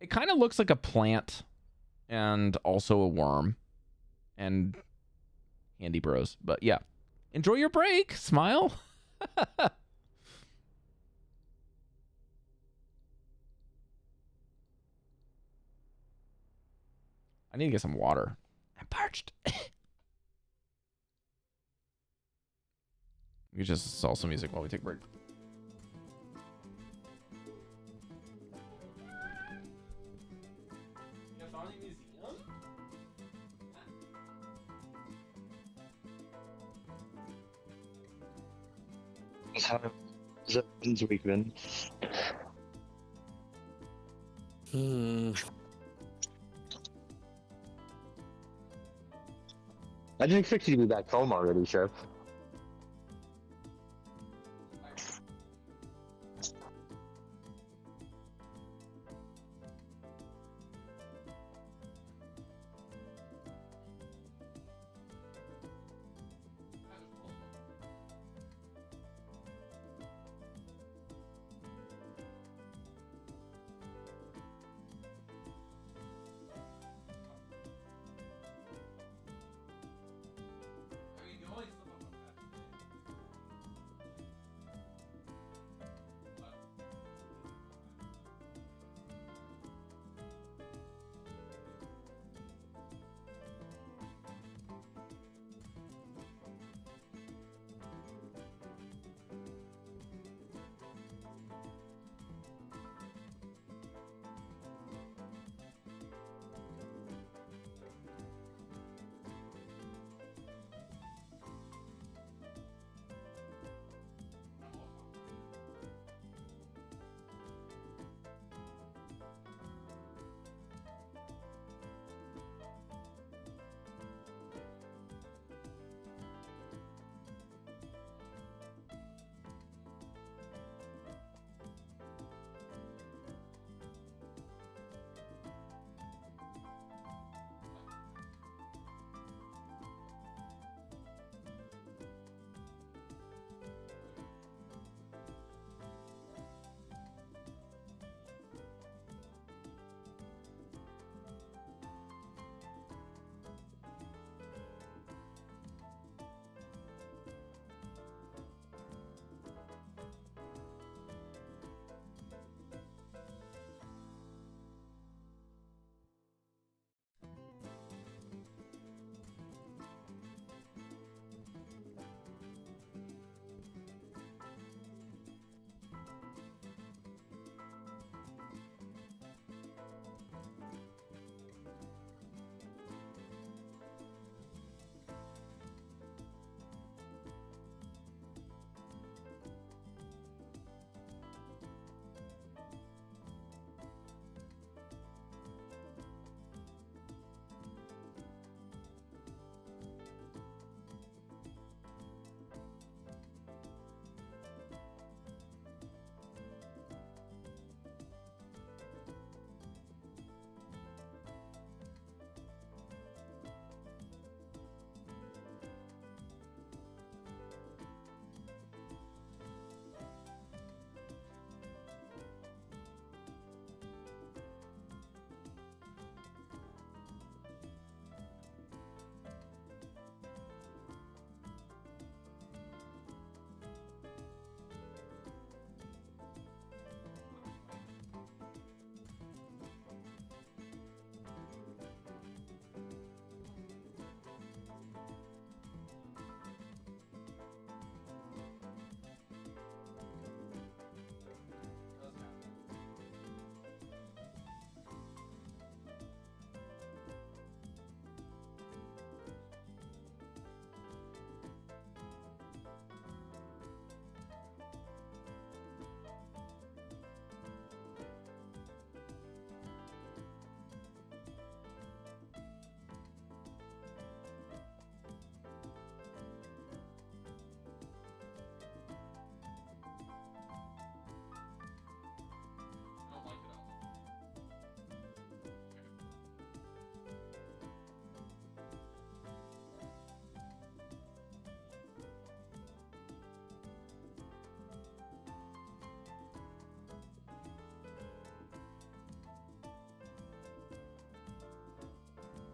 It kind of looks like a plant and also a worm and handy bros. But yeah, enjoy your break. Smile. I need to get some water. I'm parched. We just saw some music while we take a break. How's everyone's week been? I didn't expect you to be back home already, Chef.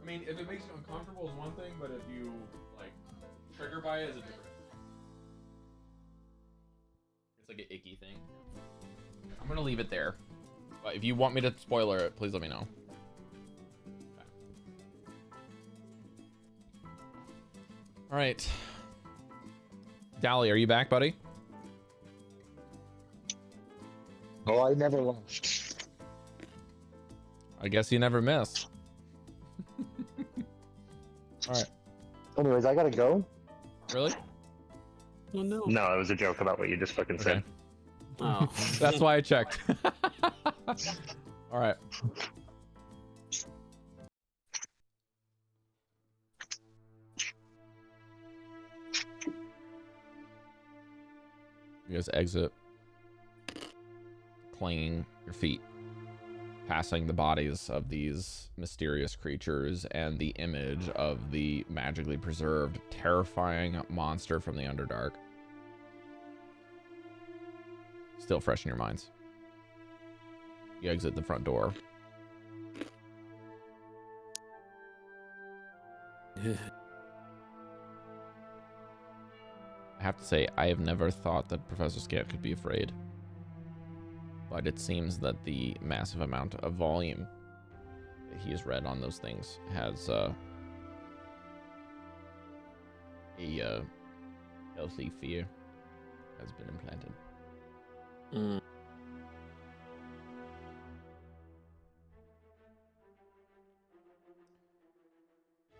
I mean, if it makes you uncomfortable is one thing, but if you like trigger by it is a different. It's like an icky thing. I'm gonna leave it there. But if you want me to spoiler it, please let me know. All right. Dally, are you back, buddy? Oh, I never left. I guess you never miss. All right. Anyways, I gotta go. Really? Oh no. No, it was a joke about what you just fucking said. Okay. Oh. That's why I checked. All right. You guys exit, clanging your feet, passing the bodies of these mysterious creatures and the image of the magically preserved, terrifying monster from the Underdark. Still fresh in your minds. You exit the front door. I have to say, I have never thought that Professor Scant could be afraid. But it seems that the massive amount of volume that he has read on those things has a healthy fear has been implanted. Mm.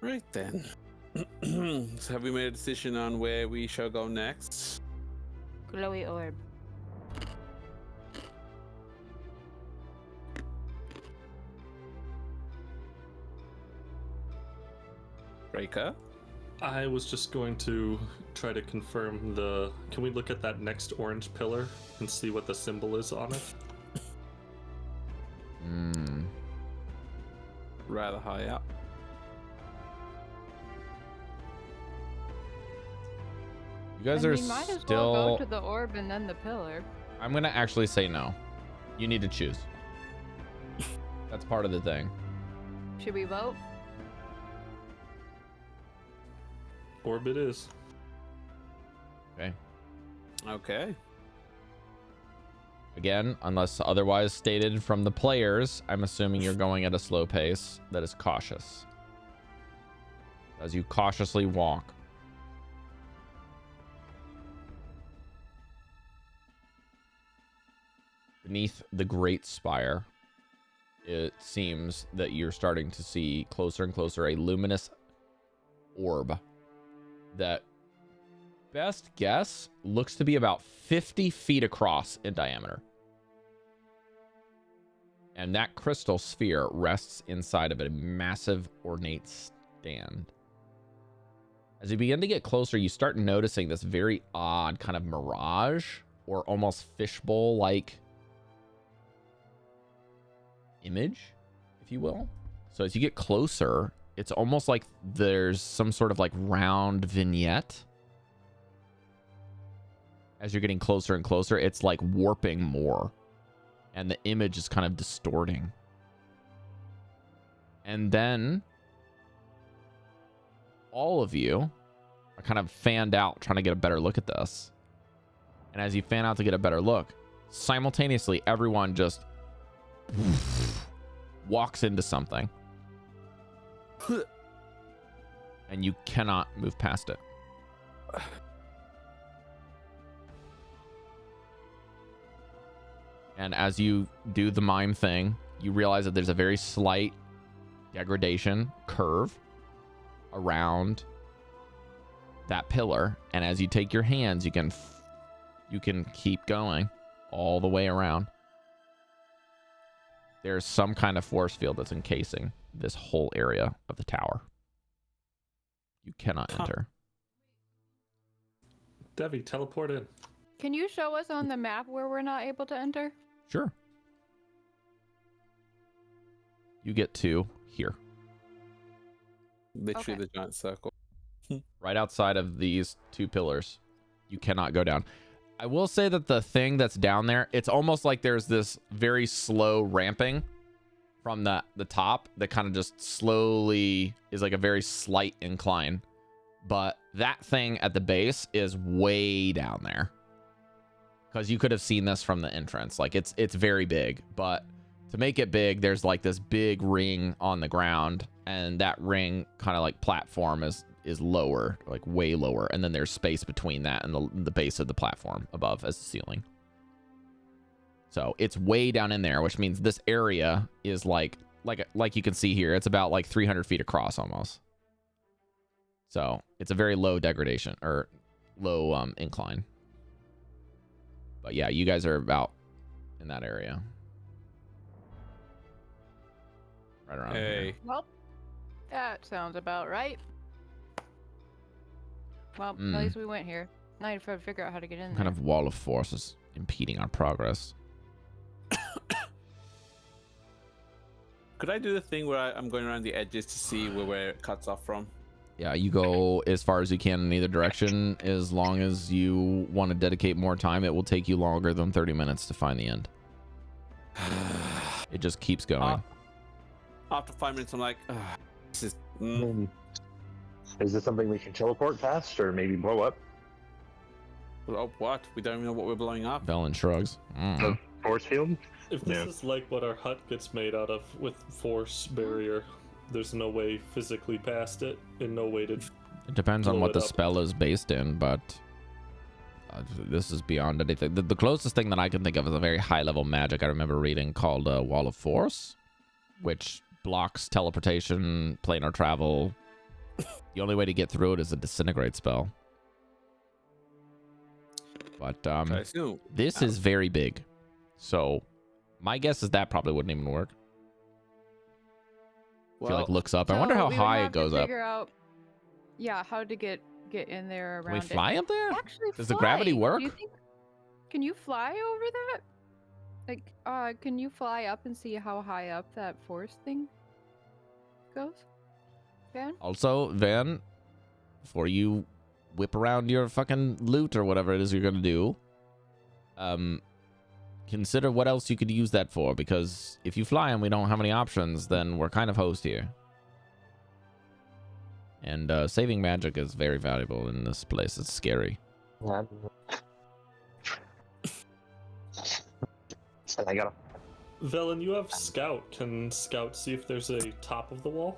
Right then. So have we made a decision on where we shall go next? Glowy orb. Breker? I was just going to try to confirm the... Can we look at that next orange pillar and see what the symbol is on it? Rather high up. You guys I are mean, might as still... well go to the orb and then the pillar. I'm going to actually say no. You need to choose. That's part of the thing. Should we vote? Orb it is. Okay. Okay. Again, unless otherwise stated from the players, I'm assuming you're going at a slow pace that is cautious. As you cautiously walk. Beneath the Great Spire, it seems that you're starting to see closer and closer a luminous orb that, best guess, looks to be about 50 feet across in diameter. And that crystal sphere rests inside of a massive ornate stand. As you begin to get closer, you start noticing this very odd kind of mirage or almost fishbowl-like image, if you will. So as you get closer, it's almost like there's some sort of like round vignette. As you're getting closer and closer, it's like warping more. And the image is kind of distorting. And then all of you are kind of fanned out trying to get a better look at this. And as you fan out to get a better look, simultaneously everyone just walks into something. And you cannot move past it. And as you do the mime thing, you realize that there's a very slight degradation curve around that pillar. And as you take your hands, you can keep going all the way around. There's some kind of force field that's encasing this whole area of the tower. You cannot enter. Devii, teleport in. Can you show us on the map where we're not able to enter? Sure. You get to here. Literally Okay. the giant circle. Right outside of these two pillars. You cannot go down. I will say that the thing that's down there, it's almost like there's this very slow ramping from the top that kind of just slowly is like a very slight incline. But that thing at the base is way down there. Because you could have seen this from the entrance. Like it's very big. But to make it big, there's like this big ring on the ground. And that ring kind of like platform is lower, like way lower. And then there's space between that and the base of the platform above as the ceiling. So it's way down in there, which means this area is like you can see here, it's about like 300 feet across almost. So it's a very low degradation or low incline. But yeah, you guys are about in that area. Right around here. Well, that sounds about right. Well, at least we went here. Now you have to figure out how to get in there. Kind of wall of force is impeding our progress. Could I do the thing where I'm going around the edges to see where it cuts off from? Yeah, you go as far as you can in either direction. As long as you want to dedicate more time, it will take you longer than 30 minutes to find the end. It just keeps going. After 5 minutes, I'm like, this is... Is this something we can teleport past or maybe blow up? Oh, what? We don't even know what we're blowing up. Dallan shrugs. A force field? If this is like what our hut gets made out of with force barrier, there's no way physically past it and no way to... It depends on what the spell is based in, but this is beyond anything. The closest thing that I can think of is a very high-level magic I remember reading called Wall of Force, which blocks teleportation, planar travel. The only way to get through it is a disintegrate spell. But this is very big. So my guess is that probably wouldn't even work. If you like looks up. I wonder how high it goes up. Yeah, how to get in there around Can we fly up there? Actually, Does the gravity work? Can you fly over that? Like, can you fly up and see how high up that force thing goes? Van? Also, Van, before you whip around your fucking loot or whatever it is you're gonna do, consider what else you could use that for, because if you fly and we don't have any options, then we're kind of hosed here. And saving magic is very valuable in this place. It's scary. I got Velen, you have Scout. Can Scout see if there's a top of the wall?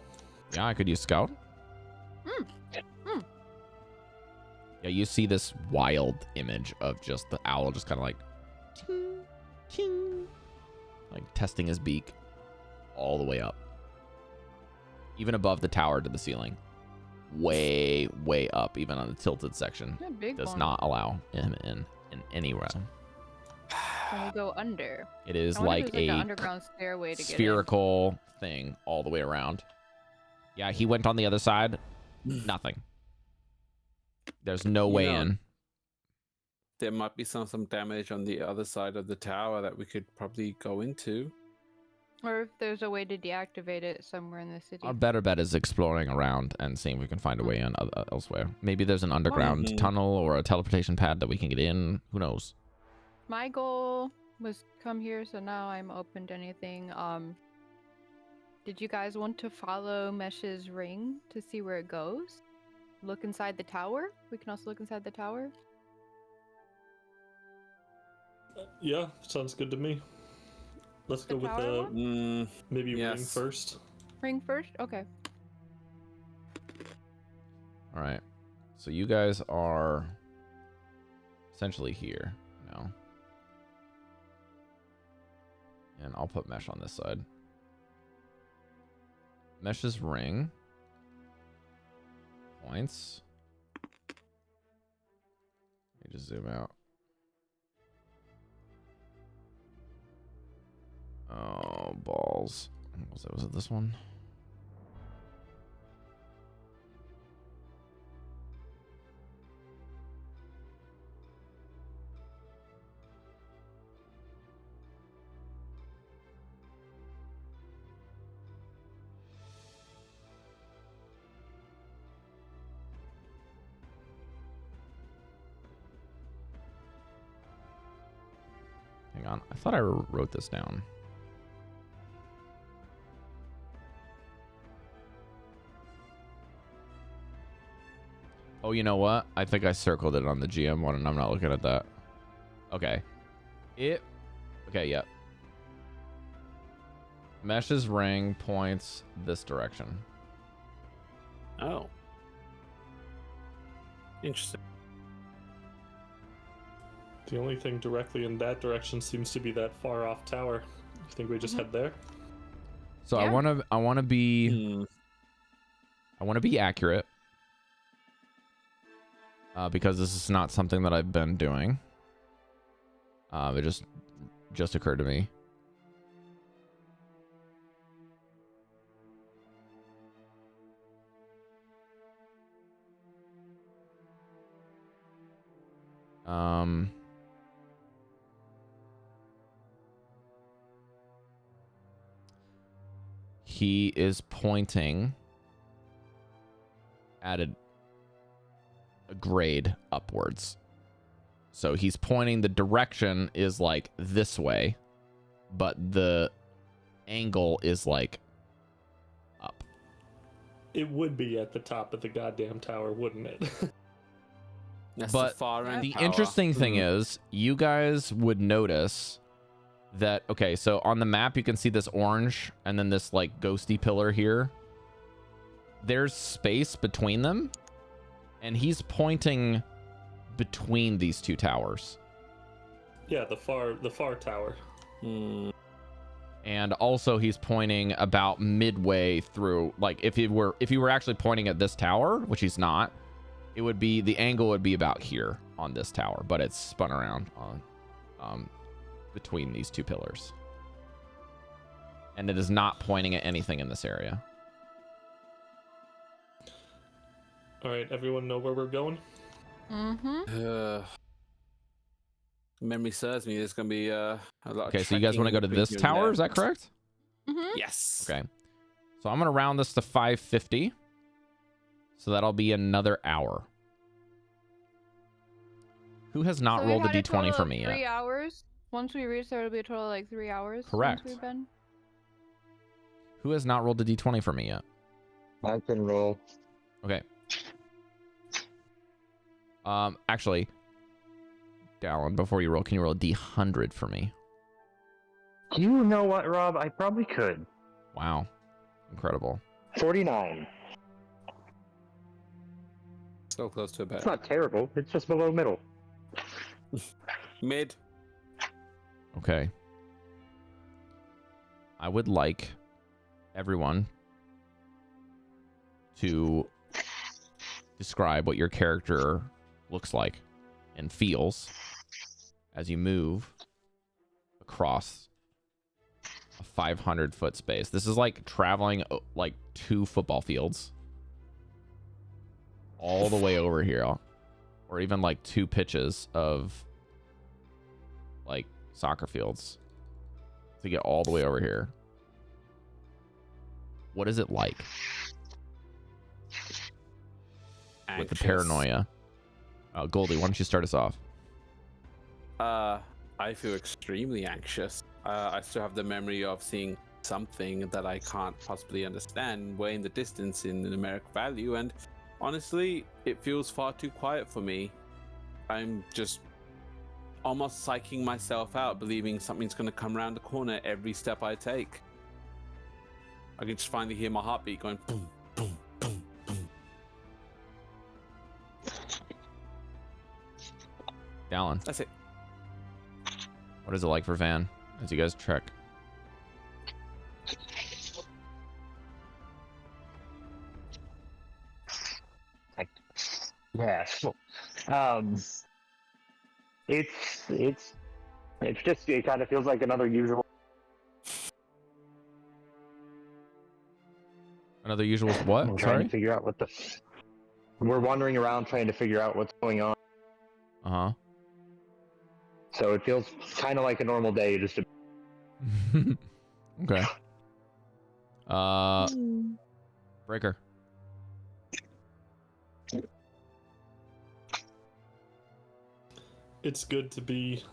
Yeah, I could use Scout. Yeah, you see this wild image of just the owl just kind of like ting, ting, like testing his beak all the way up, even above the tower to the ceiling, way up, even on the tilted section. Does not allow him in any realm. Can we go under? It is like an a underground stairway to spherical thing all the way around. Yeah, he went on the other side. Nothing. There's no way in. There might be some damage on the other side of the tower that we could probably go into. Or if there's a way to deactivate it somewhere in the city. Our better bet is exploring around and seeing if we can find a way in elsewhere. Maybe there's an underground tunnel or a teleportation pad that we can get in. Who knows? My goal was come here, so now I'm open to anything. Did you guys want to follow Mesh's ring to see where it goes? Look inside the tower? We can also look inside the tower. Yeah, sounds good to me. Let's go with the maybe ring first. Ring first? Okay. All right. So you guys are essentially here now. And I'll put Mesh on this side. Mesh's ring. Points. Let me just zoom out. Oh, balls. Was it this one? Hang on. I thought I wrote this down. Oh, you know what? I think I circled it on the GM one, and I'm not looking at that. Okay. Okay, yeah. Mesh's ring points this direction. Oh. Interesting. The only thing directly in that direction seems to be that far off tower. You think we just head there? So Yeah. I want to be accurate. Because this is not something that I've been doing. It just occurred to me. He is pointing at a grade upwards. So he's pointing, the direction is like this way, but the angle is like up. It would be at the top of the goddamn tower, wouldn't it? That's But the far end The tower. interesting thing is, you guys would notice that, okay, so on the map you can see this orange and then this like ghosty pillar here. There's space between them, and he's pointing between these two towers. Yeah, the far tower. And also he's pointing about midway through, like if he were actually pointing at this tower, which he's not, it would be, the angle would be about here on this tower, but it's spun around on between these two pillars. And it is not pointing at anything in this area. All right, everyone know where we're going? Memory serves me. There's gonna be a lot. Okay, of so you guys want to go to trekking this between tower? there. Is that correct? Yes. Okay. So I'm going to round this to 550. So that'll be another hour. Who has not So we rolled a had d20 total for of me 3 yet? hours. Once we reach there, it'll be a total of like 3 hours. Correct. Since we've been. Who has not rolled a d20 for me yet? I can roll. Okay. Actually, Dallan, before you roll, can you roll a d100 for me? You know what, Rob? I probably could. Wow. Incredible. 49. So close to a bet. It's not terrible. It's just below middle. Mid. Okay. I would like everyone to describe what your character looks like and feels as you move across a 500-foot space. This is like traveling like 2 football fields all the way over here, or even like 2 pitches of like soccer fields to get all the way over here. What is it like with the Anxious. paranoia? Goldy, why don't you start us off? I feel extremely anxious. I still have the memory of seeing something that I can't possibly understand way in the distance in numeric value, and honestly, it feels far too quiet for me. I'm just almost psyching myself out, believing something's going to come around the corner every step I take. I can just finally hear my heartbeat going boom, boom, boom, boom. Dallan, That's it. what is it like for Van as you guys trek? Yeah. It's just, it kind of feels like another usual. Another usual what? Trying Sorry? to figure out what the. We're wandering around trying to figure out what's going on. Uh-huh. So it feels kind of like a normal day, just. Okay. Breker. It's good to be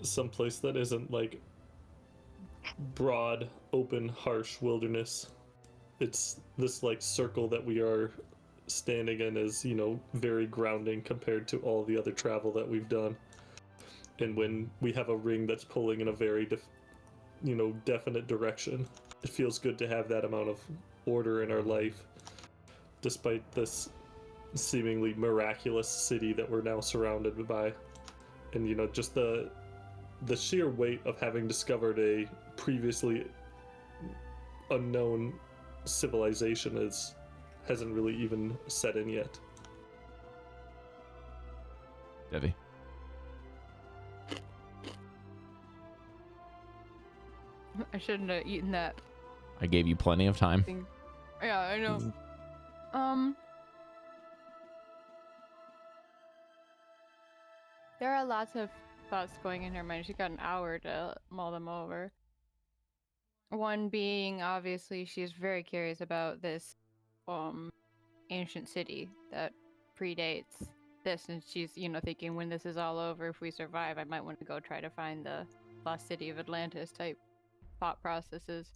someplace that isn't like broad, open, harsh wilderness. It's this like circle that we are standing in is, you know, very grounding compared to all the other travel that we've done. And when we have a ring that's pulling in a very, definite direction, it feels good to have that amount of order in our life, despite this seemingly miraculous city that we're now surrounded by. And, you know, just the sheer weight of having discovered a previously unknown civilization hasn't really even set in yet. Devii. I shouldn't have eaten that I gave you plenty of time. thing. Yeah, I know. There are lots of thoughts going in her mind. She's got an hour to mull them over. One being, obviously, she's very curious about this ancient city that predates this, and she's, thinking when this is all over, if we survive, I might want to go try to find the lost city of Atlantis type thought processes.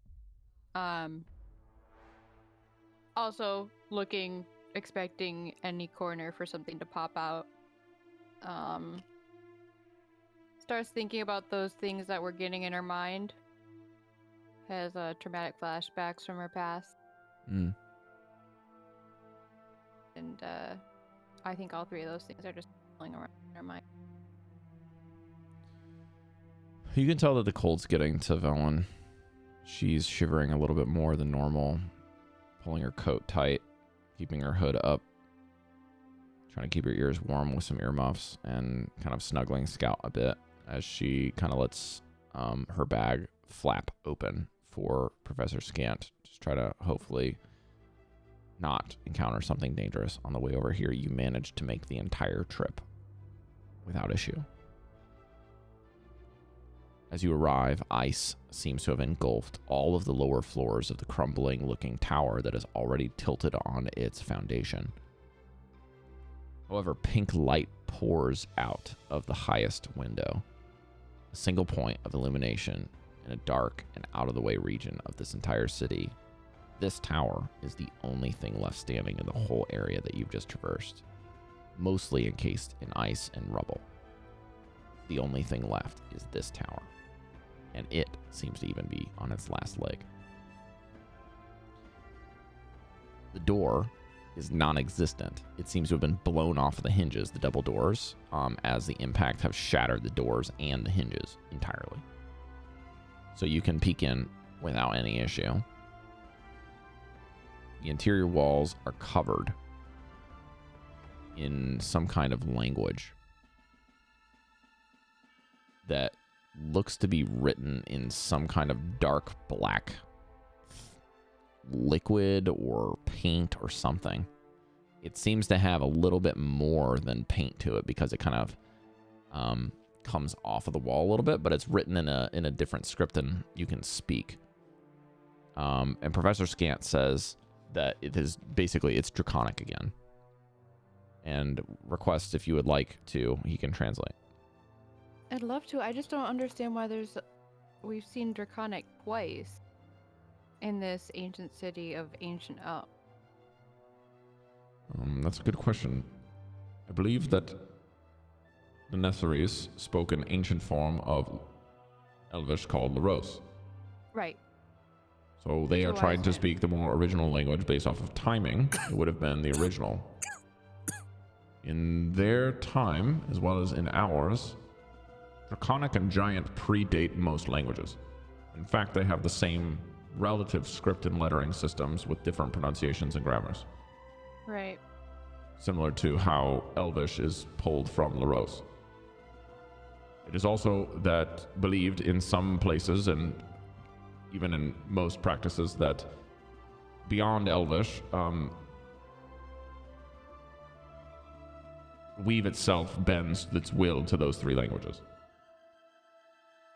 Also looking, expecting any corner for something to pop out. Starts thinking about those things that were getting in her mind. Has traumatic flashbacks from her past. Mm. And I think all three of those things are just rolling around in her mind. You can tell that the cold's getting to Velen. She's shivering a little bit more than normal, pulling her coat tight, keeping her hood up, trying to keep her ears warm with some earmuffs, and kind of snuggling Scout a bit as she kind of lets her bag flap open for Professor Scant. Just try to hopefully not encounter something dangerous on the way over here. You managed to make the entire trip without issue. As you arrive, ice seems to have engulfed all of the lower floors of the crumbling-looking tower that is already tilted on its foundation. However, pink light pours out of the highest window, a single point of illumination in a dark and out-of-the-way region of this entire city. This tower is the only thing left standing in the whole area that you've just traversed, mostly encased in ice and rubble. The only thing left is this tower, and it seems to even be on its last leg. The door is non-existent. It seems to have been blown off the hinges, the double doors, as the impact have shattered the doors and the hinges entirely. So you can peek in without any issue. The interior walls are covered in some kind of language that looks to be written in some kind of dark black liquid or paint or something. It seems to have a little bit more than paint to it because it kind of comes off of the wall a little bit, but it's written in a different script than you can speak. And Professor Scant says that it is basically, it's Draconic again, and requests if you would like to, he can translate. I'd love to. I just don't understand why we've seen Draconic twice in this ancient city of ancient Elf. That's a good question. I believe that the Netherese spoke an ancient form of Elvish called Laros. Right. So they are trying to speak the more original language based off of timing. It would have been the original. In their time, as well as in ours, Draconic and Giant predate most languages. In fact, they have the same relative script and lettering systems with different pronunciations and grammars. Right. Similar to how Elvish is pulled from Laros. It is also that believed in some places, and even in most practices, that beyond Elvish, Weave itself bends its will to those three languages.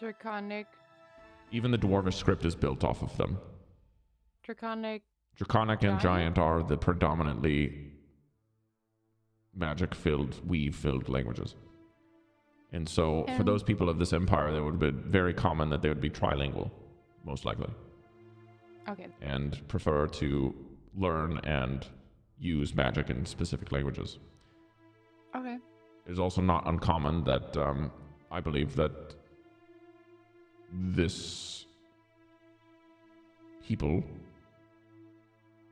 Draconic. Even the Dwarvish script is built off of them. Draconic And Giant are the predominantly magic-filled, weave-filled languages. And so, for those people of this empire, it would have been very common that they would be trilingual, most likely. Okay. And prefer to learn and use magic in specific languages. Okay. It is also not uncommon that I believe that this people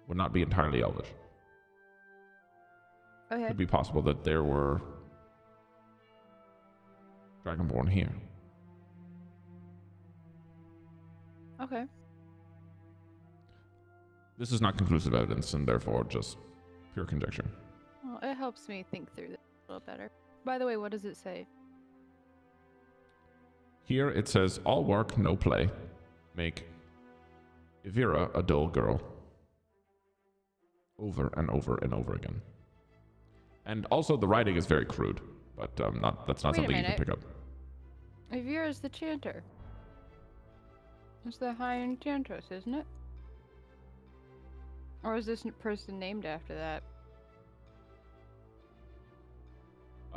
would not be entirely elvish. Okay. It could be possible that there were Dragonborn here. Okay. This is not conclusive evidence and therefore just pure conjecture. Well, it helps me think through this a little better. By the way, what does it say? Here it says, all work, no play. Make Evira a dull girl. Over and over and over again. And also the writing is very crude, but that's not Wait a something you can minute. pick up. Evira's the chanter. It's the High Enchantress, isn't it? Or is this person named after that?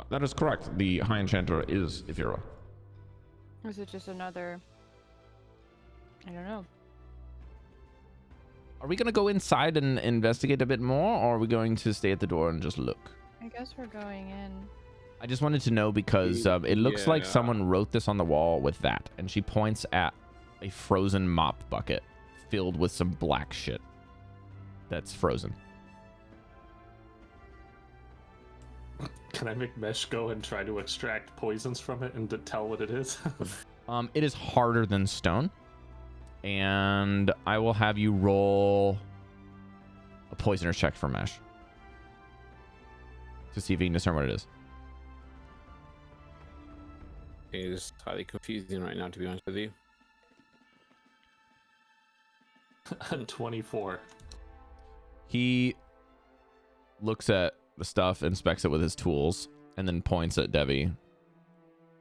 That is correct. The High Enchanter is Evira. Or is it just another... I don't know. Are we going to go inside and investigate a bit more, or are we going to stay at the door and just look? I guess we're going in. I just wanted to know because it looks like Yeah. someone wrote this on the wall with that, and she points at a frozen mop bucket filled with some black shit that's frozen. Can I make Mesh go and try to extract poisons from it and to tell what it is? It is harder than stone, and I will have you roll a poisoner's check for Mesh to see if you can discern what it is. It is highly confusing right now, to be honest with you. 24. He looks at the stuff, inspects it with his tools, and then points at Devii.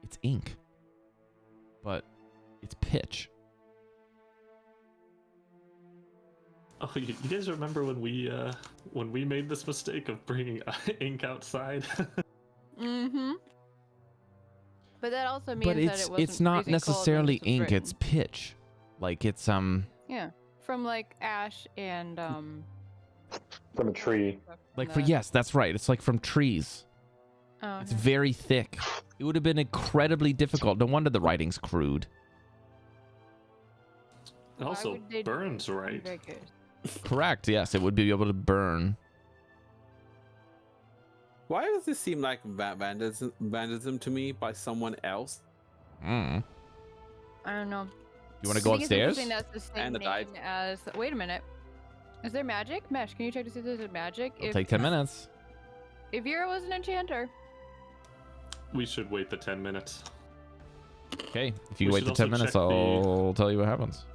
It's ink, but it's pitch. Oh, you guys remember when we made this mistake of bringing ink outside? Mm-hmm. But that also means But that it wasn't it's not freezing cold when necessarily this was ink, written. it's pitch. Like it's Yeah, from like ash and From a tree. like for yes, that's right. It's like from trees. Oh, It's okay. very thick. It would have been incredibly difficult. No wonder the writing's crude. It Why also would they do burns that? I'm right. very curious. Correct. Yes, it would be able to burn. Why does this seem like vandalism to me by someone else? Mm. I don't know. You want to I go think it's upstairs? interesting that's the same And the name dice. as. Wait a minute. Is there magic? Mesh, can you check to see if there's magic? It'll take 10 minutes. If Vera was an enchanter. We should wait the 10 minutes. Okay, if you We wait should the 10 also minutes, check the- I'll tell you what happens.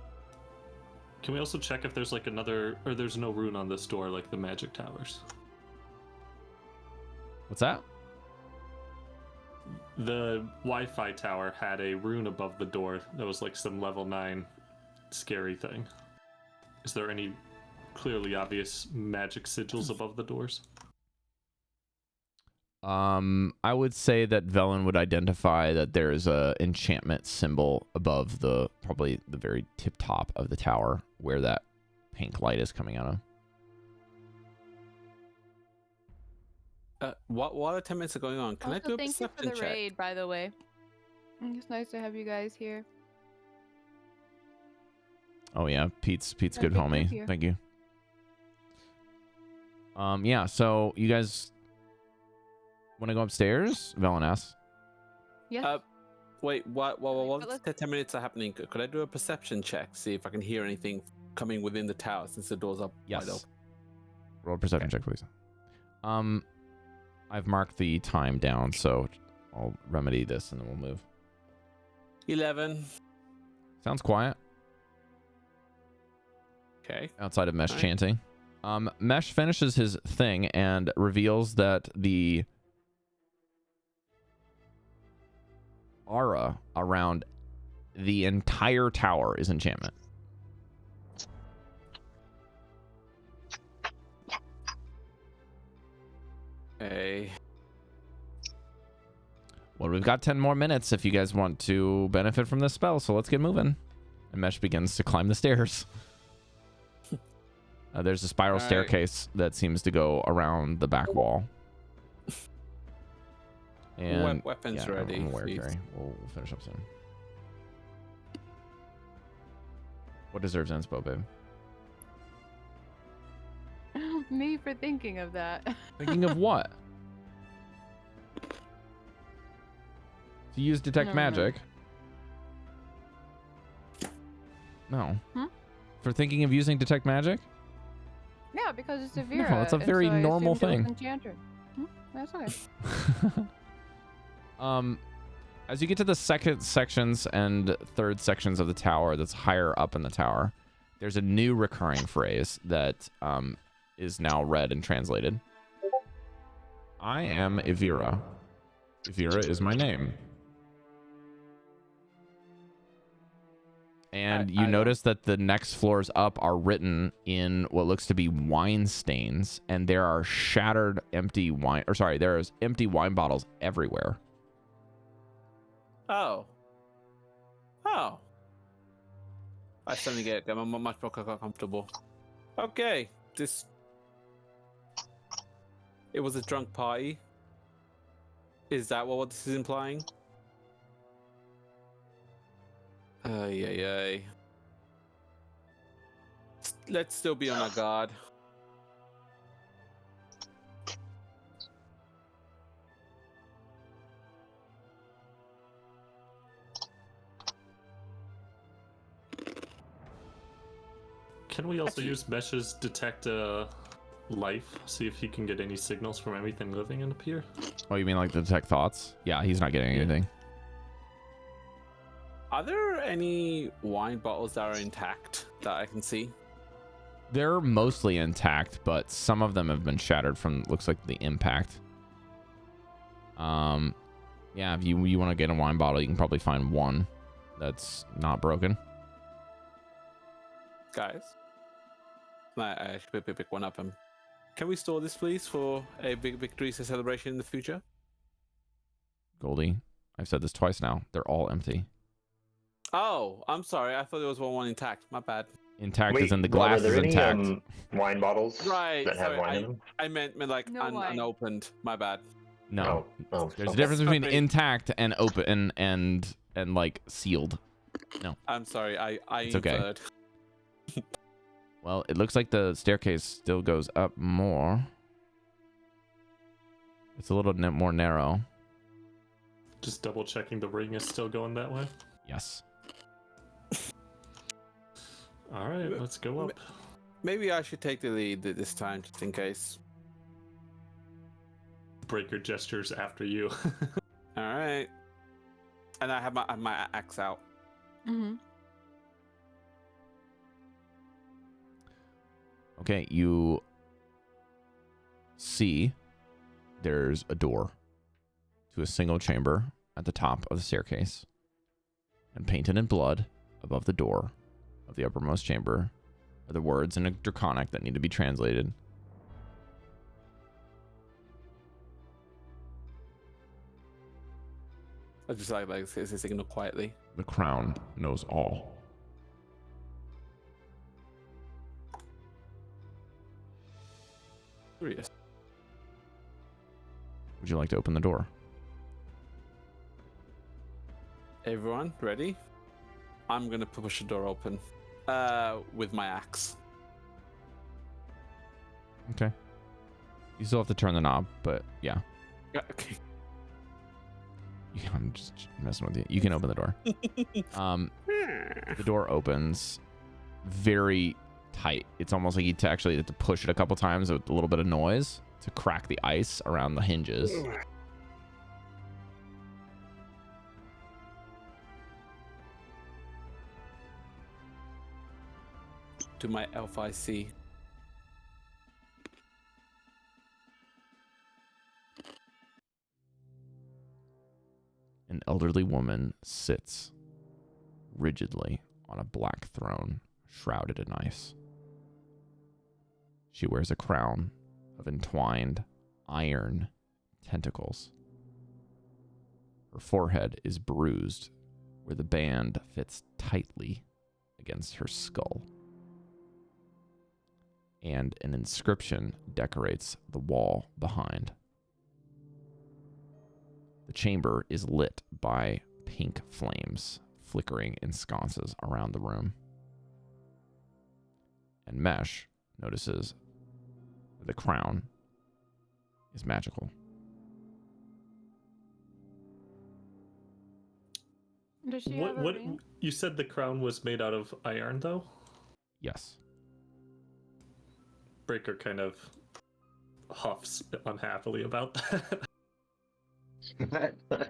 Can we also check if there's like another, or there's no rune on this door like the magic towers? What's that? The Wi-Fi tower had a rune above the door that was like some level 9 scary thing. Is there any clearly obvious magic sigils above the doors? I would say that Velen would identify that there is a enchantment symbol above probably the very tip top of the tower where that pink light is coming out of. While the 10 minutes are going on, can I Also, do a thank you for perception the check? raid, by the way. It's nice to have you guys here. Oh yeah, Pete's good Thank homie. you. Thank you. Yeah, so you guys want to go upstairs? Velen asks. Yes. Wait, while but the 10 minutes are happening, could I do a perception check, see if I can hear anything coming within the tower since the doors are wide Yes. open? Roll a perception check, please. I've marked the time down, so I'll remedy this and then we'll move. 11. Sounds quiet Okay. outside of Mesh Alright. chanting. Mesh finishes his thing and reveals that the aura around the entire tower is enchantment. Okay. Well, we've got 10 more minutes if you guys want to benefit from this spell, so let's get moving. And Mesh begins to climb the stairs. There's a spiral Alright. staircase that seems to go around the back wall. And Weapons yeah, ready. I'm aware, please. Cari. We'll finish up soon. What deserves inspo, babe? Me for thinking of that. Thinking of what? To use detect No. magic? No. Hmm? For thinking of using detect magic? Yeah, because it's a Vera. No, it's a and very so I normal assumed it was thing. enchanted. That's okay. As you get to the second sections and third sections of the tower that's higher up in the tower, there's a new recurring phrase that is now read and translated. I am Evira. Evira is my name. And you I notice that the next floors up are written in what looks to be wine stains, and there are shattered empty wine, or sorry, there's empty wine bottles everywhere. Oh. Oh. I suddenly get it. I'm much more comfortable. Okay. It was a drunk party. Is that what this is implying? Ay. Let's still be on our guard. Can we also use Mesh's detect life? See if he can get any signals from anything living in up here? Oh, you mean like the detect thoughts? Yeah, he's not getting anything. Are there any wine bottles that are intact that I can see? They're mostly intact, but some of them have been shattered from, looks like, the impact. Yeah, if you want to get a wine bottle, you can probably find one that's not broken. Guys, I should pick one up. Can we store this, please, for a big victory celebration in the future? Goldie, I've said this twice now. They're all empty. Oh, I'm sorry. I thought there was one intact. My bad. Intact Wait, is in the Rob, glass are there is any intact. wine bottles Right, that have sorry, wine in them? I meant like No wine. unopened. My bad. No. Oh, There's a okay. difference between Sorry. intact and open and like sealed. I'm sorry. I It's okay. inferred. Well, it looks like the staircase still goes up more. It's a little more narrow. Just double checking the ring is still going that way. Yes. All right, let's go up. Maybe I should take the lead this time, just in case. Breker gestures after you. All right. And I have my axe out. Mm-hmm. Okay, you see there's a door to a single chamber at the top of the staircase. And painted in blood above the door of the uppermost chamber are the words in a Draconic that need to be translated. I just like say signal quietly. The crown knows all. Curious. Would you like to open the door? Everyone, ready? I'm gonna push the door open. With my axe. Okay. You still have to turn the knob, but yeah. Okay. I'm just messing with you. You can open the door. The door opens very tight. It's almost like you actually have to push it a couple times with a little bit of noise to crack the ice around the hinges. To my elf I see. An elderly woman sits rigidly on a black throne, shrouded in ice. She wears a crown of entwined iron tentacles. Her forehead is bruised, where the band fits tightly against her skull. and an inscription decorates the wall behind. The chamber is lit by pink flames flickering in sconces around the room. And Mesh notices that the crown is magical. Does she have a What ring? you said the crown was made out of iron though? Yes. Breker kind of huffs unhappily about that.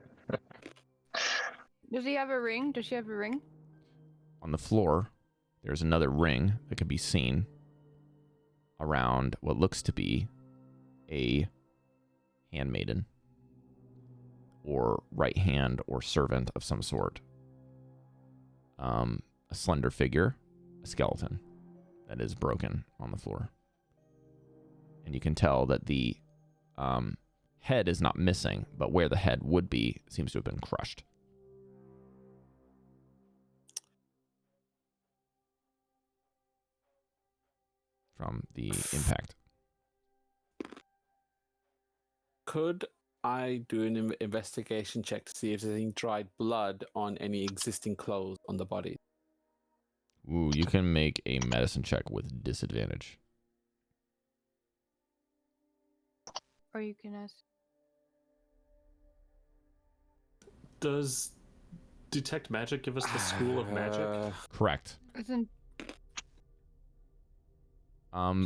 Does he have a ring? Does she have a ring? On the floor, there's another ring that can be seen around what looks to be a handmaiden or right hand or servant of some sort. A slender figure, a skeleton that is broken on the floor. And you can tell that the head is not missing, but where the head would be seems to have been crushed. From the impact. Could I do an investigation check to see if there's any dried blood on any existing clothes on the body? Ooh, you can make a medicine check with disadvantage. Or you can ask. Does detect magic give us the school of magic? Correct. Isn't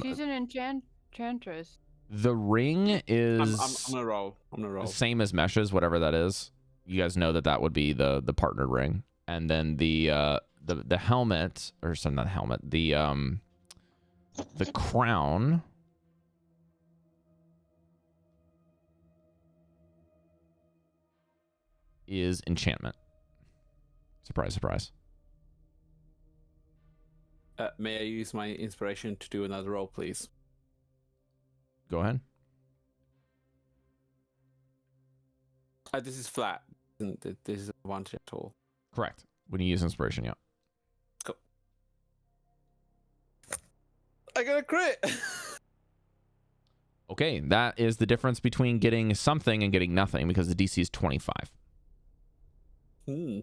she's an enchantress? The ring is I'm gonna roll. the same as Mesh's, whatever that is. You guys know that that would be the partnered ring, and then the helmet, or sorry, not helmet, the crown is enchantment. Surprise, surprise. May I use my inspiration to do another roll, please? Go ahead. This is flat. This is advantage at all. Correct. When you use inspiration, yeah. Cool. I got a crit! Okay, that is the difference between getting something and getting nothing, because the DC is 25. Hmm.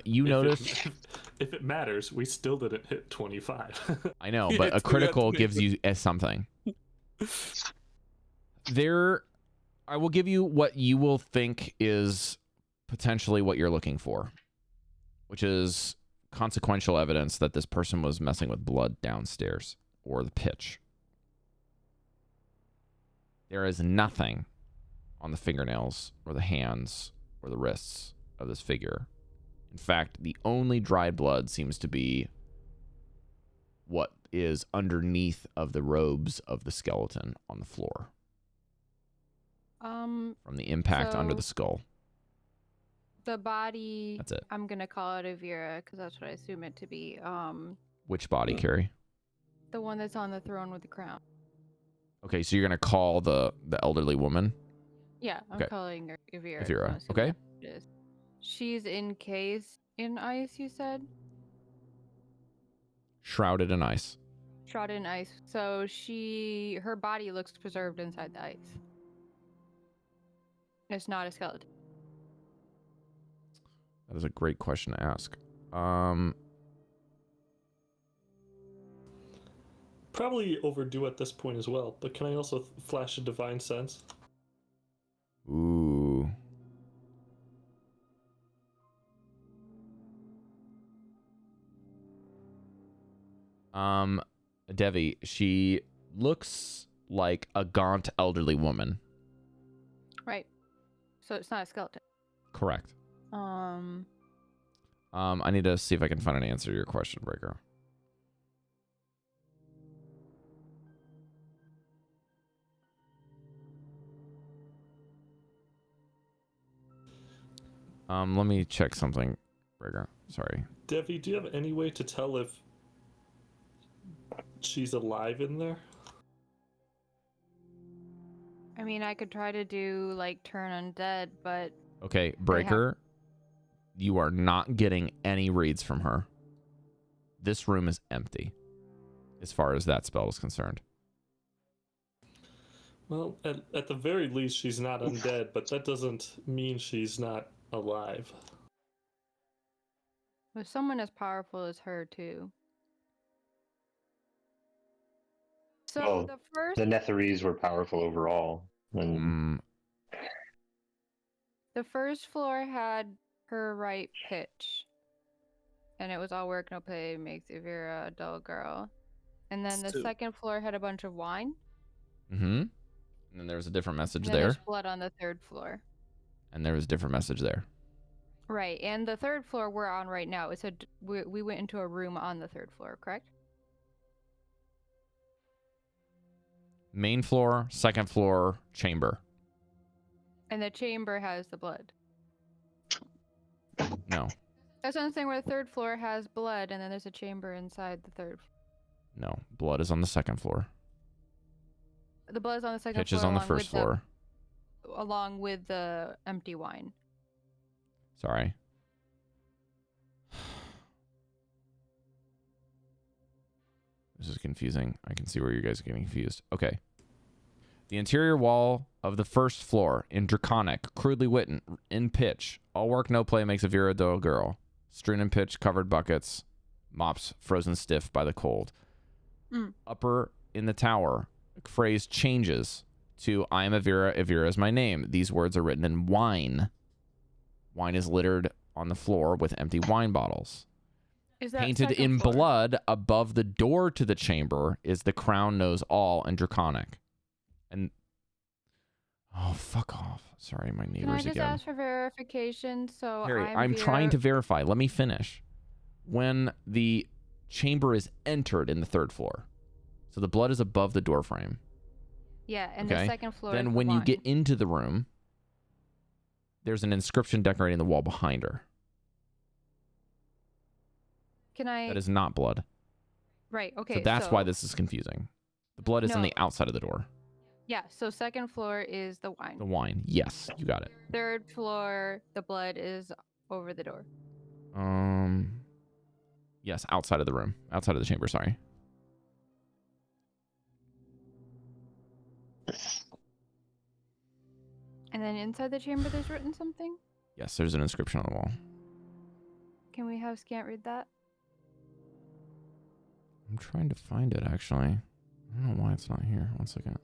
You notice... If it matters, we still didn't hit 25. I know, Yeah, but a it's critical weird. gives you as something. I will give you what you will think is potentially what you're looking for, which is consequential evidence that this person was messing with blood downstairs or the pitch. There is nothing on the fingernails or the hands or the wrists of this figure. In fact, the only dried blood seems to be what is underneath of the robes of the skeleton on the floor. From the impact under so- the skull. The body. That's it. I'm gonna call it a Vera because that's what I assume it to be. Which body, Cari? The one that's on the throne with the crown. Okay, so you're going to call the elderly woman? Yeah, I'm Okay. calling her Vera. Vera, so I assume okay. that's what it is. She's encased in ice, you said? Shrouded in ice. Shrouded in ice. So her body looks preserved inside the ice. It's not a skeleton. That is a great question to ask. Probably overdue at this point as well, but can I also flash a divine sense? Ooh. Devii, she looks like a gaunt elderly woman. Right. So it's not a skeleton. Correct. I need to see if I can find an answer to your question, Breker. Let me check something, Breker. Sorry. Devii, do you have any way to tell if she's alive in there? I mean, I could try to do like turn undead, but Okay, Breker, you are not getting any reads from her. This room is empty. as far as that spell is concerned. Well, at the very least, she's not undead, but that doesn't mean she's not alive. With someone as powerful as her, too. So Well, the first The Netherese were powerful overall. And the first floor had her right pitch. And it was all work, no play, makes Evira a dull girl. And then the Still. second floor had a bunch of wine. Mm-hmm. And then there was a different message And then there. there's blood on the third floor. And there was a different message there. Right, and the third floor we're on right now. It said we went into a room on the third floor, correct? Main floor, second floor, chamber. And the chamber has the blood. No. That's what I'm saying, where the third floor has blood, and then there's a chamber inside the third. No. Blood is on the second floor. The blood is on the second Pitch floor. is on the along first with floor. Along with the empty wine. Sorry. This is confusing. I can see where you guys are getting confused. Okay. The interior wall of the first floor in Draconic, crudely written in pitch. All work, no play makes a Vera dull girl. Strewn in pitch, covered buckets, mops frozen stiff by the cold. Upper in the tower, phrase changes to I am Evira, Evira is my name. These words are written in wine. Wine is littered on the floor with empty wine bottles. Is that Painted second in floor? blood above the door to the chamber is the crown knows all in Draconic. And oh, fuck off. Sorry, my Can I neighbors just again. ask for verification? So Harry, I'm trying to verify. Let me finish. When the chamber is entered in the third floor, so the blood is above the door frame. Yeah, and Okay. the second floor. Then is when the you wine. get into the room, there's an inscription decorating the wall behind her. Can I? That is not blood. Right. Okay. So that's why this is confusing. The blood is on No. the outside of the door. Yeah. So second floor is the wine. The wine. Yes, you got it. Third floor, the blood is over the door. Yes, outside of the room. Outside of the chamber, sorry. And then inside the chamber, there's written something. Yes, there's an inscription on the wall. Can we have Scant read that? I'm trying to find it, actually. I don't know why it's not here. One second.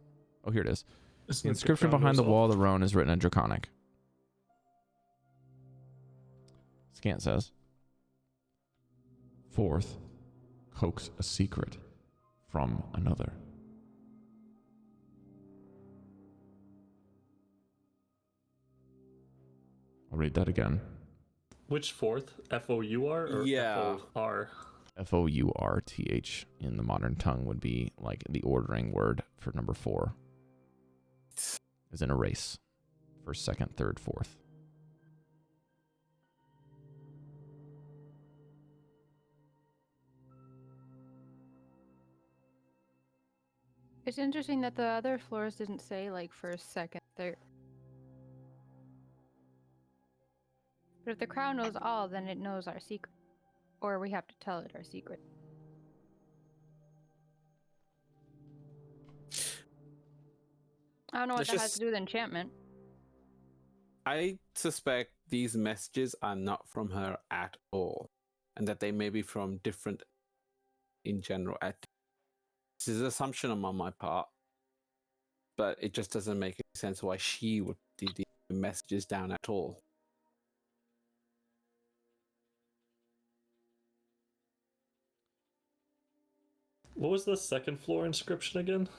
Oh, here it is. Isn't The it inscription crown behind the knows all? wall of the Rhone is written in Draconic. Scant says, fourth, coax a secret from another. I'll read that again. Which fourth? F-O-U-R or Yeah. F-O-R? F-O-U-R-T-H in the modern tongue would be like the ordering word for number 4. As in a race. First, second, third, fourth. It's interesting that the other floors didn't say like first, second, third. But if the crown knows all, then it knows our secret. Or we have to tell it our secret. I don't know what Let's that has just- to do with enchantment. I suspect these messages are not from her at all, and that they may be from different in general. This is an assumption on my part, but it just doesn't make any sense why she would do the messages down at all. What was the second floor inscription again?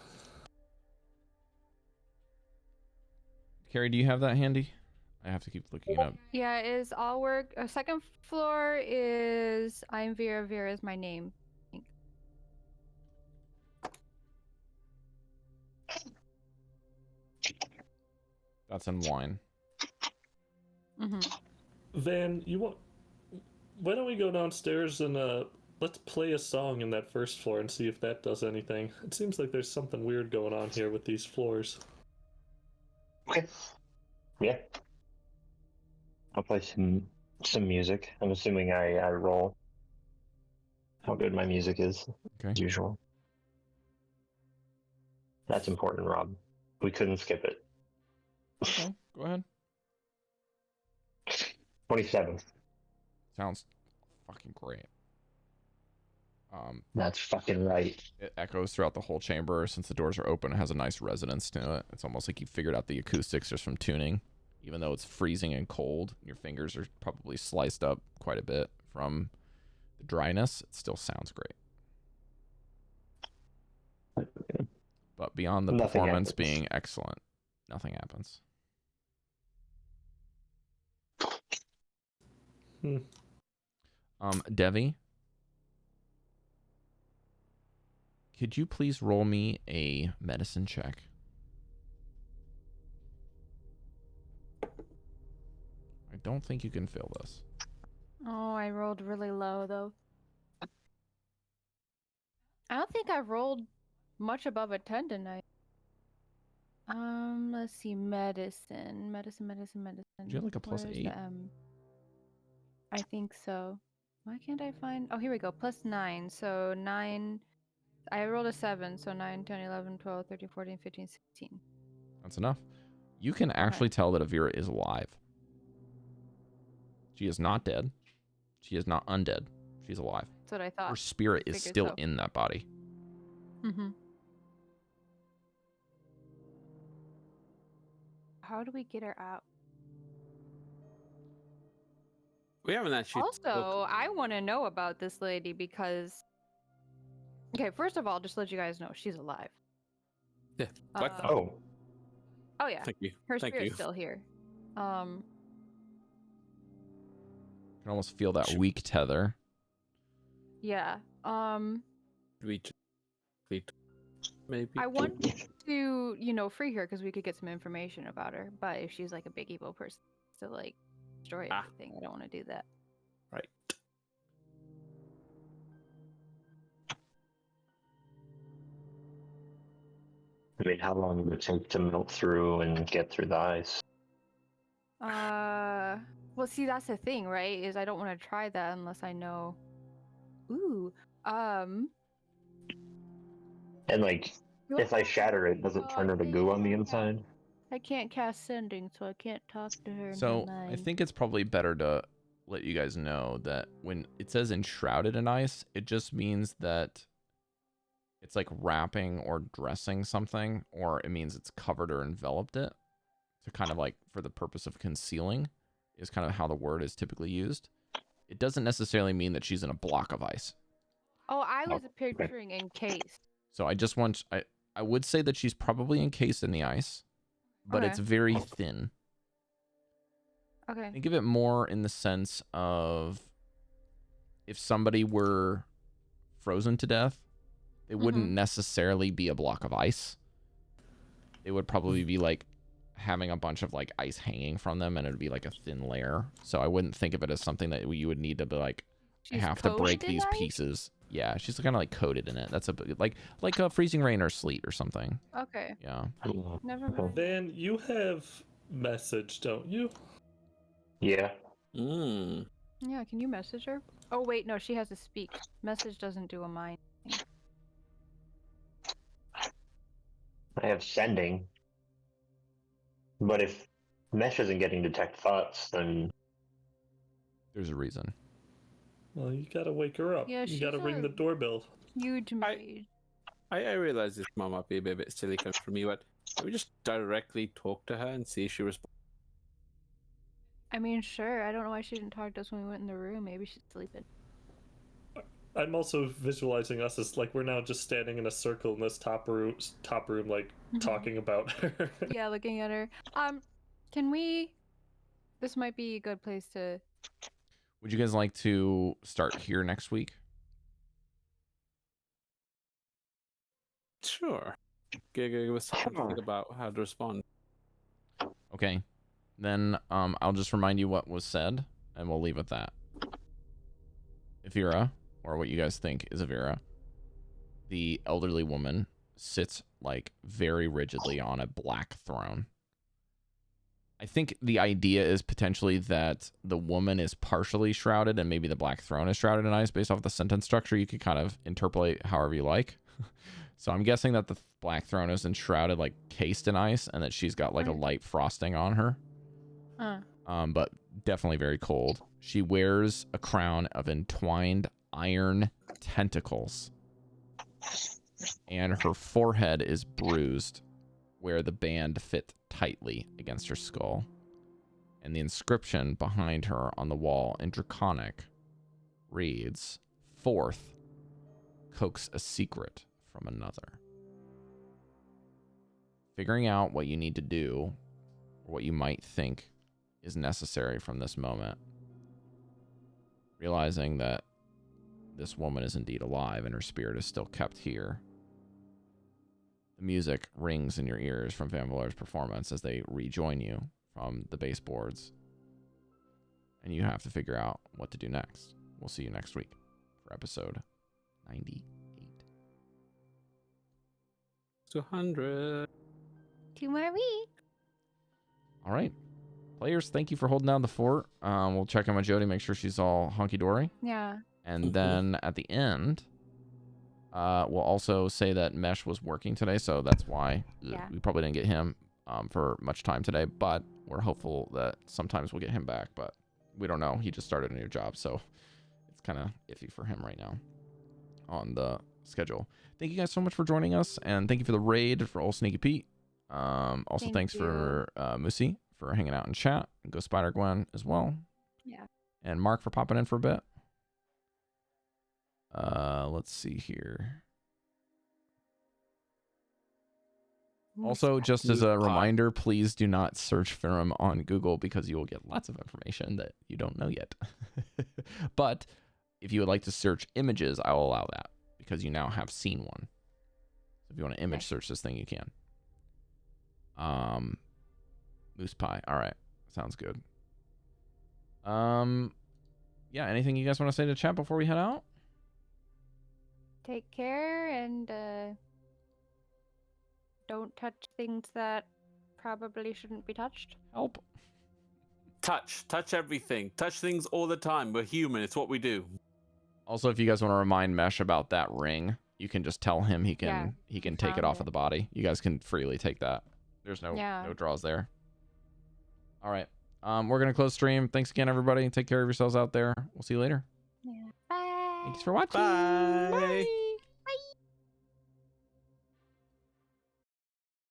Cari, do you have that handy? I have to keep looking it up. Yeah, it is all work. Second floor is I'm Vera. Vera is my name. That's in wine. Mm-hmm. Van, why don't we go downstairs and let's play a song in that first floor and see if that does anything. It seems like there's something weird going on here with these floors. Okay. Yeah. I'll play some music. I'm assuming I roll how good my music is, Okay. as usual. That's important, Rob. We couldn't skip it. Okay, go ahead. 27. Sounds fucking great. That's fucking right. It echoes throughout the whole chamber. Since the doors are open, it has a nice resonance to it. It's almost like you figured out the acoustics just from tuning. Even though it's freezing and cold, your fingers are probably sliced up quite a bit from the dryness. It still sounds great. But beyond the Nothing performance happens. being excellent, nothing happens. Devii, could you please roll me a medicine check? I don't think you can fail this. Oh, I rolled really low though. I don't think I rolled much above a 10 tonight. Let's see, medicine. Did you have like a plus Where's 8? the I think so. Why can't I find? Oh, here we go. Plus 9. So 9. I rolled a 7. So 9, 10, 11, 12, 13, 14, 15, 16. That's enough. You can actually tell that Avira is alive. She is not dead. She is not undead. She's alive. That's what I thought. Her spirit is Figured still so. in that body. Mm-hmm. How do we get her out? We haven't actually. Also, I want to know about this lady because. Okay, first of all, just to let you guys know, she's alive. Yeah. What? Oh, Oh yeah. Thank you. Her Thank spirit's you. still here. You can almost feel that weak tether. Yeah. We just maybe. I want to, free her because we could get some information about her. But if she's like a big evil person to like destroy everything, I don't want to do that. Right. I mean, how long would it take to melt through and get through the ice? Well, see, that's the thing, right? Is I don't want to try that unless I know. Ooh. And like, if I shatter it, does it turn her to goo on the inside? I can't cast sending, so I can't talk to her. So I think it's probably better to let you guys know that when it says enshrouded in ice, it just means that it's like wrapping or dressing something, or it means it's covered or enveloped it. To kind of like for the purpose of concealing is kind of how the word is typically used. It doesn't necessarily mean that she's in a block of ice. Oh, I was picturing encased. So I just want, I would say that she's probably encased in the ice, but it's very thin. Okay. Think of it more in the sense of if somebody were frozen to death, they wouldn't necessarily be a block of ice. It would probably be like having a bunch of like ice hanging from them, and it would be like a thin layer. So I wouldn't think of it as something that you would need to be like, I have to break these pieces. Yeah, she's kind of like coated in it. That's a like a freezing rain or sleet or something. Okay. Yeah. Never mind. Van, you have message, don't you? Yeah. Yeah, can you message her? Oh wait, no, she has to speak. Message doesn't do a mind thing. I have sending. But if Mesh isn't getting detect thoughts, then there's a reason. Well, you gotta wake her up. Yeah, you gotta ring the doorbell. Huge mage. I realize this might be a bit silly coming from you, but can we just directly talk to her and see if she responds? I mean, sure. I don't know why she didn't talk to us when we went in the room. Maybe she's sleeping. I'm also visualizing us as like we're now just standing in a circle in this top room, like talking about her. Yeah, looking at her. Can we? This might be a good place to. Would you guys like to start here next week? Sure. Give us time to think about how to respond. Okay. Then I'll just remind you what was said, and we'll leave it at that. Avira, or what you guys think is Avira, the elderly woman, sits like very rigidly on a black throne. I think the idea is potentially that the woman is partially shrouded and maybe the black throne is shrouded in ice based off the sentence structure. You could kind of interpolate however you like. So I'm guessing that the Black Throne is enshrouded, like cased in ice, and that she's got like a light frosting on her. But definitely very cold. She wears a crown of entwined iron tentacles, and her forehead is bruised where the band fit tightly against her skull. And the inscription behind her on the wall in Draconic reads, "Fourth, coax a secret from another." Figuring out what you need to do, or what you might think is necessary from this moment. Realizing that this woman is indeed alive and her spirit is still kept here. The music rings in your ears from Vanvalor's performance as they rejoin you from the baseboards. And you have to figure out what to do next. We'll see you next week for episode 98. 200. 2 more weeks. All right. Players, thank you for holding down the fort. We'll check in with Jodie, make sure she's all hunky-dory. Yeah. And then at the end, we'll also say that Mesh was working today, so that's why we probably didn't get him for much time today, but we're hopeful that sometimes we'll get him back, but we don't know. He just started a new job, so it's kind of iffy for him right now on the schedule. Thank you guys so much for joining us, and thank you for the raid for old Sneaky Pete. Also, thanks for Moosey for hanging out in chat, and Go Spider Gwen as well. Yeah. And Mark for popping in for a bit. Let's see here. Also, just as a reminder, please do not search for him on Google because you will get lots of information that you don't know yet. But if you would like to search images, I will allow that because you now have seen one. So if you want to image search this thing, you can. Moose pie. All right. Sounds good. Yeah, anything you guys want to say to chat before we head out? Take care and don't touch things that probably shouldn't be touched. Help. Touch everything. Touch things all the time. We're human. It's what we do. Also, if you guys want to remind Mesh about that ring, you can just tell him he can take it off of the body. You guys can freely take that. There's no draws there. All right. We're going to close stream. Thanks again, everybody. Take care of yourselves out there. We'll see you later. Yeah. Bye. Thanks for watching. Bye.